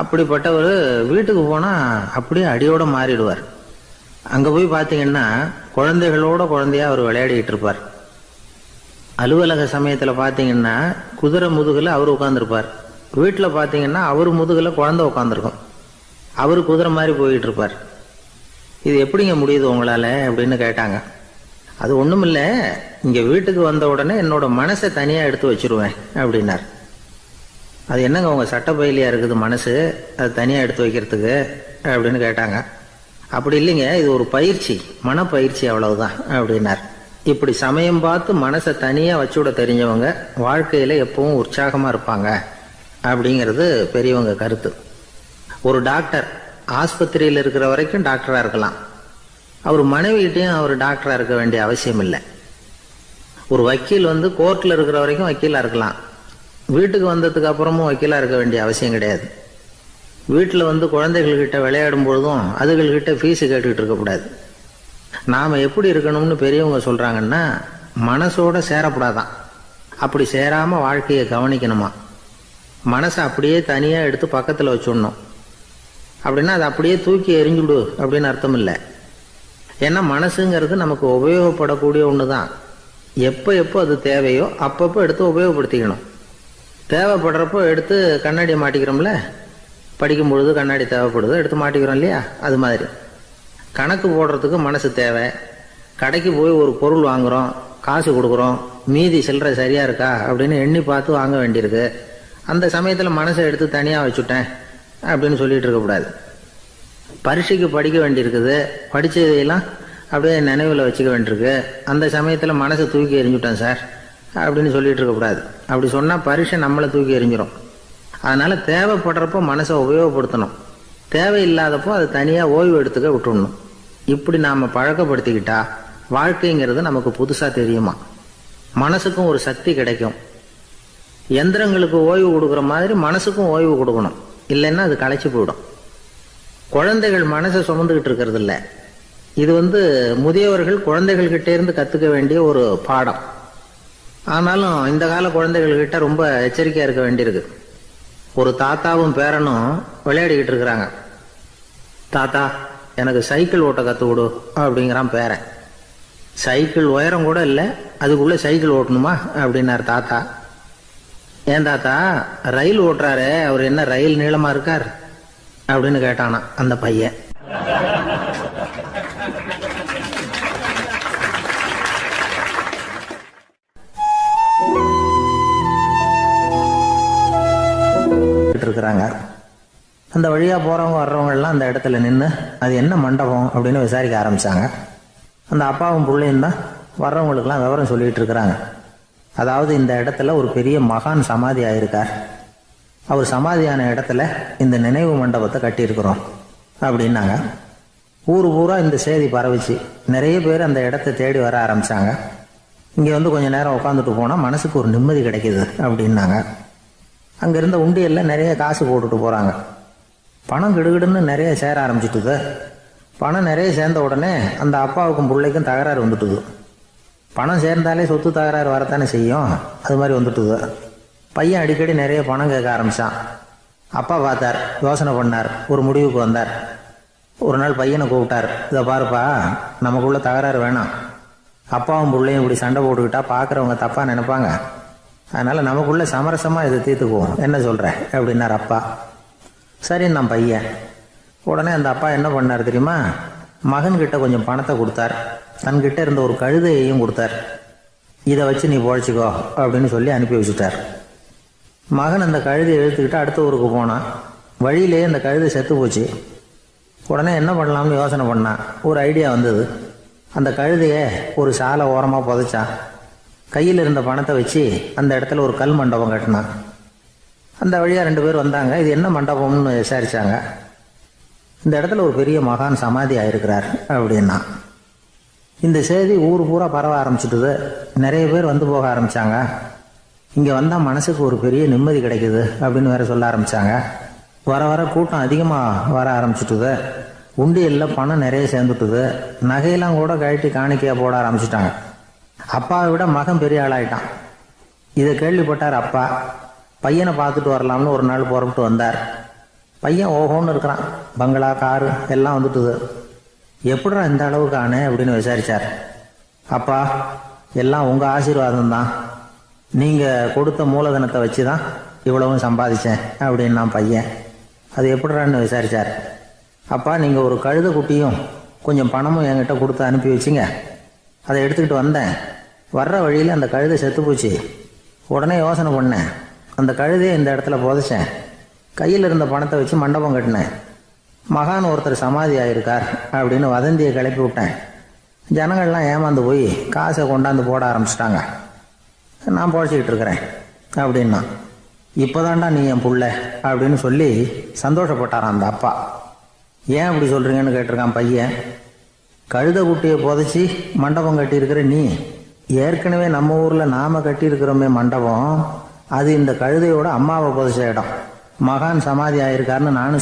அப்படிப்பட்டவர் வீட்டுக்கு போனால் அப்படியே அடியோடு மாறிடுவார். அங்கே போய் பார்த்தீங்கன்னா குழந்தைகளோட குழந்தையா அவர் விளையாடிக்கிட்டு இருப்பார். அலுவலக சமயத்தில் பார்த்தீங்கன்னா குதிரை முதுகில் அவர் உட்காந்துருப்பார். வீட்டில் பார்த்தீங்கன்னா அவர் முதுகில் குழந்தை உட்காந்துருக்கும். அவர் குதிரை மாதிரி போயிட்டு இருப்பார். இது எப்படிங்க முடியுது உங்களால் அப்படின்னு கேட்டாங்க. அது ஒன்றும் இல்லை, இங்கே வீட்டுக்கு வந்த உடனே என்னோட மனசை தனியாக எடுத்து வச்சிருவேன் அப்படின்னார். அது என்னங்க உங்கள் சட்டப்பயிலியாக இருக்குது மனசு, அது தனியாக எடுத்து வைக்கிறதுக்கு அப்படின்னு கேட்டாங்க. அப்படி இல்லைங்க, இது ஒரு பயிற்சி, மனப்பயிற்சி, அவ்வளவுதான் அப்படின்னார். இப்படி சமயம் பார்த்து மனசை தனியாக வச்சுவிட தெரிஞ்சவங்க வாழ்க்கையில் எப்பவும் உற்சாகமாக இருப்பாங்க அப்படிங்கிறது பெரியவங்க கருத்து. ஒரு டாக்டர் ஆஸ்பத்திரியில் இருக்கிற வரைக்கும் டாக்டராக இருக்கலாம். அவர் மனைவிகிட்டையும் அவர் டாக்டராக இருக்க வேண்டிய அவசியம் இல்லை. ஒரு வக்கீல் கோர்ட்டில் இருக்கிற வரைக்கும் வக்கீலாக இருக்கலாம். வீட்டுக்கு வந்ததுக்கு அப்புறமும் வக்கீலாக இருக்க வேண்டிய அவசியம் கிடையாது. வீட்டில் குழந்தைகள்கிட்ட விளையாடும் பொழுதும் அதுகள்கிட்ட ஃபீஸு கேட்டுக்கிட்டு இருக்கக்கூடாது. நாம் எப்படி இருக்கணும்னு பெரியவங்க சொல்கிறாங்கன்னா, மனசோட சேரப்படாதான். அப்படி சேராமல் வாழ்க்கையை கவனிக்கணுமா. மனசை அப்படியே தனியாக எடுத்து பக்கத்தில் வச்சுடணும். அப்படின்னா அதை அப்படியே தூக்கி எறிஞ்சுடு அப்படின்னு அர்த்தம் இல்லை. ஏன்னா மனசுங்கிறது நமக்கு உபயோகப்படக்கூடிய ஒன்று தான். எப்போ எப்போ அது தேவையோ அப்பப்போ எடுத்து உபயோகப்படுத்திக்கணும். தேவைப்படுறப்போ எடுத்து கண்ணாடியை மாட்டிக்கிறோம்ல, படிக்கும் பொழுது கண்ணாடி தேவைப்படுது, எடுத்து மாட்டிக்கிறோம் இல்லையா? அது மாதிரி கணக்கு போடுறதுக்கு மனசு தேவை. கடைக்கு போய் ஒரு பொருள் வாங்குகிறோம், காசு கொடுக்குறோம், மீதி சில்லறை சரியாக இருக்கா அப்படின்னு எண்ணி பார்த்து வாங்க வேண்டியிருக்கு. அந்த சமயத்தில் மனசை எடுத்து தனியாக வச்சுட்டேன் அப்படின்னு சொல்லிட்டு இருக்கக்கூடாது. பரீட்சைக்கு படிக்க வேண்டியிருக்குது, படித்ததையெல்லாம் அப்படியே நினைவில் வச்சுக்க வேண்டியிருக்கு. அந்த சமயத்தில் மனசை தூக்கி எறிஞ்சுட்டேன் சார் அப்படின்னு சொல்லிட்டு இருக்கக்கூடாது. அப்படி சொன்னால் பரீட்சை நம்மளை தூக்கி எறிஞ்சிடும். அதனால் தேவைப்படுறப்போ மனசை உபயோகப்படுத்தணும், தேவையில்லாதப்போ அதை தனியாக ஓய்வு எடுத்துக்க விட்டுடணும். இப்படி நாம் பழக்கப்படுத்திக்கிட்டா வாழ்க்கைங்கிறது நமக்கு புதுசாக தெரியுமா. மனசுக்கும் ஒரு சக்தி கிடைக்கும். எந்திரங்களுக்கு ஓய்வு கொடுக்குற மாதிரி மனசுக்கும் ஓய்வு கொடுக்கணும், இல்லைன்னா அது களைச்சி போயிடும். குழந்தைகள் மனசை சுமந்துக்கிட்டு இருக்கிறது இல்லை. இது முதியவர்கள் குழந்தைகள்கிட்ட இருந்து கற்றுக்க வேண்டிய ஒரு பாடம். ஆனாலும் இந்த கால குழந்தைகள்கிட்ட ரொம்ப எச்சரிக்கையாக இருக்க வேண்டியிருக்கு. ஒரு தாத்தாவும் பேரனும் விளையாடிக்கிட்டு இருக்கிறாங்க. தாத்தா, எனக்கு சைக்கிள் ஓட்ட கற்றுக் கொடு அப்படிங்கிறான் பேரன். சைக்கிள் உயரம் கூட இல்லை, அதுக்குள்ளே சைக்கிள் ஓட்டணுமா அப்படின்னார் தாத்தா. ஏன் தாத்தா, ரயில் ஓட்டுறாரு, அவர் என்ன ரயில் நீளமாக இருக்கார் அப்படின்னு கேட்டானா அந்த பையன். இருக்கிறாங்க. அந்த வழியாக போகிறவங்க வர்றவங்கெல்லாம் அந்த இடத்துல நின்று அது என்ன மண்டபம் அப்படின்னு விசாரிக்க ஆரம்பித்தாங்க. அந்த அப்பாவும் பிள்ளையும் தான் வர்றவங்களுக்கெல்லாம் விவரம் சொல்லிகிட்டு இருக்கிறாங்க. அதாவது இந்த இடத்துல ஒரு பெரிய மகான் சமாதி ஆயிருக்கார், அவர் சமாதியான இடத்துல இந்த நினைவு மண்டபத்தை கட்டியிருக்கிறோம் அப்படின்னாங்க. ஊர் பூரா இந்த செய்தி பரவிச்சு. நிறைய பேர் அந்த இடத்த தேடி வர ஆரம்பித்தாங்க. இங்கே கொஞ்சம் நேரம் உட்காந்துட்டு போனால் மனசுக்கு ஒரு நிம்மதி கிடைக்கிது அப்படின்னாங்க. அங்கே இருந்த உண்டியலில் நிறைய காசு போட்டுட்டு போகிறாங்க. பணம் கிடுகிடுன்னு நிறைய சேர ஆரம்பிச்சுட்டுது. பணம் நிறைய சேர்ந்த உடனே அந்த அப்பாவுக்கும் பிள்ளைக்கும் தகராறு வந்துட்டுது. பணம் சேர்ந்தாலே சொத்து தகராறு வரத்தானே செய்யும், அது மாதிரி வந்துட்டுது. பையன் அடிக்கடி நிறைய பணம் கேட்க ஆரம்பித்தான். அப்பா பார்த்தார், யோசனை பண்ணார், ஒரு முடிவுக்கு வந்தார். ஒரு நாள் பையனை கூப்பிட்டார். இதை பாருப்பா, நமக்குள்ள தகராறு வேணாம். அப்பாவும் பிள்ளையும் இப்படி சண்டை போட்டுக்கிட்டா பார்க்குறவங்க தப்பாக நினைப்பாங்க. அதனால் நமக்குள்ளே சமரசமாக இதை தீர்த்துக்குவோம், என்ன சொல்கிற அப்படின்னார் அப்பா. சரி நான் பையன். உடனே அந்த அப்பா என்ன பண்ணார் தெரியுமா? மகன்கிட்ட கொஞ்சம் பணத்தை கொடுத்தார். தன்கிட்ட இருந்த ஒரு கழுதையையும் கொடுத்தார். இதை வச்சு நீ பொழைச்சிக்கோ அப்படின்னு சொல்லி அனுப்பி வச்சுட்டார். மகன் அந்த கழுதையை இழுத்துக்கிட்டு அடுத்த ஊருக்கு போனான். வழியிலே அந்த கழுதை செத்து போச்சு. உடனே என்ன பண்ணலாம்னு யோசனை பண்ணான். ஒரு ஐடியா வந்தது. அந்த கழுதையை ஒரு சாலை ஓரமாக புதைச்சான். கையில் இருந்த பணத்தை வச்சு அந்த இடத்துல ஒரு கல் மண்டபம் கட்டினான். அந்த வழியாக 2 பேர் வந்தாங்க. இது என்ன மண்டபம்னு விசாரித்தாங்க. இந்த இடத்துல ஒரு பெரிய மகான் சமாதி ஆயிருக்கிறார் அப்படின்னா. இந்த செய்தி ஊர் பூரா பரவ ஆரம்பிச்சுட்டுது. நிறைய பேர் வந்து போக ஆரம்பித்தாங்க. இங்கே வந்தால் மனசுக்கு ஒரு பெரிய நிம்மதி கிடைக்குது அப்படின்னு வேற சொல்ல ஆரம்பித்தாங்க. வர வர கூட்டம் அதிகமாக வர ஆரம்பிச்சுட்டுது. உண்டியலில் பணம் நிறைய சேர்ந்துட்டுது. நகையெல்லாம் கூட கழட்டி காணிக்கையாக போட ஆரம்பிச்சுட்டாங்க. அப்பாவை விட மகன் பெரிய ஆளாயிட்டான். இதை கேள்விப்பட்டார் அப்பா. பையனை பார்த்துட்டு வரலாம்னு ஒரு நாள் புறப்பட்டு வந்தார். பையன் ஓஹோன்னு இருக்கிறான். பங்களா, காரு எல்லாம் வந்துட்டுது. எப்படிடா இந்த அளவுக்கு ஆனே அப்படின்னு விசாரிச்சார். அப்பா, எல்லாம் உங்கள் ஆசீர்வாதம் தான். நீங்கள் கொடுத்த மூலதனத்தை வச்சு தான் இவ்வளவும் சம்பாதிச்சேன் அப்படின்னு நான் பையன். அது எப்படிறான்னு விசாரிச்சார். அப்பா, நீங்கள் ஒரு கழுதை குட்டியும் கொஞ்சம் பணமும் என்கிட்ட கொடுத்து அனுப்பி வச்சிங்க. அதை எடுத்துக்கிட்டு வந்தேன். வர்ற வழியில் அந்த கழுதை செத்து போச்சு. உடனே யோசனை பண்ணேன், அந்த கழுதையை இந்த இடத்துல புதைச்சேன். கையில் இருந்த பணத்தை வச்சு மண்டபம் கட்டினேன். மகான் ஒருத்தர் சமாதி ஆயிருக்கார் அப்படின்னு வதந்தியை கிளப்பி விட்டேன். ஜனங்கள்லாம் ஏமாந்து போய் காசை கொண்டாந்து போட ஆரம்பிச்சிட்டாங்க. நான் பொழைச்சிக்கிட்டு இருக்கிறேன் அப்படின்னா. இப்போதான்டா நீ என் புள்ள அப்படின்னு சொல்லி சந்தோஷப்பட்டாரான் அந்த அப்பா. ஏன் அப்படி சொல்கிறீங்கன்னு கேட்டிருக்கான் பையன். கழுதை குட்டியை புதைச்சி மண்டபம் கட்டியிருக்கிற நீ, ஏற்கனவே நம்ம ஊரில் நாம் கட்டியிருக்கிறோமே மண்டபம், அது இந்த கழுதையோட அம்மாவை புதைச்ச இடம். மகான் சமாதி ஆயிருக்காருன்னு நானும்